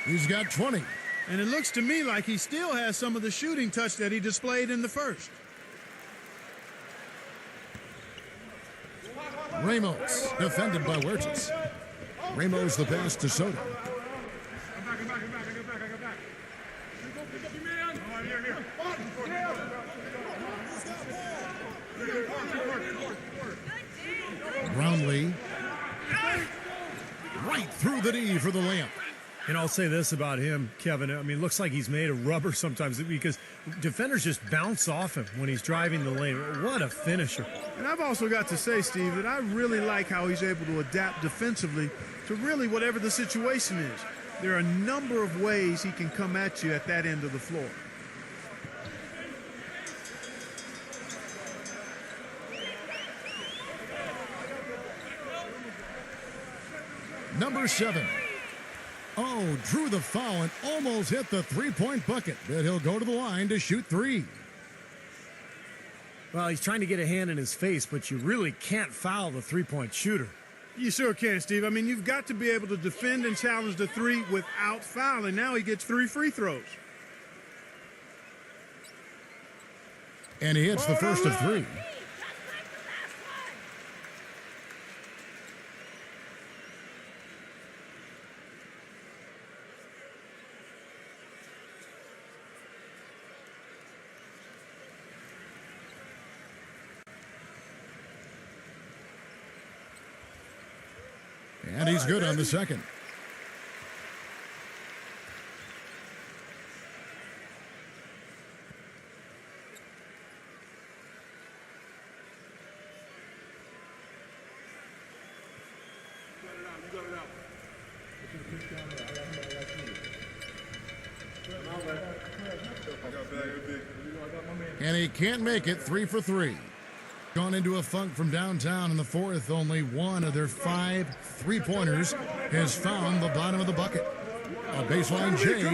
He's got 20. And it looks to me like he still has some of the shooting touch that he displayed in the first. Ramos, defended by Huertas. Ramos the pass to Soto. Brownlee. Right through the D for the layup. And I'll say this about him, Kevin. I mean, it looks like he's made of rubber sometimes because defenders just bounce off him when he's driving the lane. What a finisher. And I've also got to say, Steve, that I really like how he's able to adapt defensively to really whatever the situation is. There are a number of ways he can come at you at that end of the floor. Number 7. Oh, drew the foul and almost hit the three-point bucket, but he'll go to the line to shoot 3. Well, he's trying to get a hand in his face, but you really can't foul the three-point shooter. You sure can, Steve. I mean, you've got to be able to defend and challenge the 3 without fouling. Now he gets 3 free throws. And he hits the first of 3. is good on the second. And he can't make it. 3 for 3. Gone into a funk from downtown in the fourth. Only one of their 5 3-pointers has found the bottom of the bucket. A baseline J,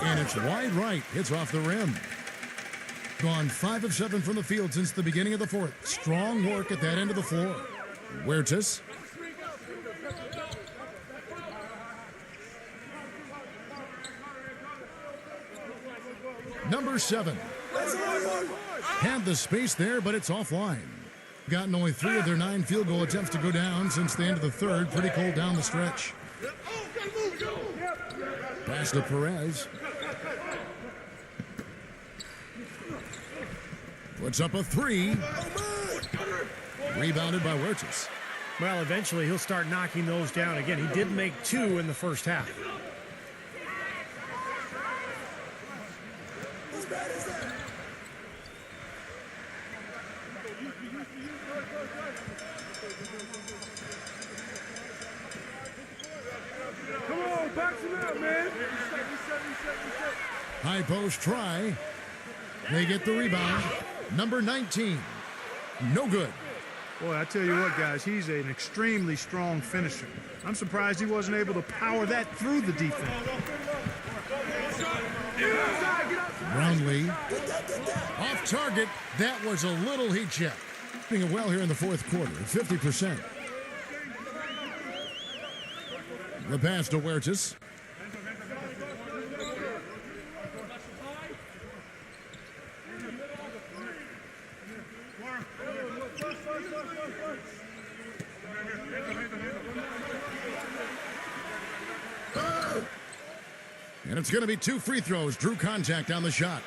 and it's wide right. Hits off the rim. Gone 5 of 7 from the field since the beginning of the fourth. Strong work at that end of the floor. Huertas. Number 7. Had the space there, but it's offline. Gotten only 3 of their 9 field goal attempts to go down since the end of the third. Pretty cold down the stretch. Pass to Perez. Puts up a 3. Rebounded by Huertas. Well, eventually he'll start knocking those down again. He did make 2 in the first half. Come on, box him out, man. High post try. They get the rebound. Number 19. No good. Boy, I tell you what, guys, he's an extremely strong finisher. I'm surprised he wasn't able to power that through the defense. Brownlee. Off target. That was a little heat check. Doing it well here in the fourth quarter. 50%. The pass to Huertas. And it's going to be 2 free throws. Drew contact on the shot.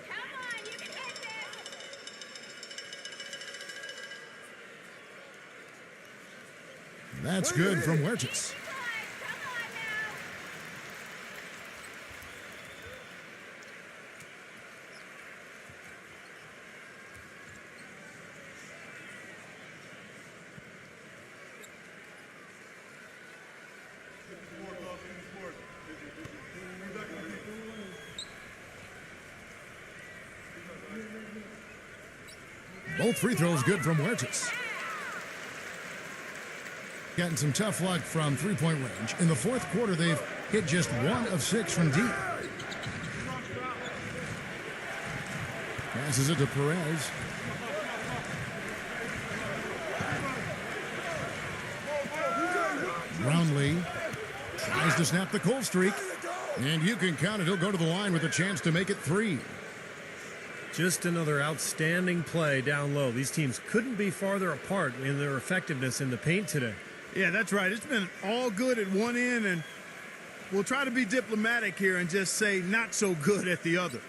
Come on, you can hit this. That's good from Huertas. Come on now. Both free throws good from Huertas. Gotten some tough luck from three-point range. In the fourth quarter, they've hit just 1 of 6 from deep. Passes it to Perez. Brownlee tries to snap the cold streak. And you can count it. He'll go to the line with a chance to make it 3. Just another outstanding play down low. These teams couldn't be farther apart in their effectiveness in the paint today. Yeah, that's right. It's been all good at one end, and we'll try to be diplomatic here and just say not so good at the other.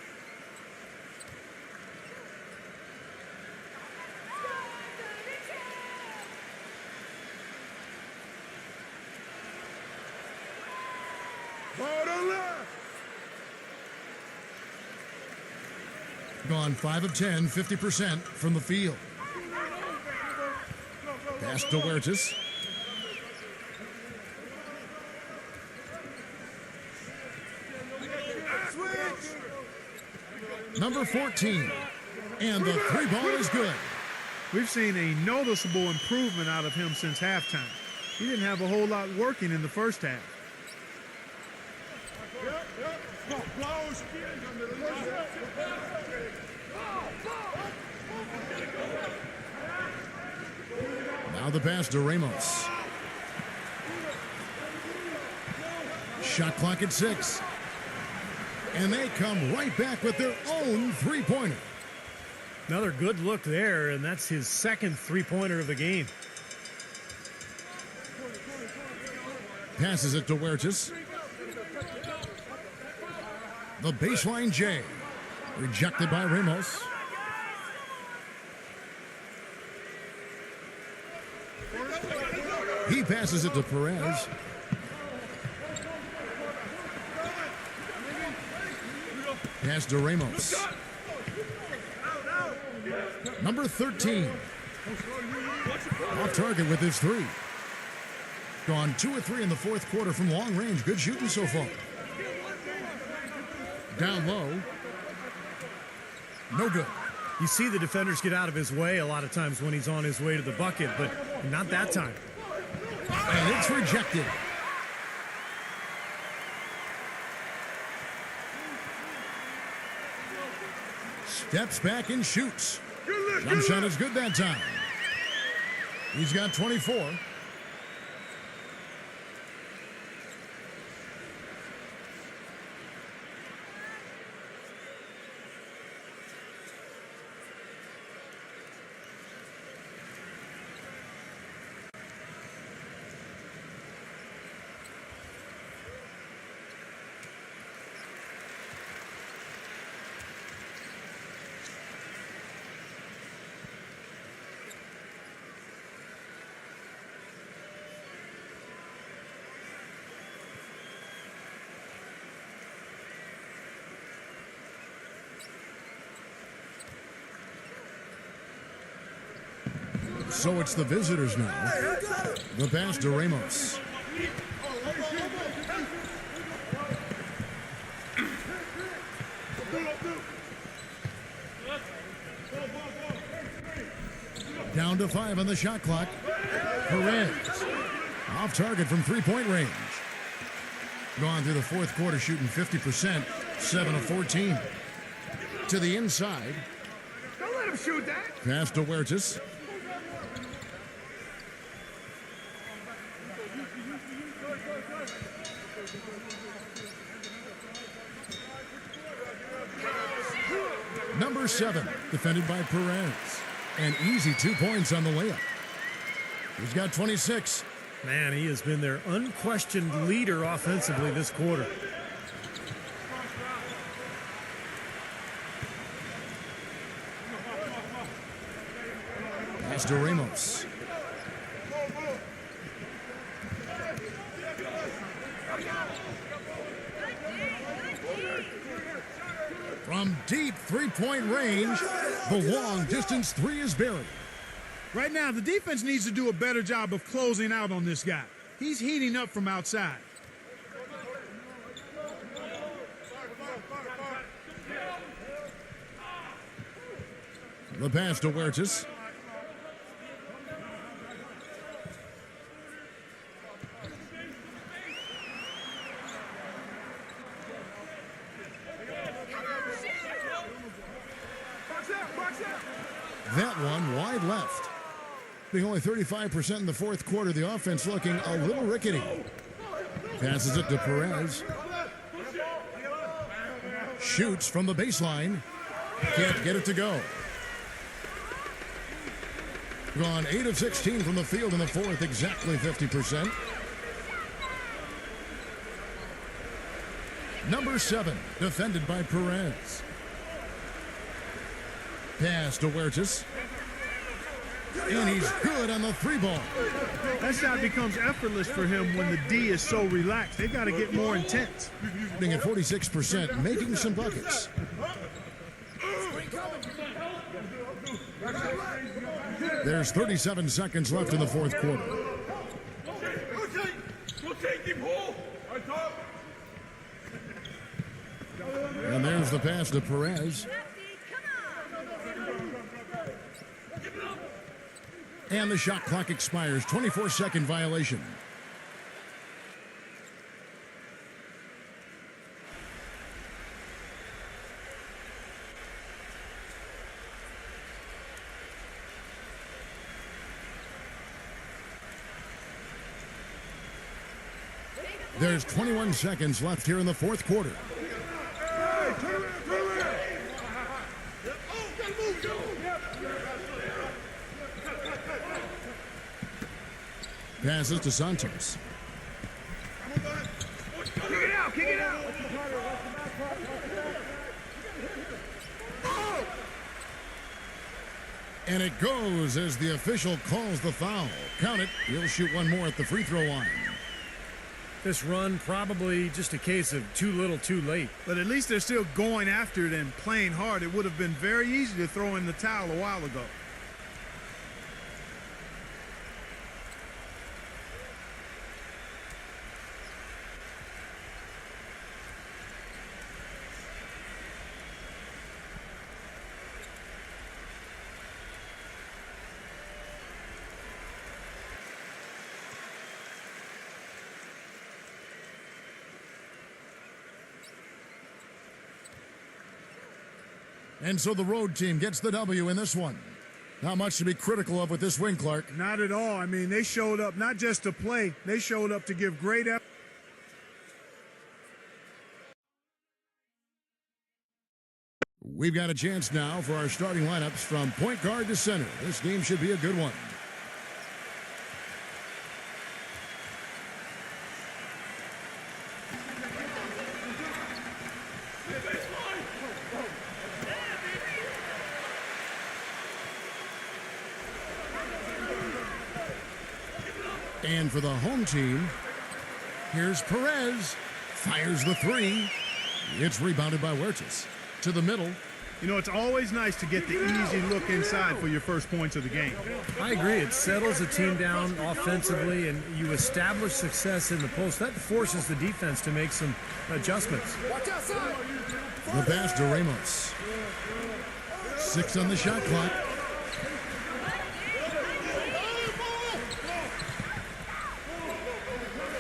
Gone 5 of 10, 50% from the field. Pass to Huertas. Number 14. And the 3 ball is good. We've seen a noticeable improvement out of him since halftime. He didn't have a whole lot working in the first half. Now the pass to Ramos. Shot clock at 6. And they come right back with their own three-pointer. Another good look there, and that's his second three-pointer of the game. Passes it to Huertas. The baseline J. Rejected by Ramos. He passes it to Perez. Pass to Ramos. Number 13. Off target with his three. Gone 2 of 3 in the fourth quarter from long range. Good shooting so far. Down low. No good. You see the defenders get out of his way a lot of times when he's on his way to the bucket, but not that time. And it's rejected. Steps back and shoots. Jump shot is good that time. He's got 24. So it's the visitors now. The pass to Ramos. Down to 5 on the shot clock. Perez. Off target from three-point range. Gone through the fourth quarter shooting 50%. 7 of 14. To the inside. Don't let him shoot that. Pass to Huertas. Number 7, defended by Perez. An easy 2 points on the layup. He's got 26. Man, he has been their unquestioned leader offensively this quarter. Pass to Ramos. From deep three-point range, the long-distance three is buried. Right now, the defense needs to do a better job of closing out on this guy. He's heating up from outside. The pass to Huertas. That one wide left. Being only 35% in the fourth quarter, the offense looking a little rickety. Passes it to Perez. Shoots from the baseline. Can't get it to go. Gone 8 of 16 from the field in the fourth, exactly 50%. Number 7, defended by Perez. Pass to Huertas. And he's good on the three ball. That shot becomes effortless for him when the D is so relaxed. They got to get more intense. Being at 46%, making some buckets. There's 37 seconds left in the fourth quarter. And there's the pass to Perez. And the shot clock expires. 24-second violation. There's 21 seconds left here in the fourth quarter. Passes to Santos. And it goes as the official calls the foul. Count it. He'll shoot one more at the free throw line. This run probably just a case of too little too late. But at least they're still going after it and playing hard. It would have been very easy to throw in the towel a while ago. And so the road team gets the W in this one. Not much to be critical of with this win, Clark. Not at all. I mean, they showed up not just to play. They showed up to give great effort. We've got a chance now for our starting lineups from point guard to center. This game should be a good one. And for the home team, here's Perez. Fires the three. It's rebounded by Huertas. To the middle. You know, it's always nice to get the easy look inside for your first points of the game. I agree. It settles the team down offensively, and you establish success in the post. That forces the defense to make some adjustments. The pass to Ramos. 6 on the shot clock.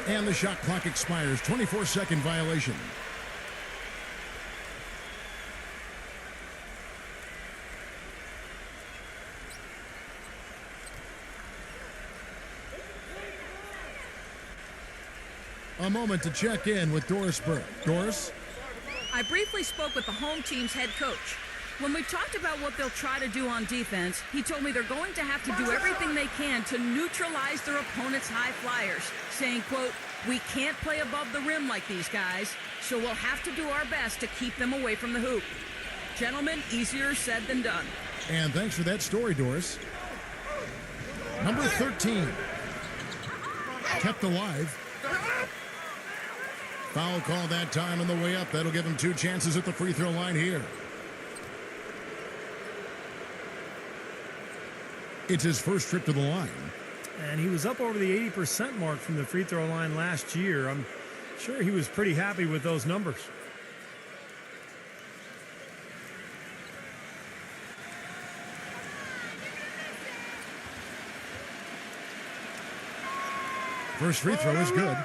And the shot clock expires. 24-second violation. A moment to check in with Doris Burke. Doris? I briefly spoke with the home team's head coach. When we talked about what they'll try to do on defense, he told me they're going to have to do everything they can to neutralize their opponent's high flyers, saying, quote, "We can't play above the rim like these guys, so we'll have to do our best to keep them away from the hoop." Gentlemen, easier said than done. And thanks for that story, Doris. Number 13. Kept alive. Foul call that time on the way up. That'll give him 2 chances at the free throw line here. It's his first trip to the line. And he was up over the 80% mark from the free throw line last year. I'm sure he was pretty happy with those numbers. First free throw is good.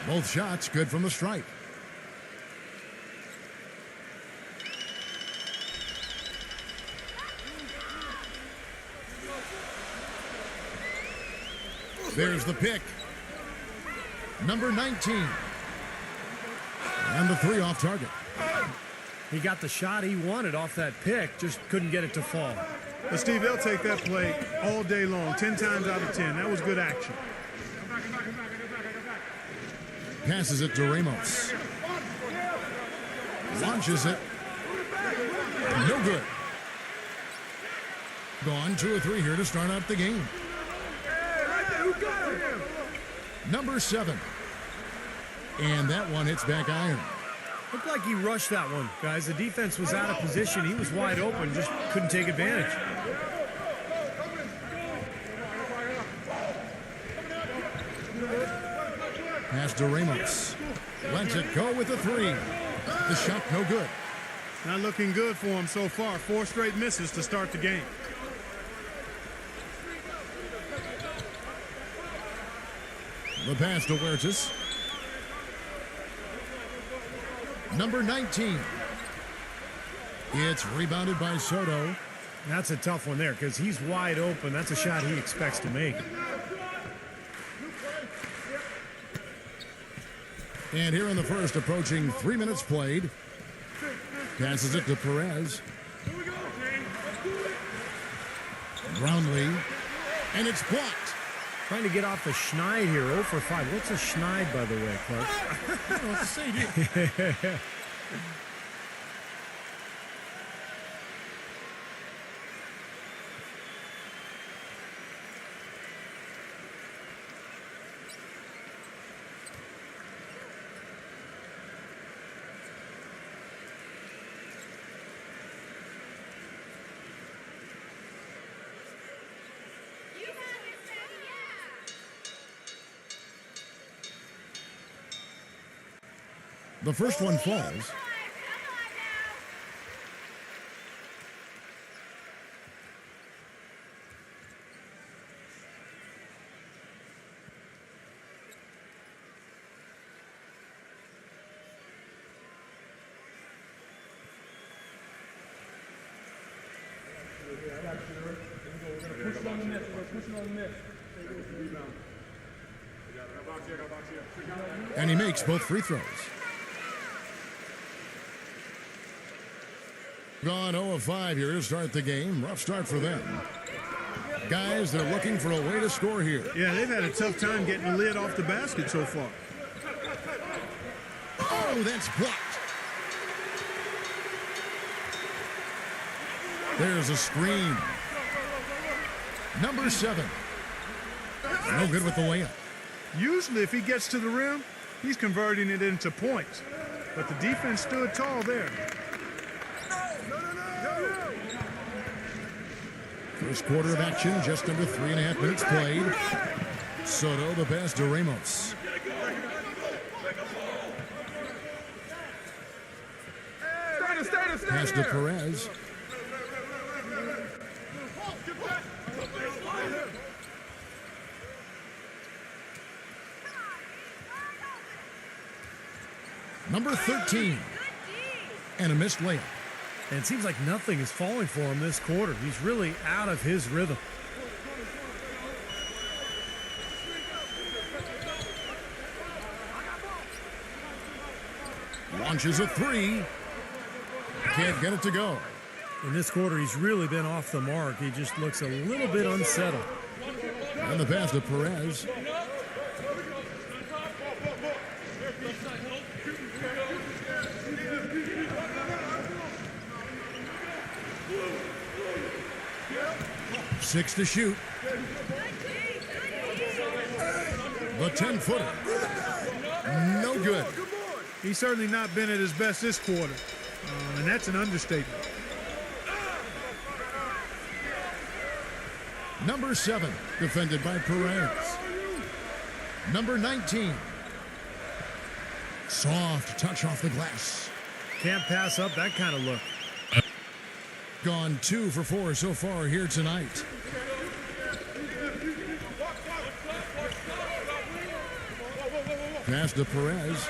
Both shots good from the stripe. There's the pick. Number 19. And the 3 off target. He got the shot he wanted off that pick, just couldn't get it to fall. But Steve, they'll take that play all day long, 10 times out of 10. That was good action. Passes it to Ramos. Launches it. No good. Gone 2 or 3 here to start out the game. Number 7. And that one hits back iron. Looked like he rushed that one, guys. The defense was out of position. He was wide open, just couldn't take advantage. Pass to Ramos. Lets it go with the 3. The shot no good. Not looking good for him so far. 4 straight misses to start the game. The pass to Huertas. Number 19. It's rebounded by Soto. That's a tough one there because he's wide open. That's a shot he expects to make. And here in the first, approaching 3 minutes played. Passes it to Perez. Brownlee. And it's blocked. Trying to get off the schneid here. 0 for 5. What's a schneid, by the way, Clark? I don't know what to say to you. The first one falls. And he makes both free throws. Gone 0 of 5 here to start the game. Rough start for them. Guys, they're looking for a way to score here. Yeah, they've had a tough time getting the lid off the basket so far. Oh, that's blocked. There's a screen. Number 7. No good with the layup. Usually if he gets to the rim, he's converting it into points. But the defense stood tall there. First quarter of action, just under 3.5 minutes played. Soto, the pass to Ramos. Pass to Perez. Number 13. And a missed layup. And it seems like nothing is falling for him this quarter. He's really out of his rhythm. Launches a 3. Can't get it to go. In this quarter, he's really been off the mark. He just looks a little bit unsettled. And the pass to Perez. Six to shoot. The 10-footer. No good. He's certainly not been at his best this quarter. And that's an understatement. Number 7, defended by Perez. Number 19. Soft touch off the glass. Can't pass up that kind of look. Gone 2 for 4 so far here tonight. Pass to Perez.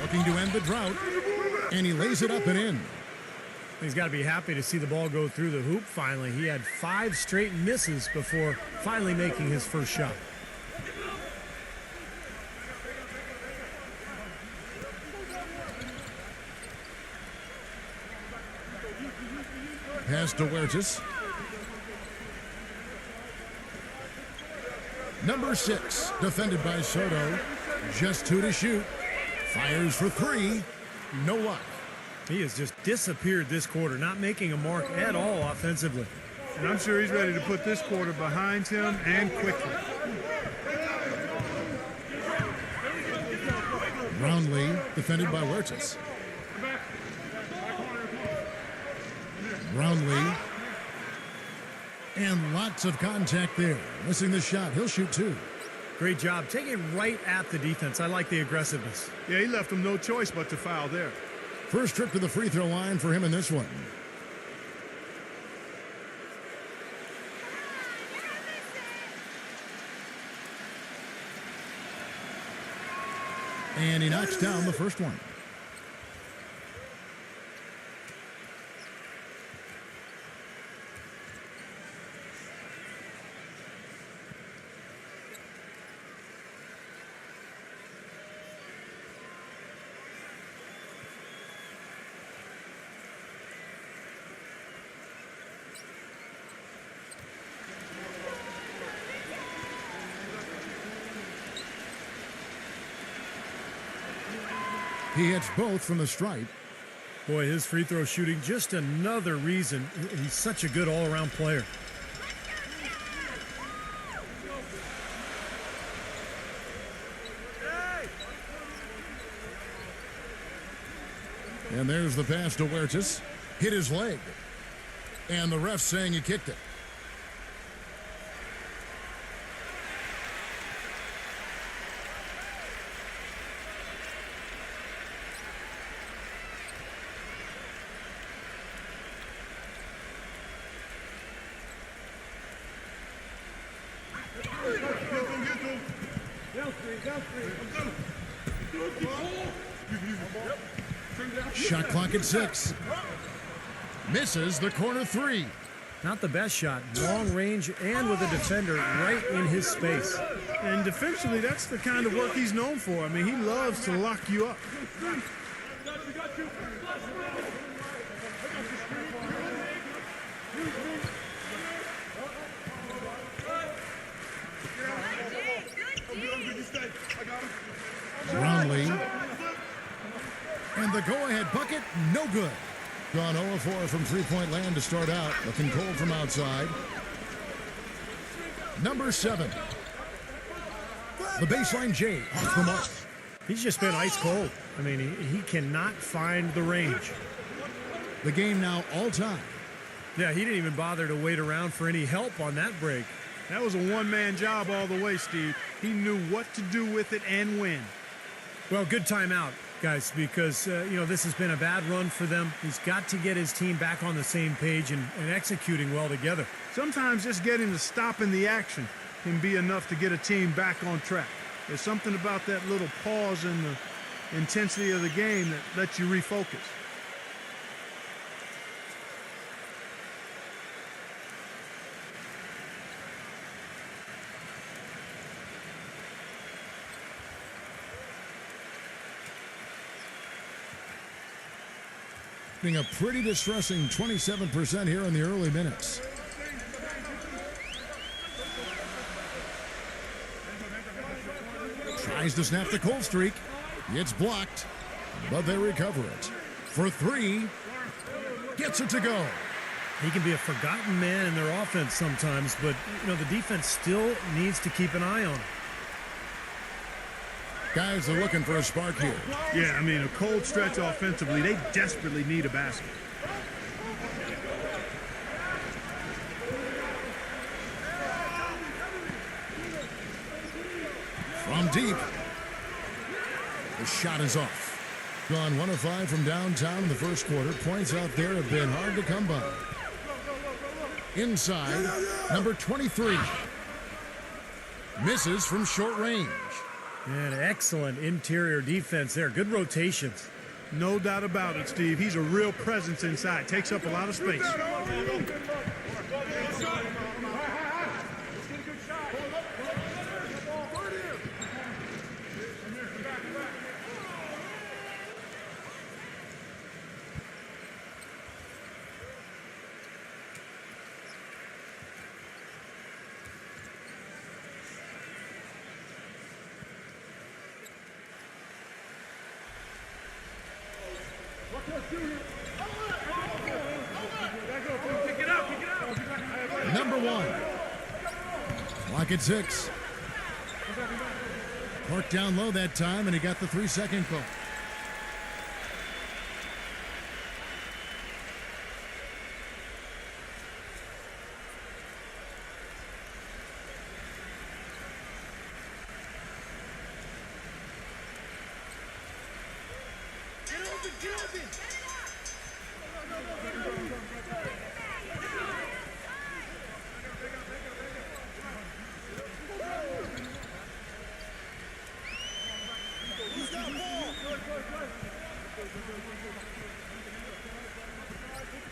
Looking to end the drought. And he lays it up and in. He's got to be happy to see the ball go through the hoop finally. He had 5 straight misses before finally making his first shot. Pass to Huertas. Number 6, defended by Soto. Just 2 to shoot. Fires for 3. No luck. He has just disappeared this quarter, not making a mark at all offensively. And I'm sure he's ready to put this quarter behind him and quickly. Brownlee, defended by Huertas. Brownlee. And lots of contact there. Missing the shot. He'll shoot 2. Great job. Taking right at the defense. I like the aggressiveness. Yeah, he left him no choice but to foul there. First trip to the free throw line for him in this one. And he knocks down the first one. He hits both from the stripe. Boy, his free throw shooting, just another reason he's such a good all-around player. And there's the pass to Huertas. Hit his leg. And the ref saying he kicked it. Shot clock at 6. Misses the corner 3. Not the best shot. Long range and with a defender right in his space. And defensively, that's the kind of work he's known for. I mean, he loves to lock you up. Brownlee. And the go-ahead bucket, no good. Gone 0-4 from three-point land to start out. Looking cold from outside. Number 7. The baseline J off the mark. He's just been ice cold. I mean, he cannot find the range. The game now all-time. Yeah, he didn't even bother to wait around for any help on that break. That was a one-man job all the way, Steve. He knew what to do with it and when. Well, good timeout, guys, because, this has been a bad run for them. He's got to get his team back on the same page and executing well together. Sometimes just getting to stop in the action can be enough to get a team back on track. There's something about that little pause in the intensity of the game that lets you refocus. Being a pretty distressing 27% here in the early minutes. Tries to snap the cold streak. It's blocked, but they recover it. For 3, gets it to go. He can be a forgotten man in their offense sometimes, but, the defense still needs to keep an eye on him. Guys are looking for a spark here. Yeah, I mean, a cold stretch offensively, they desperately need a basket. From deep. The shot is off. Gone 1 of 5 from downtown in the first quarter. Points out there have been hard to come by. Inside, number 23. Misses from short range. And excellent interior defense there. Good rotations. No doubt about it, Steve. He's a real presence inside. Takes up a lot of space. Number 1. Clock at 6. Parked down low that time, and he got the 3-second call.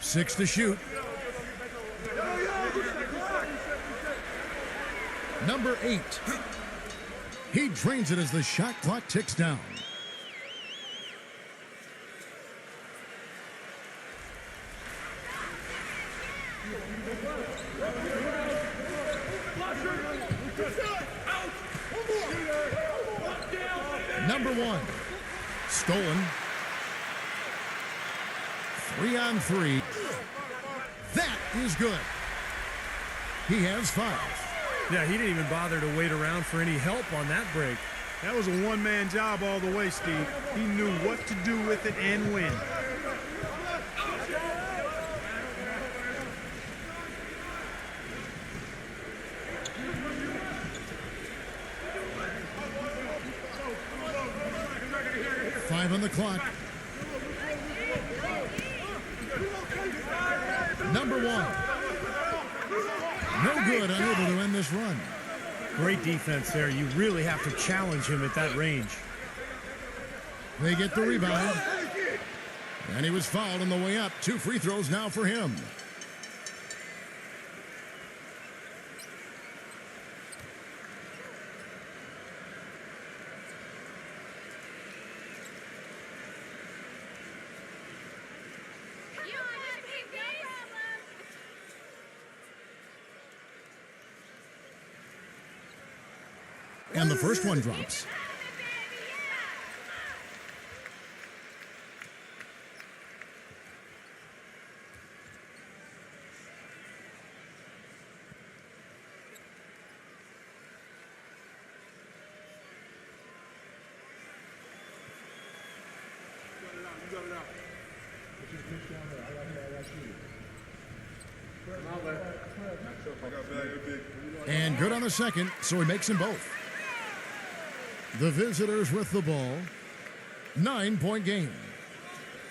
Six to shoot. Number 8. He drains it as the shot clock ticks down. Number 1. Stolen. 3-on-3. That is good. He has 5. Yeah, he didn't even bother to wait around for any help on that break. That was a one-man job all the way, Steve. He knew what to do with it and when. Five on the clock. Number 1. No good, unable to end this run. Great defense there. You really have to challenge him at that range. They get the rebound. And he was fouled on the way up. 2 free throws now for him. And the first one drops. And good on the second, so he makes them both. The visitors with the ball. 9-point game.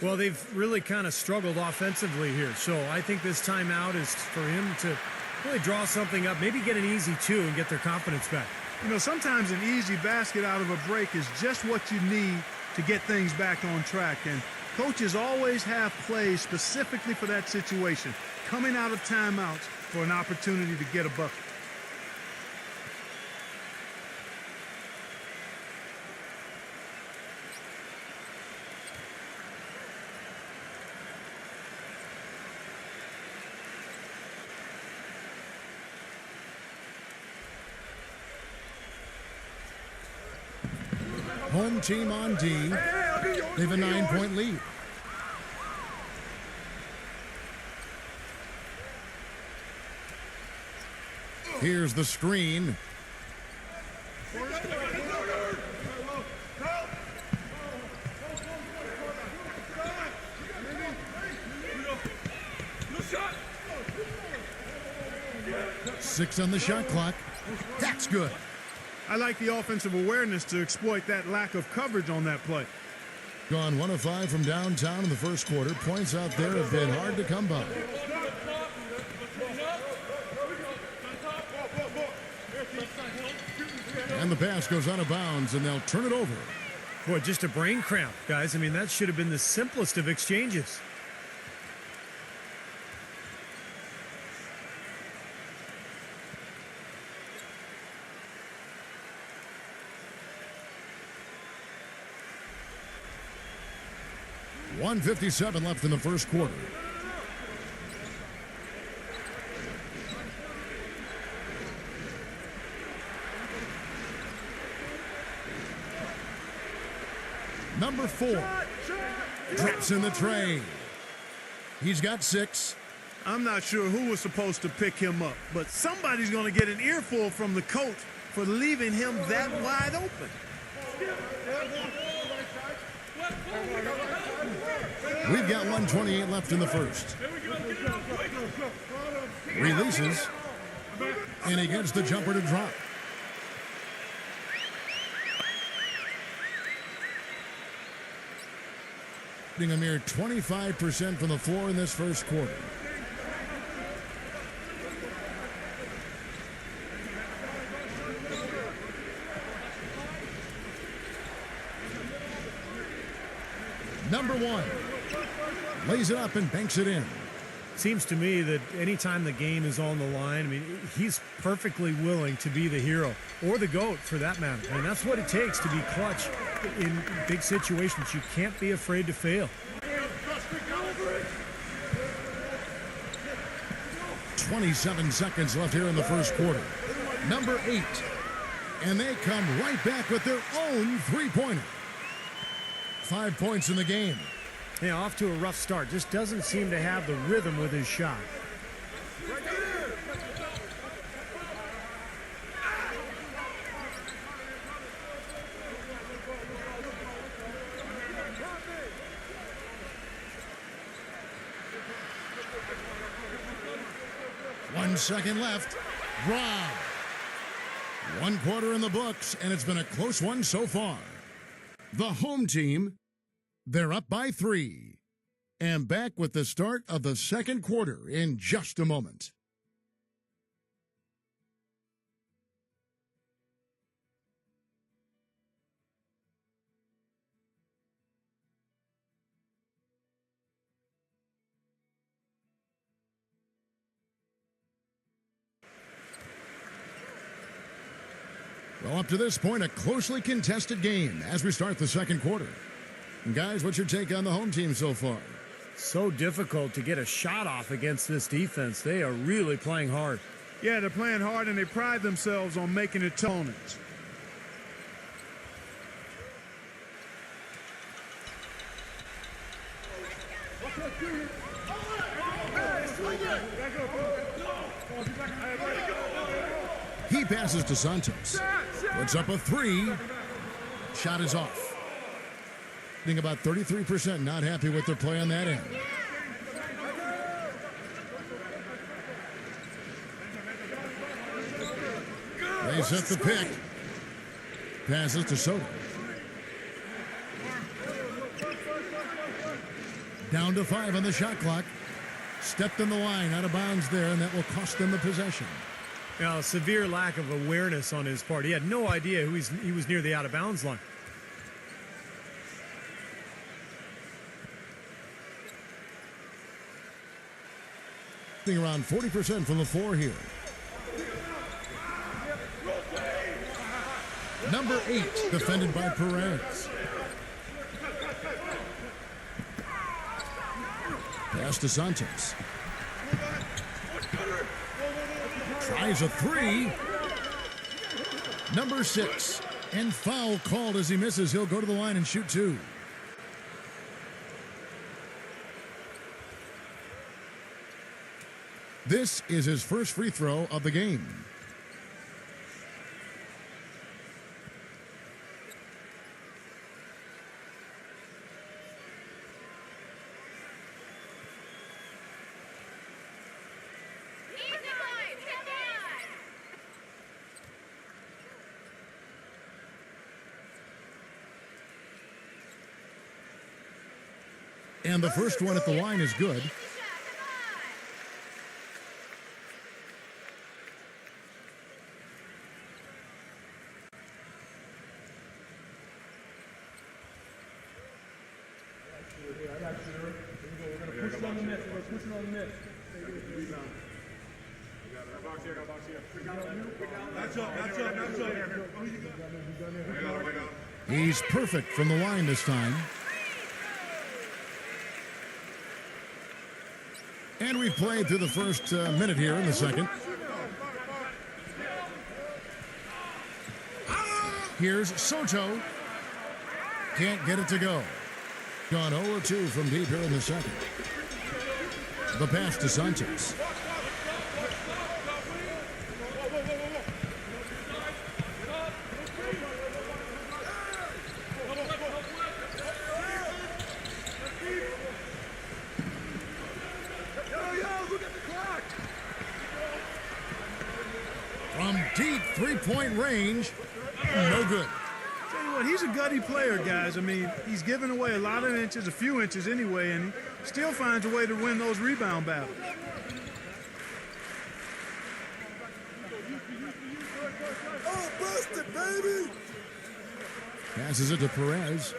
Well, they've really kind of struggled offensively here. So I think this timeout is for him to really draw something up, maybe get an easy 2 and get their confidence back. You know, sometimes an easy basket out of a break is just what you need to get things back on track. And coaches always have plays specifically for that situation, coming out of timeouts for an opportunity to get a bucket. Home team on D. They have a 9-point lead. Here's the screen. Six on the shot clock. That's good. I like the offensive awareness to exploit that lack of coverage on that play. Gone 1 of 5 from downtown in the first quarter. Points out there have been hard to come by. And the pass goes out of bounds, and they'll turn it over. Boy, just a brain cramp, guys. I mean, that should have been the simplest of exchanges. .157 left in the first quarter. Number 4 drops in the tray. He's got 6. I'm not sure who was supposed to pick him up, but somebody's going to get an earful from the coach for leaving him that wide open. We've got 1:28 left in the first. Releases, and he gets the jumper to drop. A mere 25% from the floor in this first quarter. Number 1 lays it up and banks it in. Seems to me that anytime the game is on the line, I mean, he's perfectly willing to be the hero or the GOAT for that matter. I mean, that's what it takes to be clutch in big situations. You can't be afraid to fail. 27 seconds left here in the first quarter. Number 8. And they come right back with their own three-pointer. 5 points in the game. Yeah, off to a rough start. Just doesn't seem to have the rhythm with his shot. One second left. Rob. 1 quarter in the books, and it's been a close one so far. The home team, they're up by 3. And back with the start of the second quarter in just a moment. Well, up to this point, a closely contested game as we start the second quarter. And guys, what's your take on the home team so far? So difficult to get a shot off against this defense. They are really playing hard. Yeah, they're playing hard, and they pride themselves on making it opponents. He passes to Santos. Puts up a 3. Shot is off. Think about 33% not happy with their play on that end. They set the pick. Passes to Soto. Down to 5 on the shot clock. Stepped in the line, out of bounds there, and that will cost them the possession. Now, a severe lack of awareness on his part. He had no idea he was near the out-of-bounds line. Around 40% from the floor here. Number 8, defended by Perez. Pass to Santos. Tries a 3. Number 6. And foul called as he misses. He'll go to the line and shoot 2. This is his first free throw of the game. And the first one at the line is good. He's perfect from the line this time. And we've played through the first minute here in the second. Here's Soto. Can't get it to go. Gone 0-2 from deep here in the second. The pass to Santos. From deep three-point range, no good. Tell you what, he's a gutty player, guys. I mean, he's giving away a lot of inches, a few inches anyway, and he still finds a way to win those rebound battles. Oh, busted, baby! Passes it to Perez.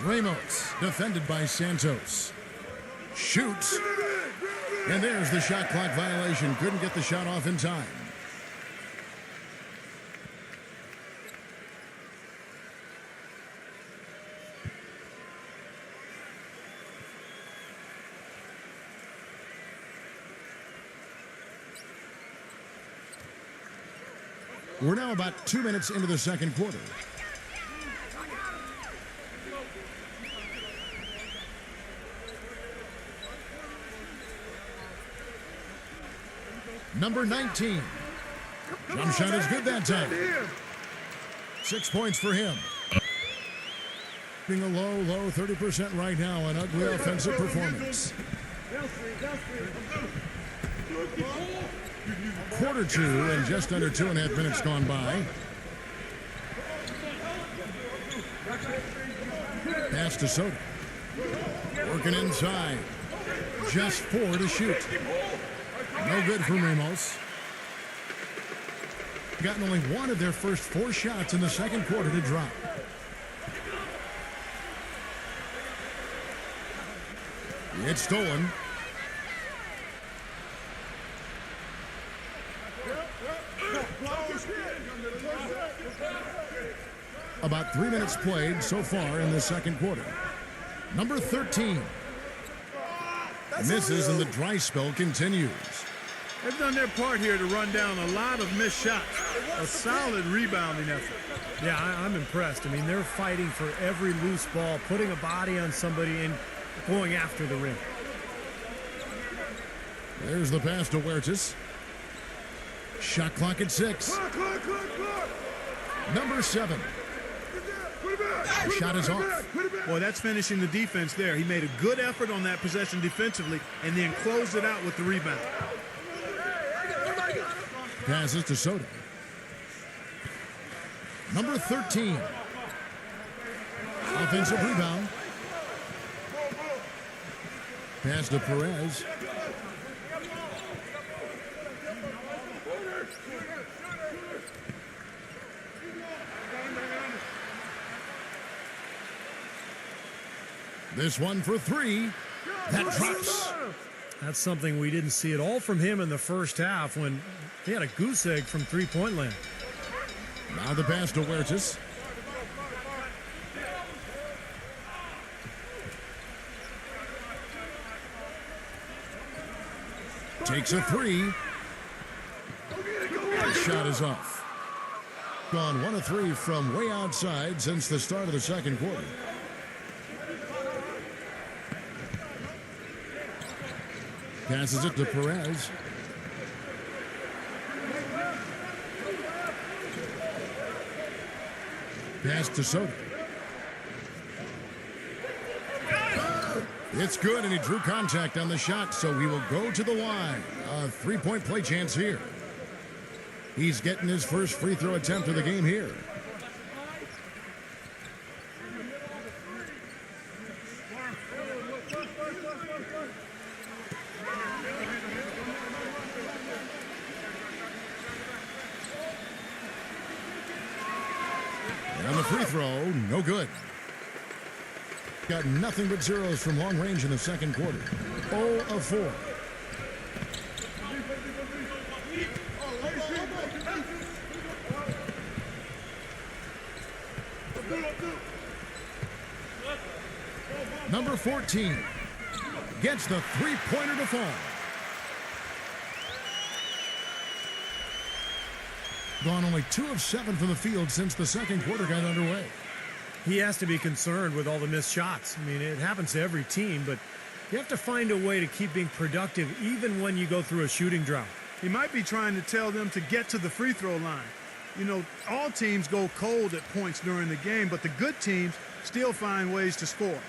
Ramos, defended by Santos. Shoots. And there's the shot clock violation. Couldn't get the shot off in time. We're now about 2 minutes into the second quarter. Number 19. Jump shot is good that time. 6 points for him. Being a low 30% right now, an ugly offensive performance. Quarter 2 and just under 2.5 minutes gone by. Pass to Soda. Working inside. Just 4 to shoot. No good for Ramos. Gotten only one of their first 4 shots in the second quarter to drop. It's stolen. About 3 minutes played so far in the second quarter. Number 13. Misses and the dry spell continues. They've done their part here to run down a lot of missed shots. A solid rebounding effort. Yeah, I'm impressed. I mean, they're fighting for every loose ball, putting a body on somebody and going after the rim. There's the pass to Huertas. Shot clock at 6. Number 7. Shot is off. Boy, that's finishing the defense there. He made a good effort on that possession defensively and then closed it out with the rebound. Passes to Soda. Number 13. Offensive rebound. Pass to Perez. This one for 3. That drops. That's something we didn't see at all from him in the first half when he had a goose egg from three-point land. Now the pass to Huertas. Takes a 3. The shot is off. Gone 1 of 3 from way outside since the start of the second quarter. Passes it to Perez. Pass to Soda. It's good, and he drew contact on the shot, so he will go to the line. A 3-point play chance here. He's getting his first free throw attempt of the game here. And the free throw, no good. Got nothing but zeros from long range in the second quarter. 0 of 4. Number 14 gets the three-pointer to fall. Gone only 2 of 7 from the field since the second quarter got underway. He has to be concerned with all the missed shots. I mean, it happens to every team, but you have to find a way to keep being productive even when you go through a shooting drought. He might be trying to tell them to get to the free throw line. You know, all teams go cold at points during the game, but the good teams still find ways to score.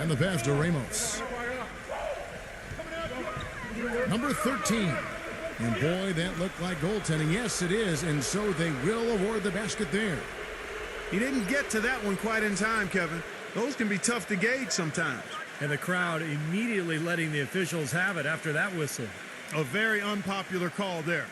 And the pass to Ramos. Number 13. And boy, that looked like goaltending. Yes, it is. And so they will award the basket there. He didn't get to that one quite in time, Kevin. Those can be tough to gauge sometimes. And the crowd immediately letting the officials have it after that whistle. A very unpopular call there.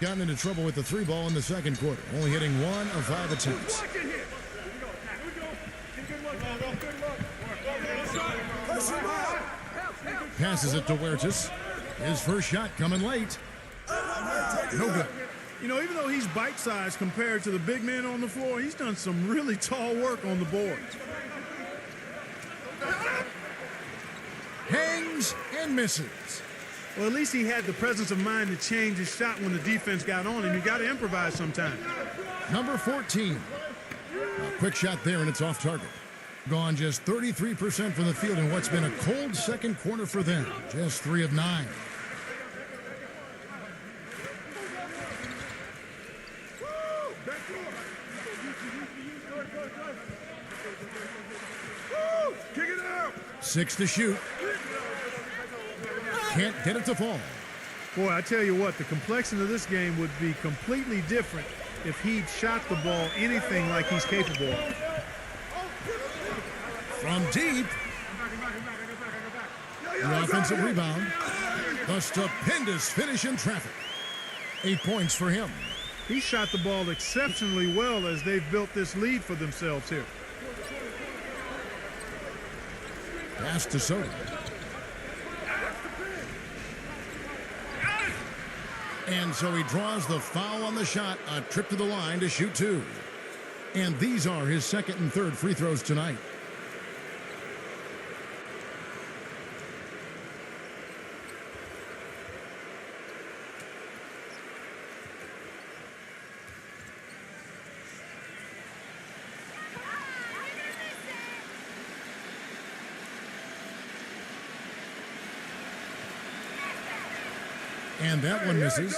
Gotten into trouble with the 3-ball in the second quarter, only hitting 1 of 5 attempts. Passes it to Huertas. His first shot coming late. No good. You know, even though he's bite-sized compared to the big men on the floor, he's done some really tall work on the boards. Hangs and misses. Well, at least he had the presence of mind to change his shot when the defense got on him. You got to improvise sometimes. Number 14. A quick shot there, and it's off target. Gone just 33% from the field in what's been a cold second quarter for them. Just 3 of 9. Kick it out. 6 to shoot. Can't get it to fall. Boy, I tell you what, the complexion of this game would be completely different if he'd shot the ball anything like he's capable of. From deep. The offensive rebound. The stupendous finish in traffic. 8 points for him. He shot the ball exceptionally well as they've built this lead for themselves here. Pass to Soto. And so he draws the foul on the shot, a trip to the line to shoot 2. And these are his second and third free throws tonight. And that one misses.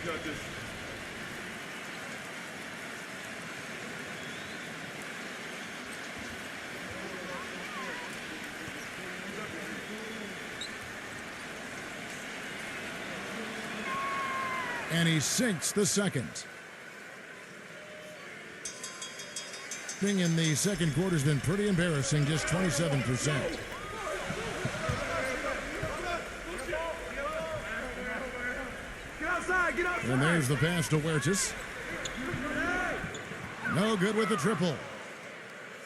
We got this. And he sinks the second. Thing in the second quarter has been pretty embarrassing, just 27%. And there's the pass to Huertas. No good with the triple.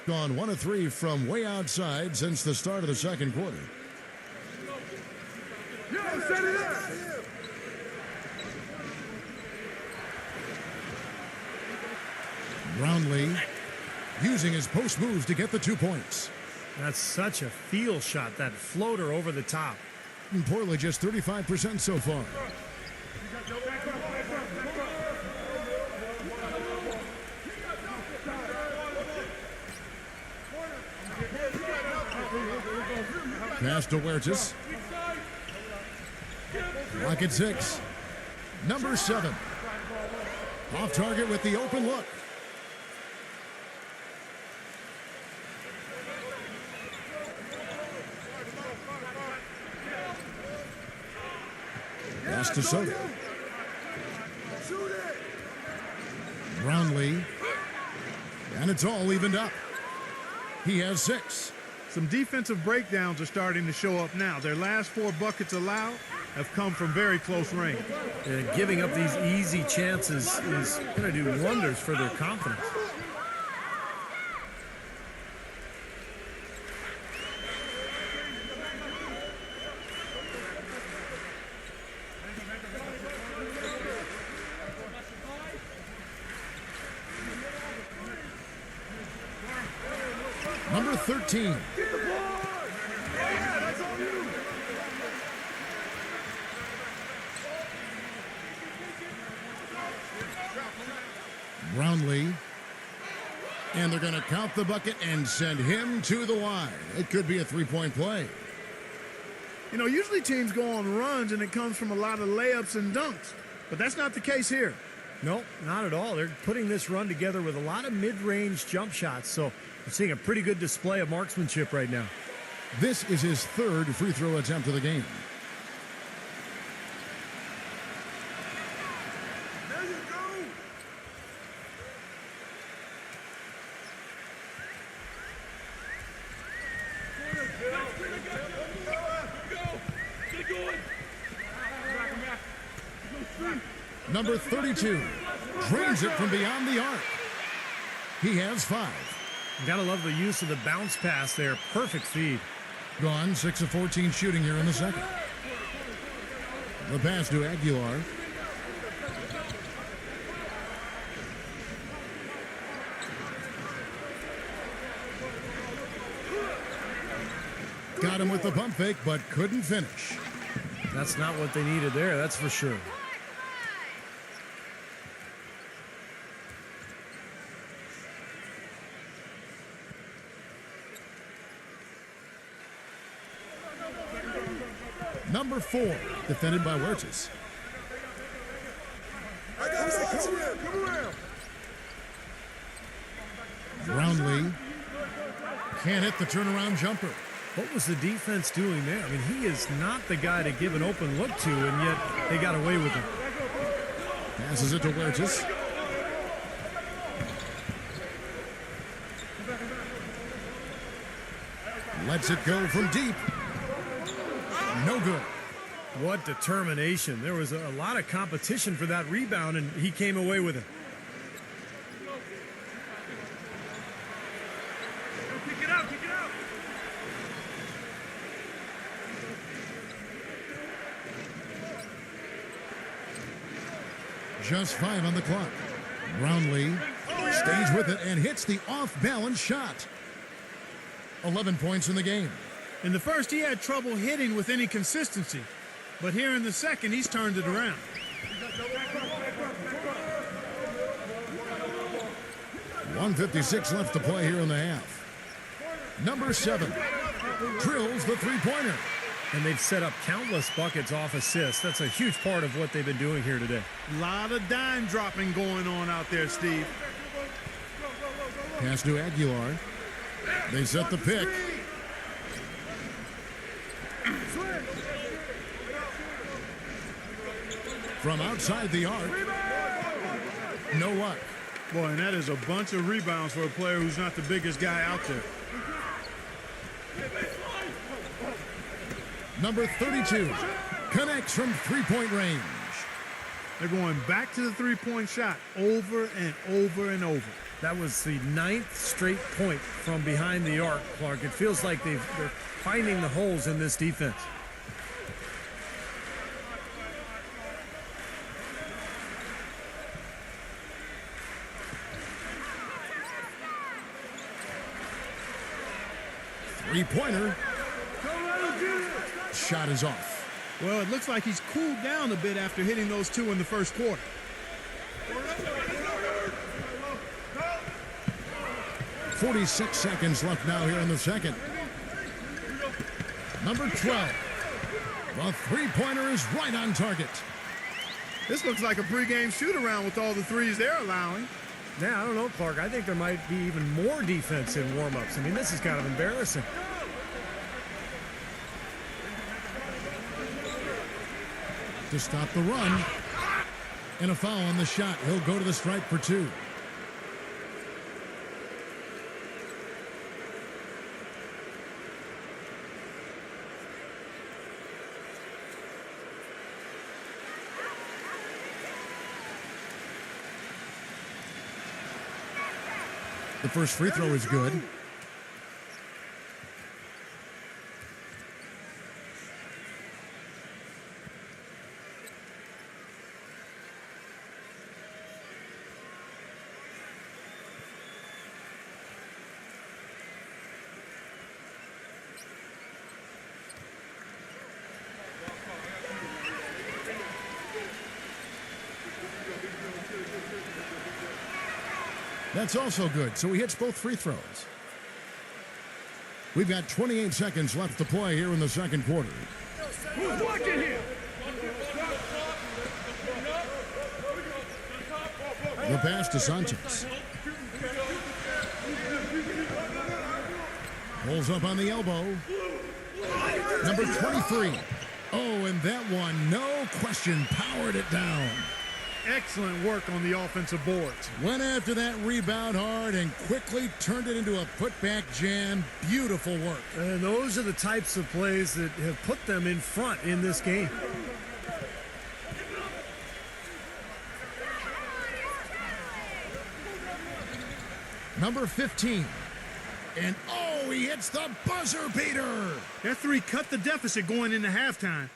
Gone 1 of 3 from way outside since the start of the second quarter. Set it up. Brownlee using his post moves to get the 2 points. That's such a feel shot, that floater over the top. And Portland just 35% so far. Pass to Huertas. Lock at 6. Number 7. Off target with the open look. Pass to Soto. Brownlee. And it's all evened up. He has 6. Some defensive breakdowns are starting to show up now. Their last 4 buckets allowed have come from very close range. Giving up these easy chances is going to do wonders for their confidence. Number 13. Brownlee. And they're going to count the bucket and send him to the line. It could be a 3-point play. You know, usually teams go on runs and it comes from a lot of layups and dunks. But that's not the case here. No, not at all. They're putting this run together with a lot of mid-range jump shots. So we're seeing a pretty good display of marksmanship right now. This is his 3rd free throw attempt of the game. Number 32 drains it from beyond the arc. He has 5. Gotta love the use of the bounce pass there. Perfect feed. Gone 6 of 14 shooting here in the second. The pass to Aguilar. Got him with the pump fake, but couldn't finish. That's not what they needed there, that's for sure. Number 4, defended by Huertas. I got it. Come around. Brownlee can't hit the turnaround jumper. What was the defense doing there? I mean, he is not the guy to give an open look to, and yet they got away with it. Passes it to Huertas. Lets it go from deep. No good. What determination. There was a lot of competition for that rebound, and he came away with it. Kick it out. Kick it out. Just 5 on the clock. Brownlee stays with it and hits the off-balance shot. 11 points in the game. In the first, he had trouble hitting with any consistency. But here in the second, he's turned it around. 1:56 left to play here in the half. Number 7 drills the three-pointer. And they've set up countless buckets off assists. That's a huge part of what they've been doing here today. A lot of dime dropping going on out there, Steve. Pass to Aguilar. They set the pick. From outside the arc. No luck. Boy, and that is a bunch of rebounds for a player who's not the biggest guy out there. Number 32 connects from three-point range. They're going back to the three-point shot over and over and over. That was the 9th straight point from behind the arc, Clark. It feels like they're finding the holes in this defense. Three-pointer. Shot is off. Well, it looks like he's cooled down a bit after hitting those 2 in the first quarter. .46 seconds left now here in the second. Number 12. The three-pointer is right on target. This looks like a pregame shoot-around with all the threes they're allowing. Yeah, I don't know, Clark. I think there might be even more defense in warm-ups. I mean, this is kind of embarrassing. To stop the run. And a foul on the shot. He'll go to the stripe for 2. The first free throw is good. That's also good, so he hits both free throws. We've got 28 seconds left to play here in the second quarter. Who's watching here? The pass to Sanchez. Pulls up on the elbow. Number 23. Oh, and that one, no question, powered it down. Excellent work on the offensive boards. Went after that rebound hard and quickly turned it into a putback jam. Beautiful work. And those are the types of plays that have put them in front in this game. number 15. And oh, he hits the buzzer beater. That three cut the deficit going into halftime.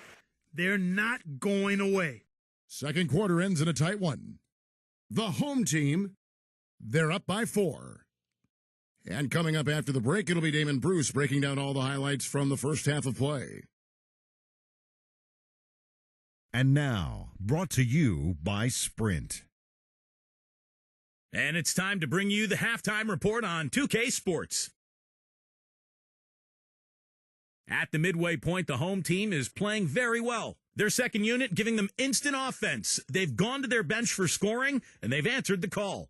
They're not going away. Second quarter ends in a tight one. The home team, they're up by 4. And coming up after the break, it'll be Damon Bruce breaking down all the highlights from the first half of play. And now, brought to you by Sprint. And it's time to bring you the halftime report on 2K Sports. At the midway point, the home team is playing very well. Their second unit giving them instant offense. They've gone to their bench for scoring, and they've answered the call.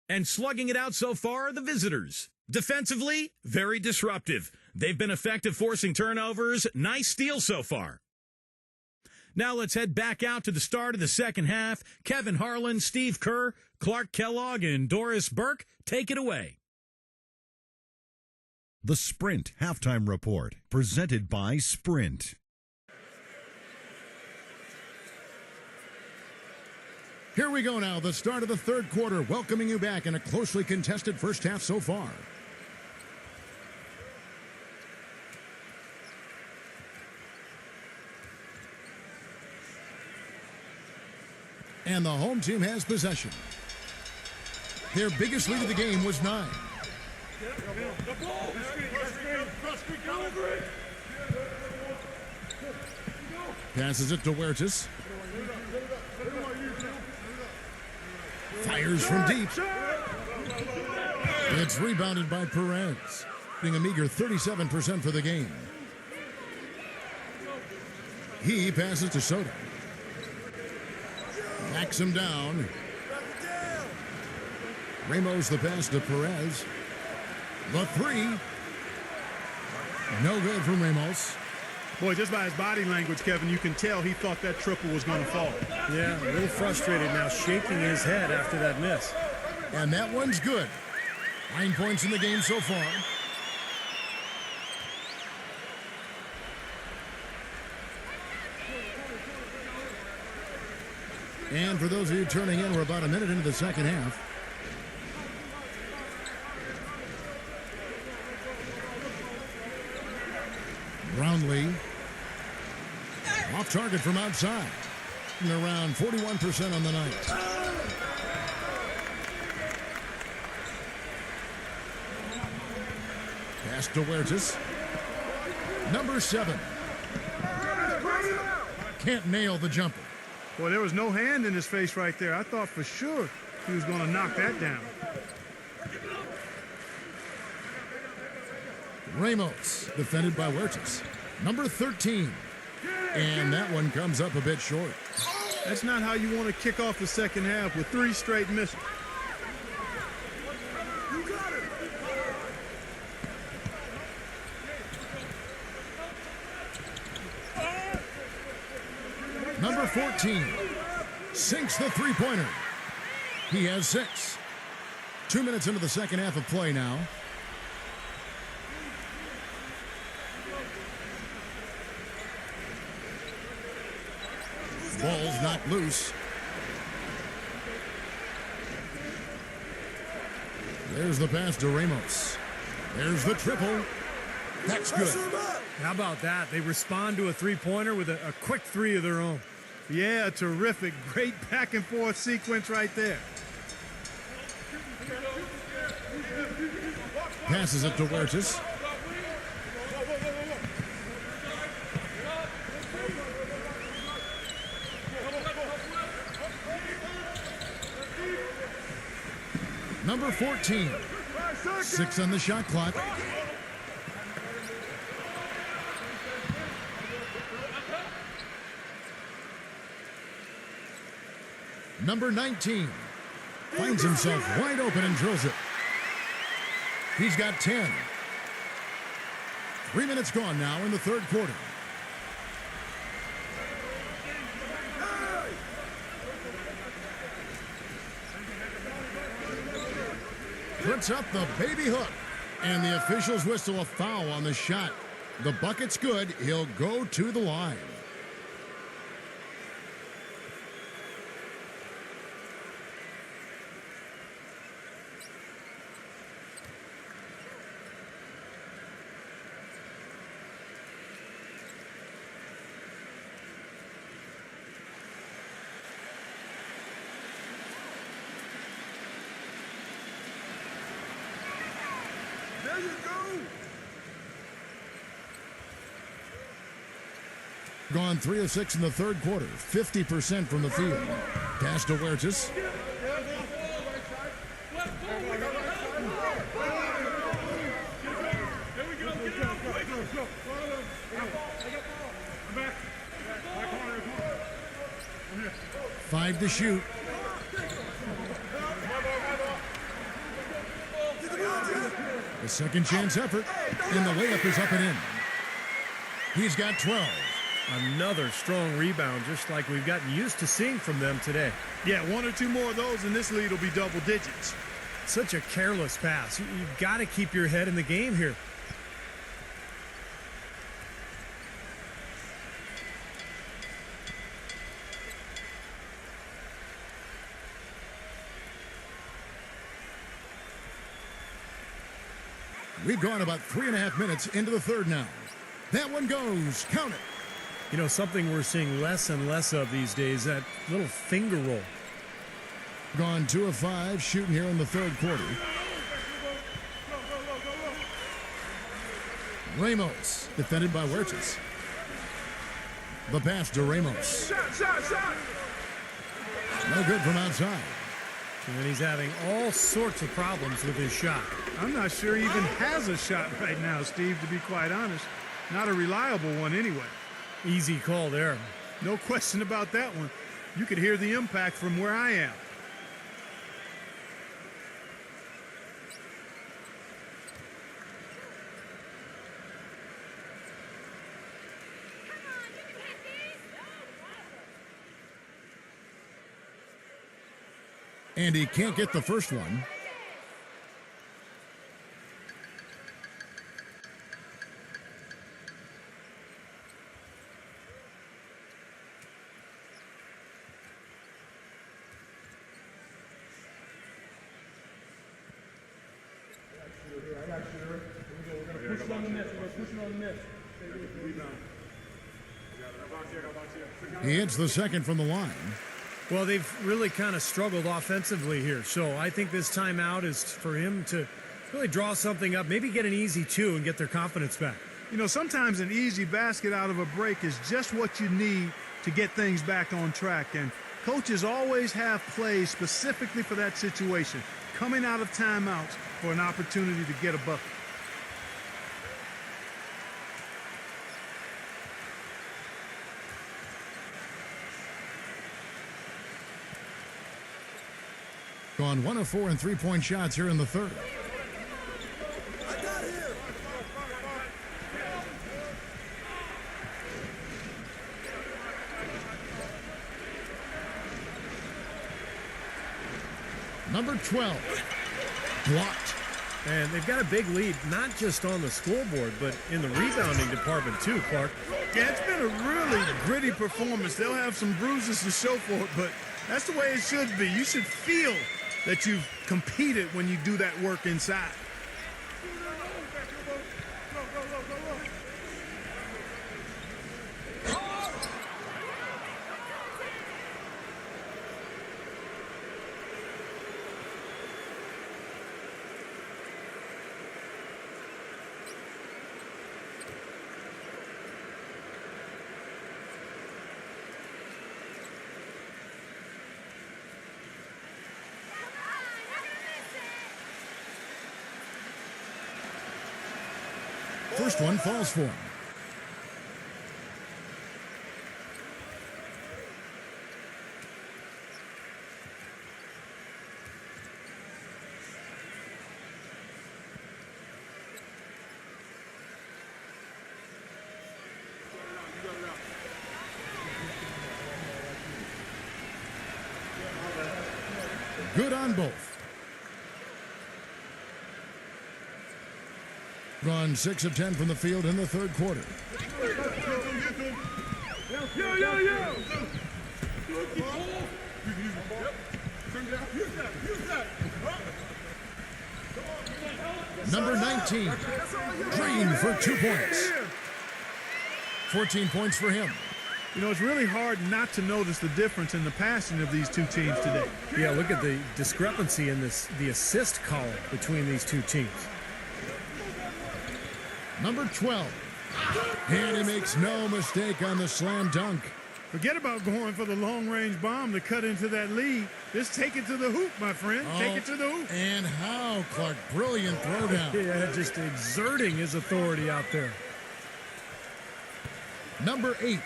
And slugging it out so far are the visitors. Defensively, very disruptive. They've been effective forcing turnovers. Nice steal so far. Now let's head back out to the start of the second half. Kevin Harlan, Steve Kerr, Clark Kellogg, and Doris Burke, take it away. The Sprint Halftime Report, presented by Sprint. Here we go now, the start of the third quarter, welcoming you back in a closely contested first half so far. And the home team has possession. Their biggest lead of the game was 9. Passes it to Huertas. Fires from deep. It's rebounded by Perez, being a meager 37% for the game. He passes to Soto. Backs him down. Ramos the pass to Perez. The three. No good from Ramos. Boy, just by his body language, Kevin, you can tell he thought that triple was going to fall. Yeah, a little frustrated now, shaking his head after that miss. And that one's good. 9 points in the game so far. And for those of you turning in, we're about a minute into the second half. Brownlee. Off target from outside. And around 41% on the night. Pass to Huertas. Number 7. Can't nail the jumper. Boy, there was no hand in his face right there. I thought for sure he was going to knock that down. Ramos, defended by Huertas. Number 13. And that one comes up a bit short. That's not how you want to kick off the second half with 3 straight misses. Number 14 sinks the three-pointer. He has 6. 2 minutes into the second half of play now. Ball's knocked loose. There's the pass to Ramos. There's the triple. That's good. How about that? They respond to a three-pointer with a quick three of their own. Yeah, terrific. Great back and forth sequence right there. Passes it to Huertas. Number 14. 6 on the shot clock. Number 19 finds himself wide open and drills it. He's got 10. 3 minutes gone now in the third quarter. Puts up the baby hook, and the officials whistle a foul on the shot. The bucket's good. He'll go to the line. Gone 3 of 6 in the third quarter, 50% from the field. Pass to Huertas. Five to shoot. A second chance effort, and the layup is up and in. He's got 12. Another strong rebound, just like we've gotten used to seeing from them today. Yeah, one or two more of those, and this lead will be double digits. Such a careless pass. You've got to keep your head in the game here. We've gone about 3.5 minutes into the third now. That one goes. Count it. You know, something we're seeing less and less of these days, that little finger roll. Gone 2 of 5 shooting here in the third quarter. Ramos, defended by Huertas. The pass to Ramos. No good from outside. And he's having all sorts of problems with his shot. I'm not sure he even has a shot right now, Steve, to be quite honest. Not a reliable one anyway. Easy call there. No question about that one. You could hear the impact from where I am. And he can't get the first one. He hits the second from the line. Well, they've really kind of struggled offensively here. So I think this timeout is for him to really draw something up, maybe get an easy two and get their confidence back. You know, sometimes an easy basket out of a break is just what you need to get things back on track. And coaches always have plays specifically for that situation, coming out of timeouts for an opportunity to get a bucket. Gone 1 of 4 in three-point shots here in the third. Number 12, blocked. And they've got a big lead, not just on the scoreboard, but in the rebounding department too, Clark. Yeah, it's been a really gritty performance. They'll have some bruises to show for it, but that's the way it should be. You should feel that you've competed when you do that work inside. First one falls for him. Good on both. Gone 6 of 10 from the field in the third quarter. Number 19, Green for 2 points. 14 points for him. You know, it's really hard not to notice the difference in the passing of these two teams today. Yeah, look at the discrepancy in the assist column between these two teams. Number 12. And he makes no mistake on the slam dunk. Forget about going for the long-range bomb to cut into that lead. Just take it to the hoop, my friend. Take it to the hoop. And how, Clark. Brilliant throwdown. Yeah, just exerting his authority out there. Number 8.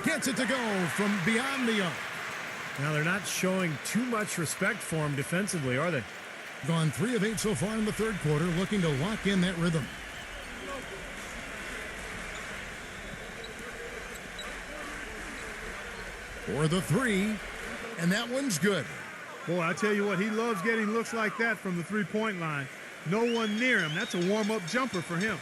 Gets it to go from beyond the arc. Now, they're not showing too much respect for him defensively, are they? Gone 3 of 8 so far in the third quarter, looking to lock in that rhythm. For the 3, and that one's good. Boy, I tell you what, he loves getting looks like that from the three-point line. No one near him. That's a warm-up jumper for him.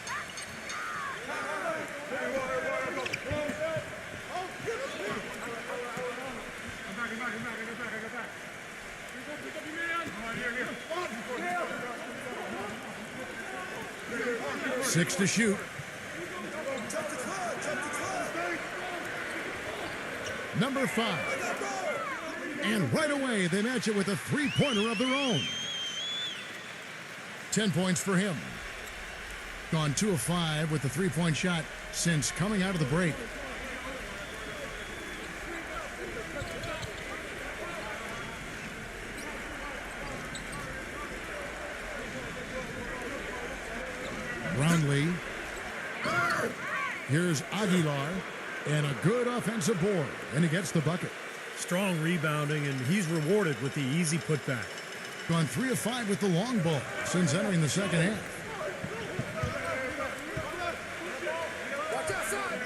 Six to shoot. Number 5. And right away, they match it with a three-pointer of their own. 10 points for him. Gone 2 of 5 with the three-point shot since coming out of the break. Brownlee. Here's Aguilar. And a good offensive board. And he gets the bucket. Strong rebounding, and he's rewarded with the easy putback. Gone 3 of 5 with the long ball since entering the second half.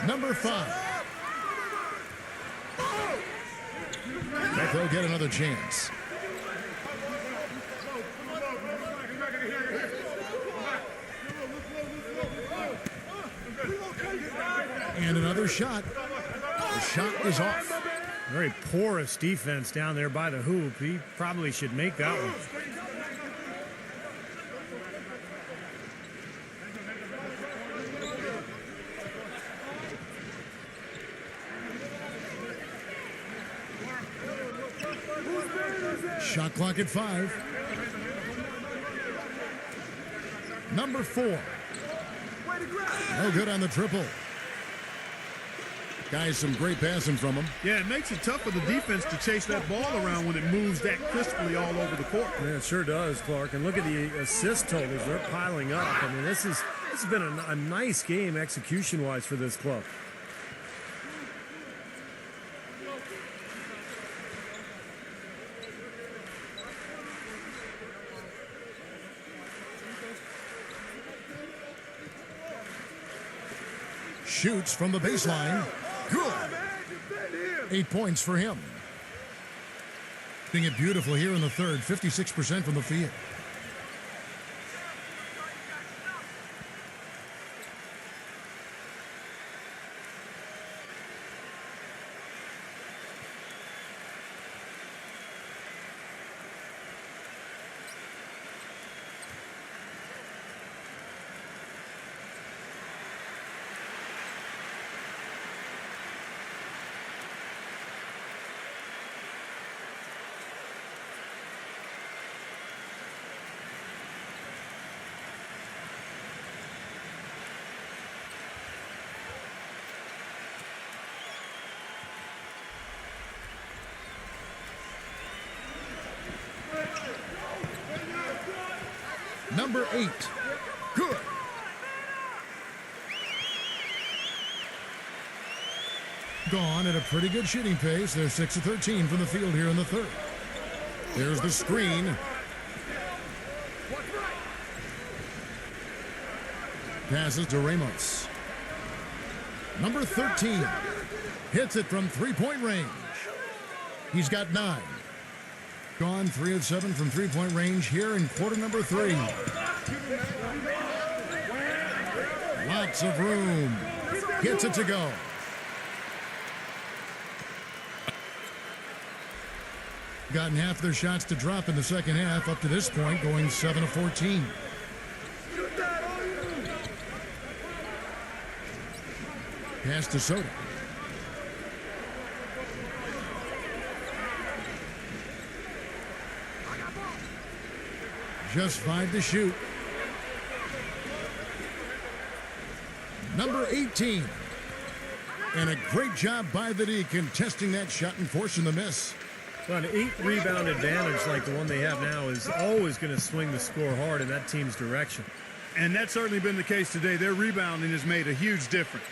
Number 5. But they'll get another chance. And another shot. The shot is off. Very porous defense down there by the hoop. He probably should make that one. Shot clock at 5. Number 4. No good on the triple. Guys, some great passing from him. Yeah, it makes it tough for the defense to chase that ball around when it moves that crisply all over the court. Yeah, it sure does, Clark. And look at the assist totals. They're piling up. I mean, this has been a nice game execution-wise for this club. Shoots from the baseline. Good. 8 points for him. Doing it beautiful here in the third. 56% from the field. Number 8. Good. Gone at a pretty good shooting pace. They're 6 of 13 from the field here in the third. There's the screen. Passes to Ramos. Number 13. Hits it from three-point range. He's got 9. Gone 3 of 7 from three-point range here in quarter number 3. Lots of room. Gets it to go. Gotten half their shots to drop in the second half up to this point, going 7 of 14. Pass to Soto. Just 5 to shoot. Number 18. And a great job by the D contesting that shot and forcing the miss. Well, an 8-rebound advantage like the one they have now is always going to swing the score hard in that team's direction. And that's certainly been the case today. Their rebounding has made a huge difference.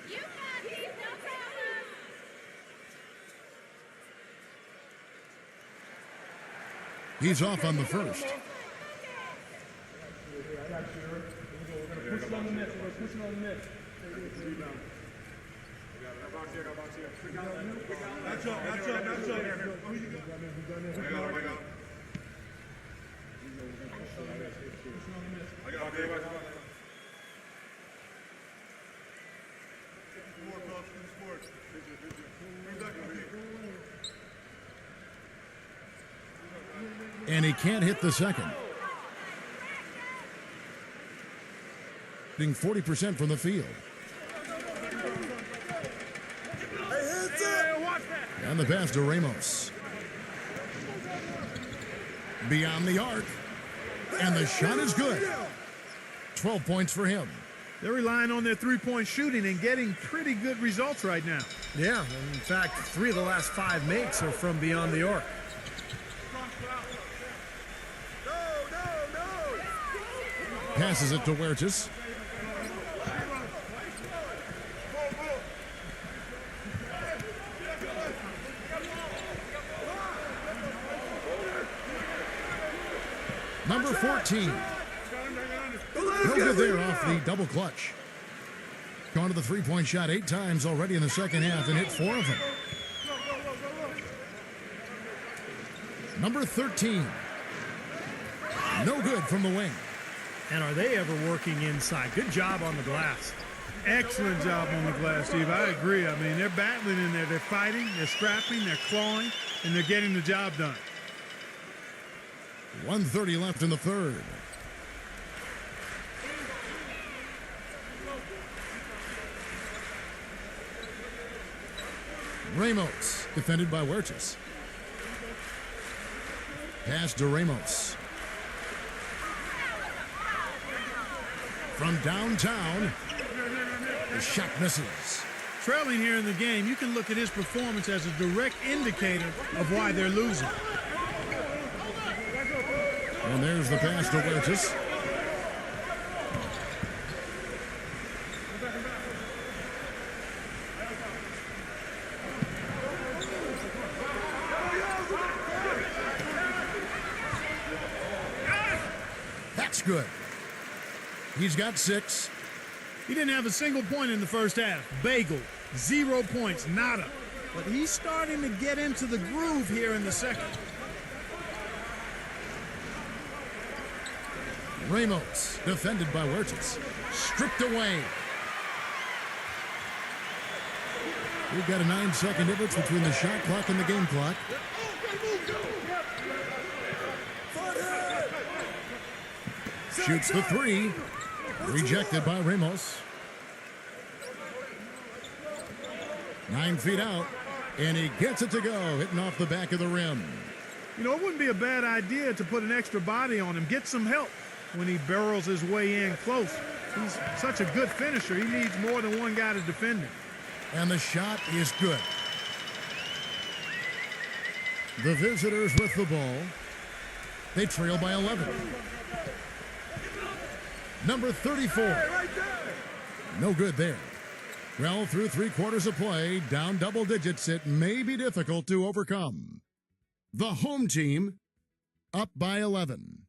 You got these, no problem. He's off on the first. And he can't hit the second. Shooting 40% from the field. And the pass to Ramos. Beyond the arc. And the shot is good. 12 points for him. They're relying on their three-point shooting and getting pretty good results right now. Yeah, and in fact, 3 of the last 5 makes are from beyond the arc. Passes it to Huertas. Number 14. No good there off the double clutch. Gone to the three-point shot 8 times already in the second half and hit 4 of them. Number 13. No good from the wing. And are they ever working inside? Good job on the glass. Excellent job on the glass, Steve. I agree. I mean, they're battling in there. They're fighting, they're scrapping, they're clawing, and they're getting the job done. 1:30 left in the third. Ramos, defended by Huertas. Pass to Ramos. From downtown, the shot misses. Trailing here in the game, you can look at his performance as a direct indicator of why they're losing. And there's the pass to Huertas. That's good. He's got 6. He didn't have a single point in the first half. Bagel, 0 points, nada. But he's starting to get into the groove here in the second. Ramos, defended by Huertas. Stripped away. We've got a 9-second difference between the shot clock and the game clock. Shoots the 3. Rejected by Ramos. 9 feet out. And he gets it to go, hitting off the back of the rim. You know, it wouldn't be a bad idea to put an extra body on him, get some help when he barrels his way in close. He's such a good finisher. He needs more than one guy to defend him. And the shot is good. The visitors with the ball. They trail by 11. Number 34. No good there. Well, through 3 quarters of play, down double digits, it may be difficult to overcome. The home team up by 11.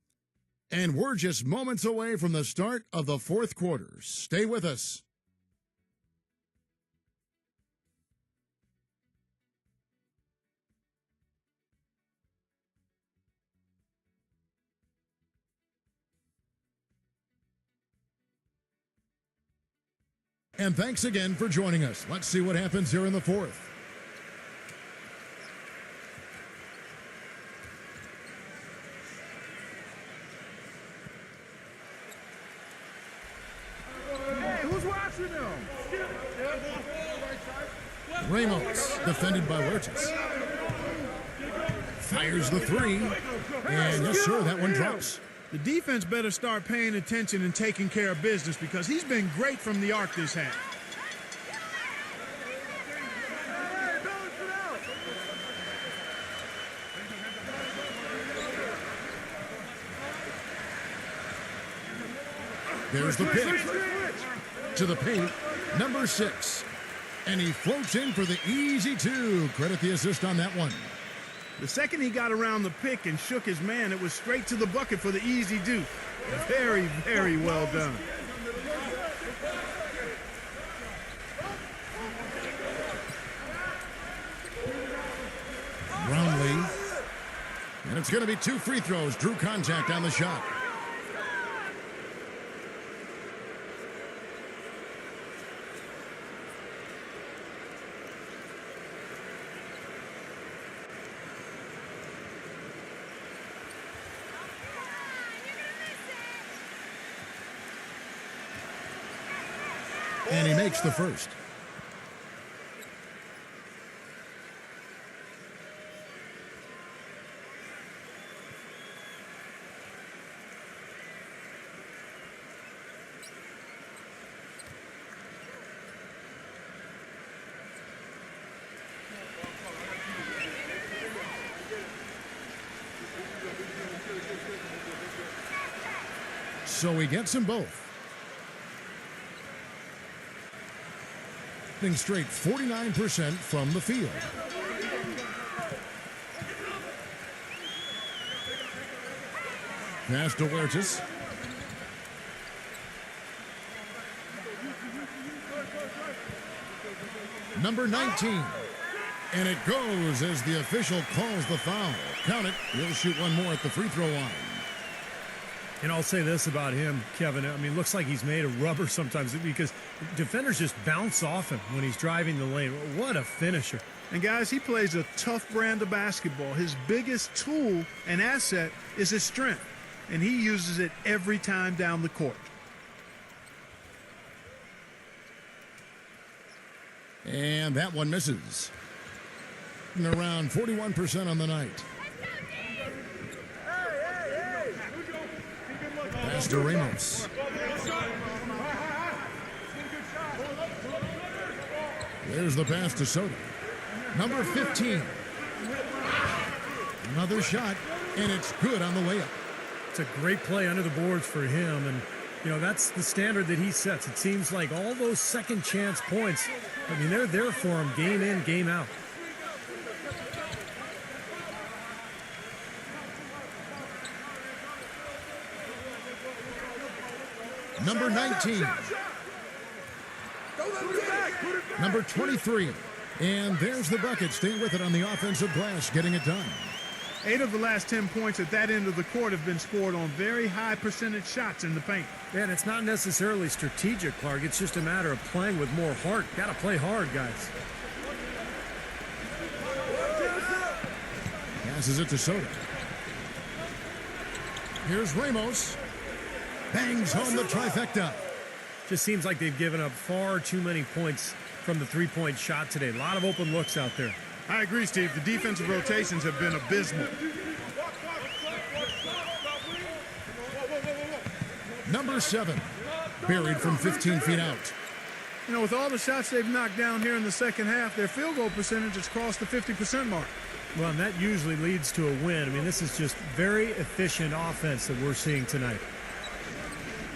And we're just moments away from the start of the 4th quarter. Stay with us. And thanks again for joining us. Let's see what happens here in the 4th. Defended by Huertas. Fires the three. And yes, sir, that one drops. The defense better start paying attention and taking care of business because he's been great from the arc this half. There's the pitch. To the paint, number 6. And he floats in for the easy two. Credit the assist on that one. The second he got around the pick and shook his man, it was straight to the bucket for the easy do. Very, very well done. Brownlee. And it's going to be 2 free throws. Drew contact on the shot. And he makes the first. So he gets them both. Straight 49% from the field. Pass to Huertas. Number 19. And it goes as the official calls the foul. Count it. He'll shoot one more at the free throw line. And I'll say this about him, Kevin. I mean, it looks like he's made of rubber sometimes because defenders just bounce off him when he's driving the lane. What a finisher. And guys, he plays a tough brand of basketball. His biggest tool and asset is his strength, and he uses it every time down the court. And that one misses. And around 41% on the night. Pass to Ramos. There's the pass to Soto. Number 15. Another shot, and it's good on the layup. It's a great play under the boards for him, and you know that's the standard that he sets. It seems like all those second chance points, I mean, they're there for him game in, game out. Number 19. Number 23. And there's the bucket. Stay with it on the offensive glass, getting it done. 8 of the last 10 points at that end of the court have been scored on very high percentage shots in the paint. Yeah, and it's not necessarily strategic, Clark. It's just a matter of playing with more heart. Got to play hard, guys. Passes it to Soto. Here's Ramos. Bangs home the trifecta. Just seems like they've given up far too many points from the three-point shot today. A lot of open looks out there. I agree, Steve. The defensive rotations have been abysmal. Number 7. Buried from 15 feet out. You know, with all the shots they've knocked down here in the second half, their field goal percentage has crossed the 50% mark. Well, and that usually leads to a win. I mean, this is just very efficient offense that we're seeing tonight.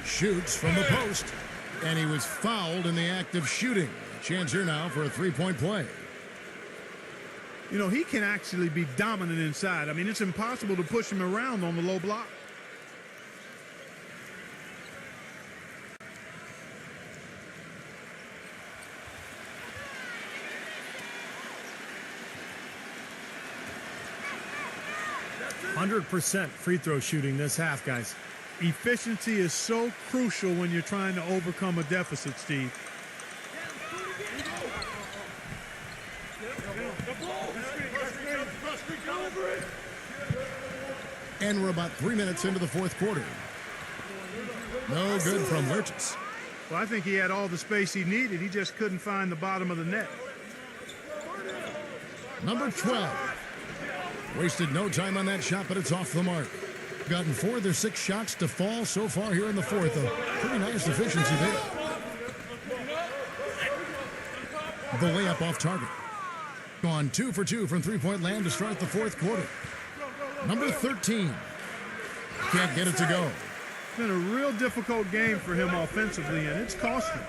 Shoots from the post, and he was fouled in the act of shooting. Chance here now for a three-point play. You know, he can actually be dominant inside. I mean, it's impossible to push him around on the low block. %100% free throw shooting this half, guys. Efficiency is so crucial when you're trying to overcome a deficit, Steve. And we're about 3 minutes into the fourth quarter. No good from Huertas. Well, I think he had all the space he needed. He just couldn't find the bottom of the net. Number 12. Wasted no time on that shot, but it's off the mark. Gotten 4 of their 6 shots to fall so far here in the fourth. A pretty nice efficiency there. The layup off target. Gone 2 for 2 from three-point land to start the fourth quarter. Number 13. Can't get it to go. It's been a real difficult game for him offensively, and it's cost him.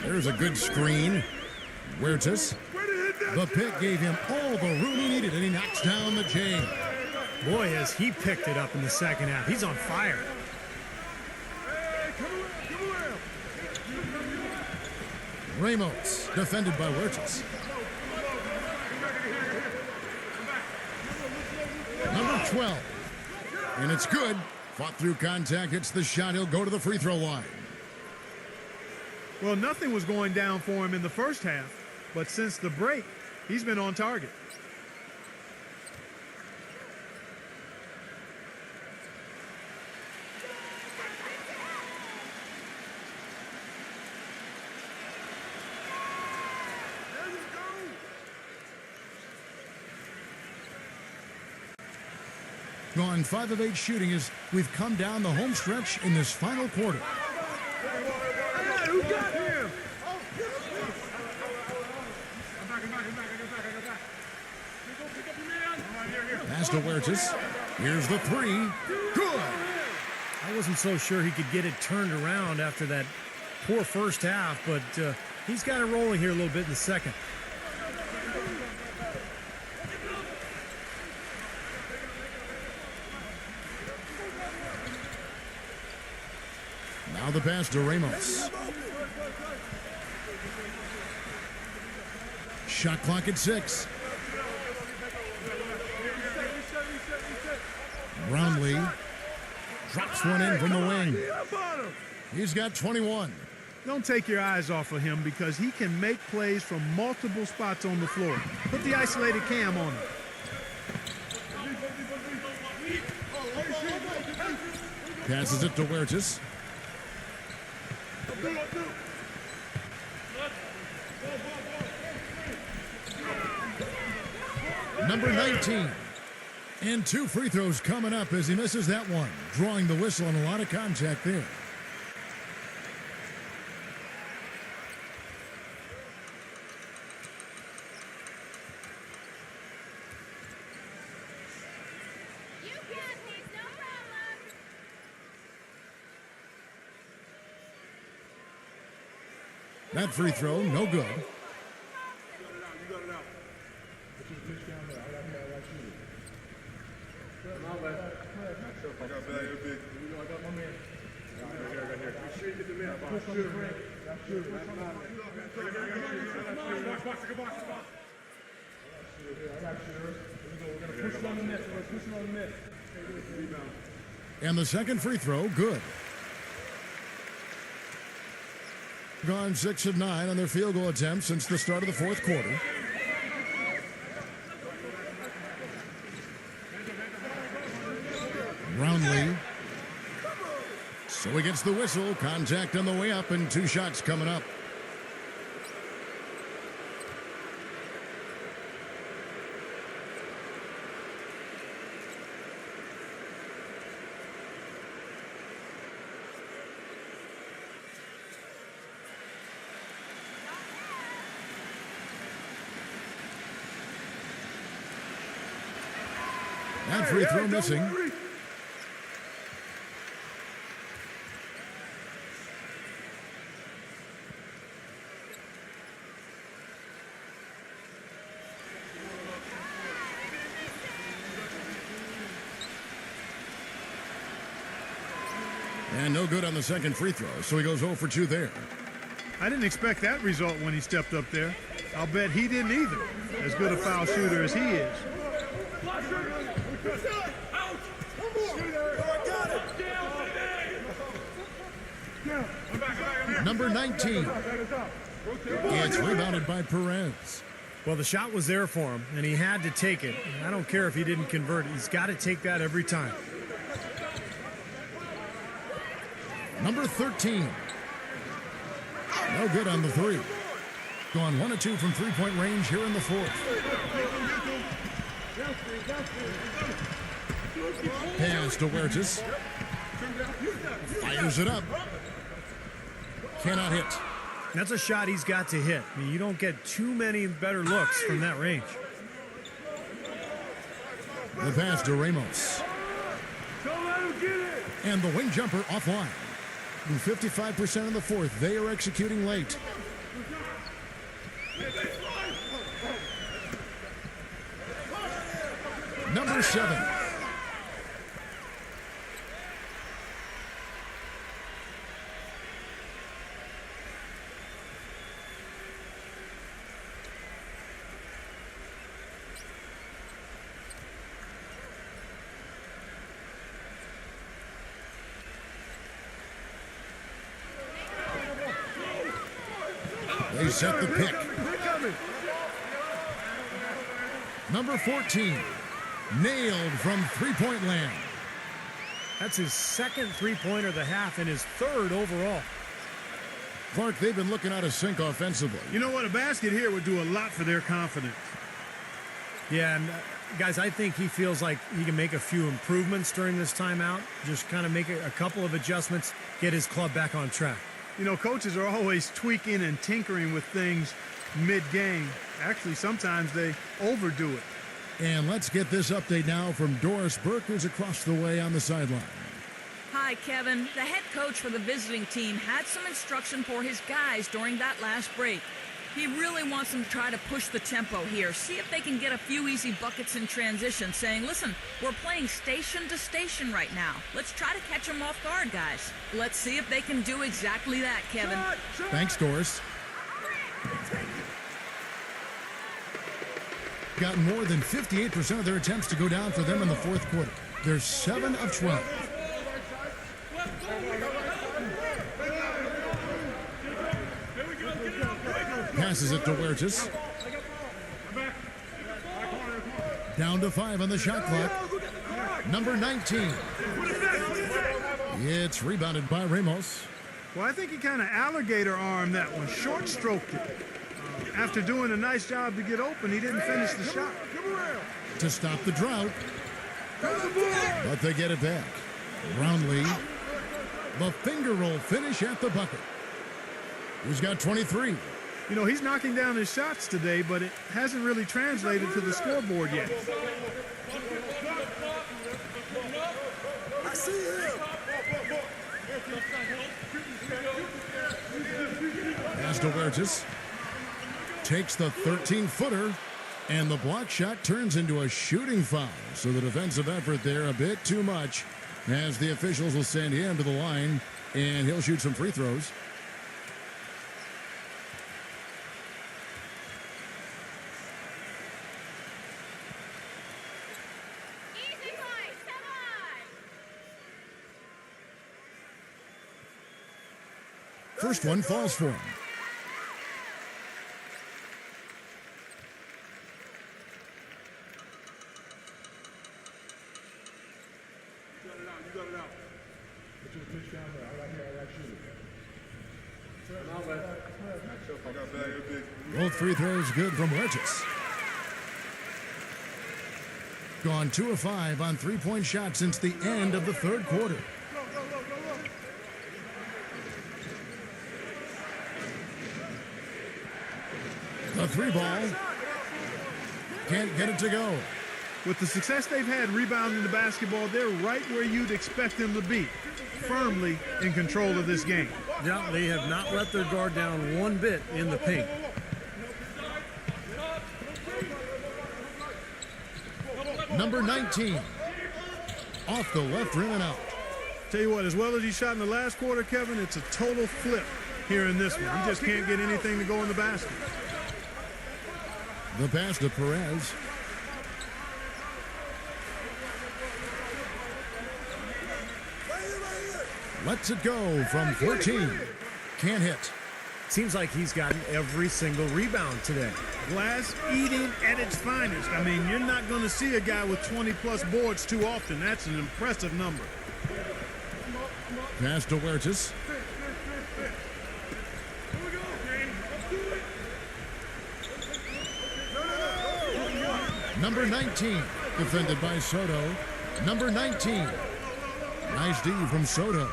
There's a good screen. Huertas. The pick gave him all the room he needed, and he knocks down the J. Boy, has he picked it up in the second half. He's on fire. Ramos, defended by Huertas. Number 12. And it's good. Fought through contact, hits the shot. He'll go to the free throw line. Well, nothing was going down for him in the first half, but since the break, he's been on target. Gone 5 of 8 shooting as we've come down the home stretch in this final quarter. Who got him? Pass to Huertas. Here's the 3. Good. I wasn't so sure he could get it turned around after that poor first half, but he's got it rolling here a little bit in the second. Now the pass to Ramos. Shot clock at 6. Brownlee drops one in from the wing. He's got 21. Don't take your eyes off of him because he can make plays from multiple spots on the floor. Put the isolated cam on him. Passes it to Huertas. Number 19. And 2 free throws coming up as he misses that one. Drawing the whistle and a lot of contact there. You got this, no problem. That free throw, no good. And the second free throw, good. Gone 6 of 9 on their field goal attempts since the start of the fourth quarter. Brownlee. So he gets the whistle. Contact on the way up and 2 shots coming up. That free throw missing. And no good on the second free throw, so he goes 0 for 2 there. I didn't expect that result when he stepped up there. I'll bet he didn't either, as good a foul shooter as he is. Number 19. It's rebounded by Perez. Well, the shot was there for him, and he had to take it. I don't care if he didn't convert it. He's got to take that every time. Number 13. No good on the three. Gone 1 of 2 from three-point range here in the fourth. Pass to Huertas. Fires it up. Cannot hit. That's a shot he's got to hit. I mean, you don't get too many better looks from that range. The pass to Ramos. And the wing jumper offline. In 55% of the fourth, they are executing late. Number 7. They set the pick. Number 14. Nailed from three-point land. That's his second three-pointer of the half and his third overall. Clark, they've been looking out of sync offensively. You know what? A basket here would do a lot for their confidence. Yeah, and guys, I think he feels like he can make a few improvements during this timeout. Just kind of make a couple of adjustments, get his club back on track. You know, coaches are always tweaking and tinkering with things mid-game. Actually, sometimes they overdo it. And let's get this update now from Doris Burke, who's across the way on the sideline. Hi, Kevin. The head coach for the visiting team had some instruction for his guys during that last break. He really wants them to try to push the tempo here, see if they can get a few easy buckets in transition, saying, listen, we're playing station to station right now. Let's try to catch them off guard, guys. Let's see if they can do exactly that, Kevin. Thanks, Doris. Got more than 58% of their attempts to go down for them in the fourth quarter. They're 7 of 12. Passes it to Huertas. Down to 5 on the shot clock. Number 19. It's rebounded by Ramos. Well, I think he kind of alligator armed that one, short stroked it. After doing a nice job to get open, he didn't finish the shot. To stop the drought. But they get it back. Brownlee. The finger roll finish at the bucket. He's got 23. You know, he's knocking down his shots today, but it hasn't really translated to the scoreboard yet. I see him. Pass to Huertas. Takes the 13-footer, and the block shot turns into a shooting foul. So the defensive effort there a bit too much, as the officials will send him to the line, and he'll shoot some free throws. Easy boys, come on! First one falls for him. Both free throws good from Huertas. Gone 2 of 5 on three-point shots since the end of the third quarter. The three ball. Can't get it to go. With the success they've had rebounding the basketball, they're right where you'd expect them to be, firmly in control of this game. Yeah, they have not let their guard down one bit in the paint. Number 19. Off the left rim and out. Tell you what, as well as he shot in the last quarter, Kevin, it's a total flip here in this one. He just can't get anything to go in the basket. The pass to Perez. Lets it go from 14. Can't hit. Seems like he's gotten every single rebound today. Glass eating at its finest. I mean, you're not going to see a guy with 20-plus boards too often. That's an impressive number. Pass to Huertas. Number 19, defended by Soto. Number 19. Nice D from Soto.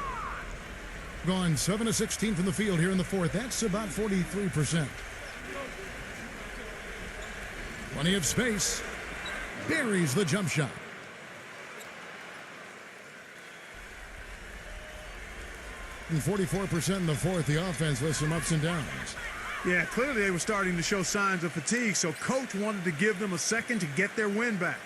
Gone 7 of 16 from the field here in the fourth. That's about 43%. Plenty of space. Buries the jump shot. And 44% in the fourth. The offense with some ups and downs. Yeah, clearly they were starting to show signs of fatigue, so coach wanted to give them a second to get their win back.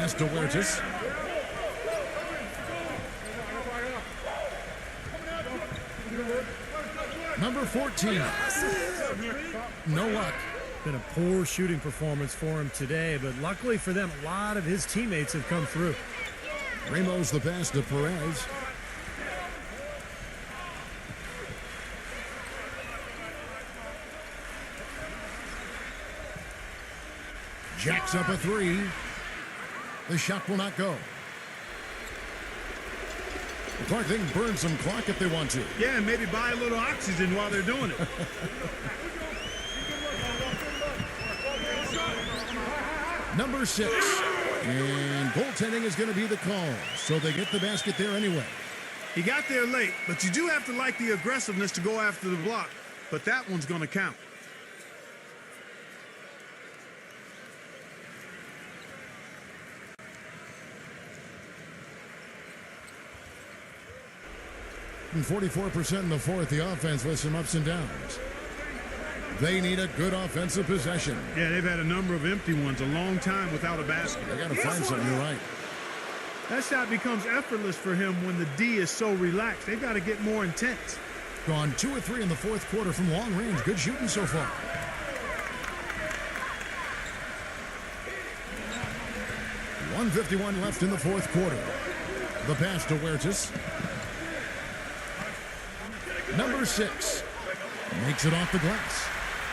Pass to Huertas. Number 14. No luck. Been a poor shooting performance for him today, but luckily for them, a lot of his teammates have come through. Ramos the pass to Perez. Jacks up a three. The shot will not go. Clark, they can burn some clock if they want to. Yeah, and maybe buy a little oxygen while they're doing it. Number 6. And goaltending is going to be the call. So they get the basket there anyway. He got there late, but you do have to like the aggressiveness to go after the block. But that one's going to count. And 44% in the fourth. The offense with some ups and downs. They need a good offensive possession. Yeah, they've had a number of empty ones, a long time without a basket. They got to find something. You're right. That shot becomes effortless for him when the D is so relaxed. They've got to get more intense. Gone 2 of 3 in the fourth quarter from long range. Good shooting so far. .151 left in the fourth quarter. The pass to Huertas. Number 6 makes it off the glass.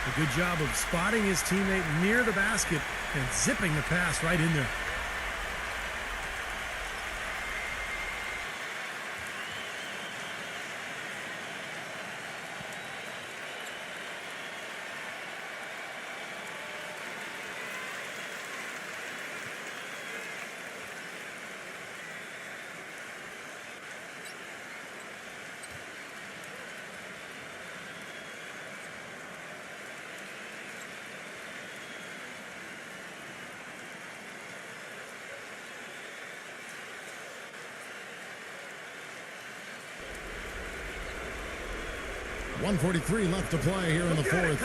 A good job of spotting his teammate near the basket and zipping the pass right in there. .143 left to play here in the fourth.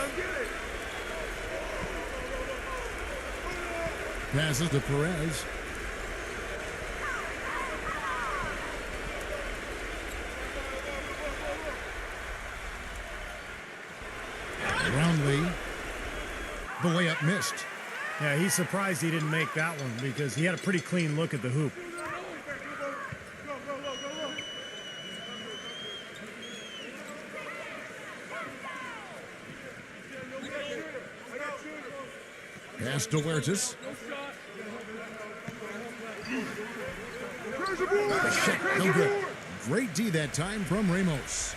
Passes to Perez. Roundly. The layup missed. Yeah, he's surprised he didn't make that one because he had a pretty clean look at the hoop. Pass to Huertas. The shot, no good. Great D that time from Ramos.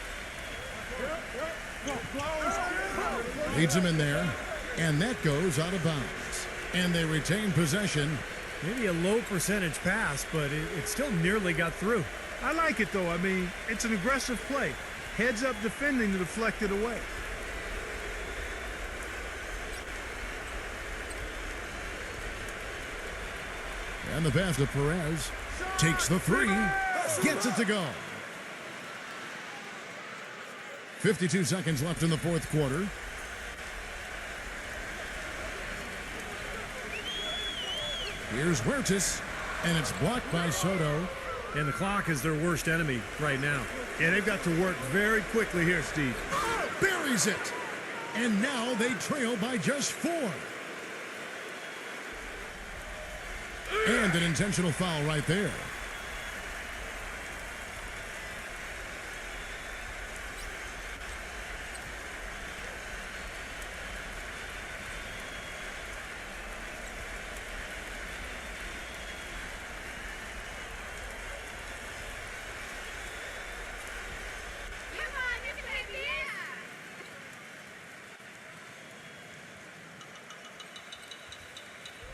Leads him in there, and that goes out of bounds. And they retain possession. Maybe a low percentage pass, but it still nearly got through. I like it, though. I mean, it's an aggressive play. Heads up defending to deflect it away. And the pass to Perez. Takes the three. Gets it to go. 52 seconds left in the fourth Here's Huertas, and it's blocked by Soto. And the clock is their worst enemy right now. Yeah, they've got to work very quickly here, Steve. Buries it. And now they trail by just 4. And an intentional foul right there.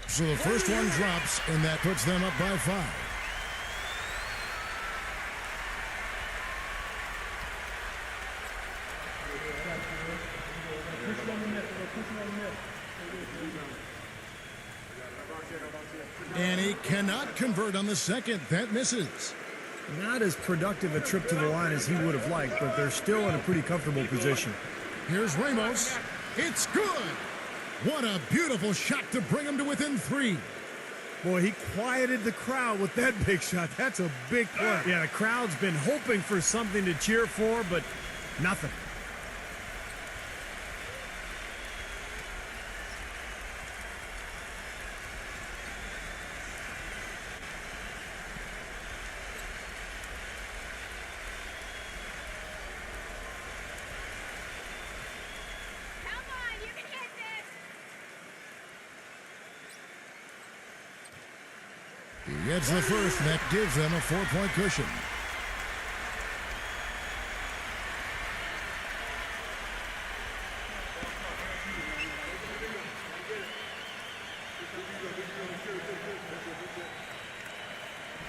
So the first one drops, and that puts them up by 5. And he cannot convert on the second. That misses. Not as productive a trip to the line as he would have liked, but they're still in a pretty comfortable position. Here's Ramos. It's good. What a beautiful shot to bring him to within 3. Boy, he quieted the crowd with that big shot. That's a big play. Yeah, the crowd's been hoping for something to cheer for, but nothing. He gets the first, and that gives them a 4-point cushion.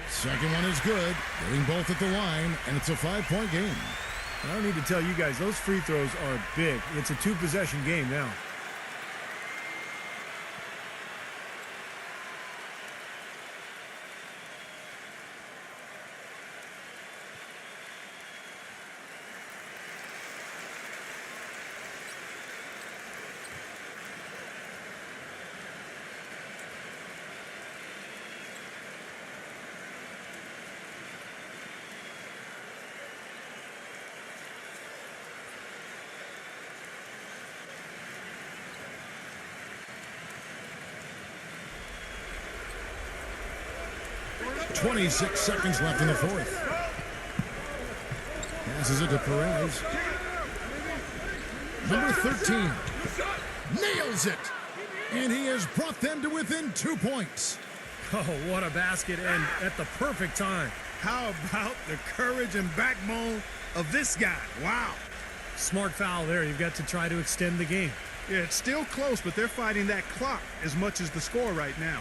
Second one is good, getting both at the line, and it's a 5-point game. I don't need to tell you guys, those free throws are big. It's a 2-possession game now. .26 seconds left in the fourth. Passes it to Perez. Number 13. Nails it. And he has brought them to within 2 points. Oh, what a basket, and at the perfect time. How about the courage and backbone of this guy? Wow. Smart foul there. You've got to try to extend the game. Yeah, it's still close, but they're fighting that clock as much as the score right now.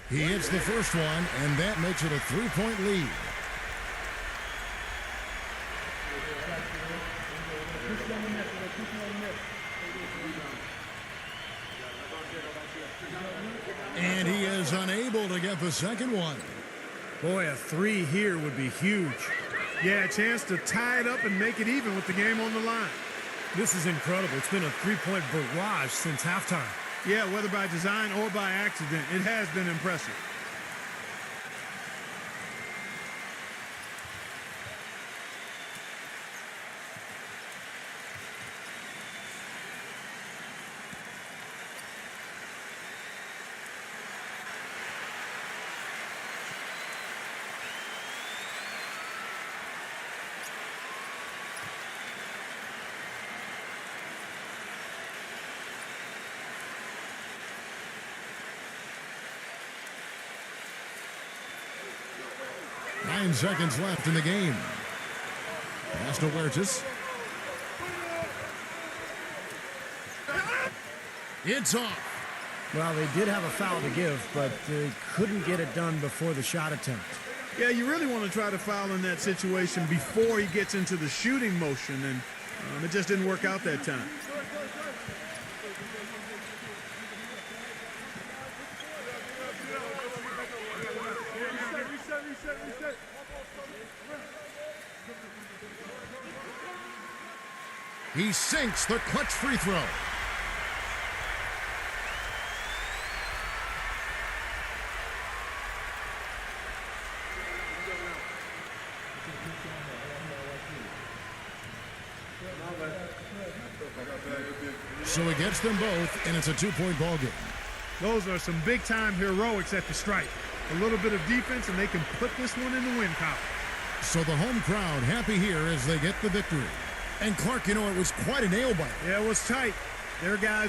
He hits the first one, and that makes it a 3-point lead. And he is unable to get the second one. Boy, a 3 here would be huge. Yeah, a chance to tie it up and make it even with the game on the line. This is incredible. It's been a 3-point barrage since halftime. Yeah, whether by design or by accident, it has been impressive. Nine seconds left in the game. Pass to Huertas. It's off. Well, they did have a foul to give, but they couldn't get it done before the shot attempt. Yeah, you really want to try to foul in that situation before he gets into the shooting motion, and it just didn't work out that time. He sinks the clutch free throw. So he gets them both, and it's a 2-point ball game. Those are some big-time heroics at the stripe. A little bit of defense, and they can put this one in the win column. So the home crowd happy here as they get the victory. And Clark, you know, it was quite a nail biter. Yeah, it was tight. Their guys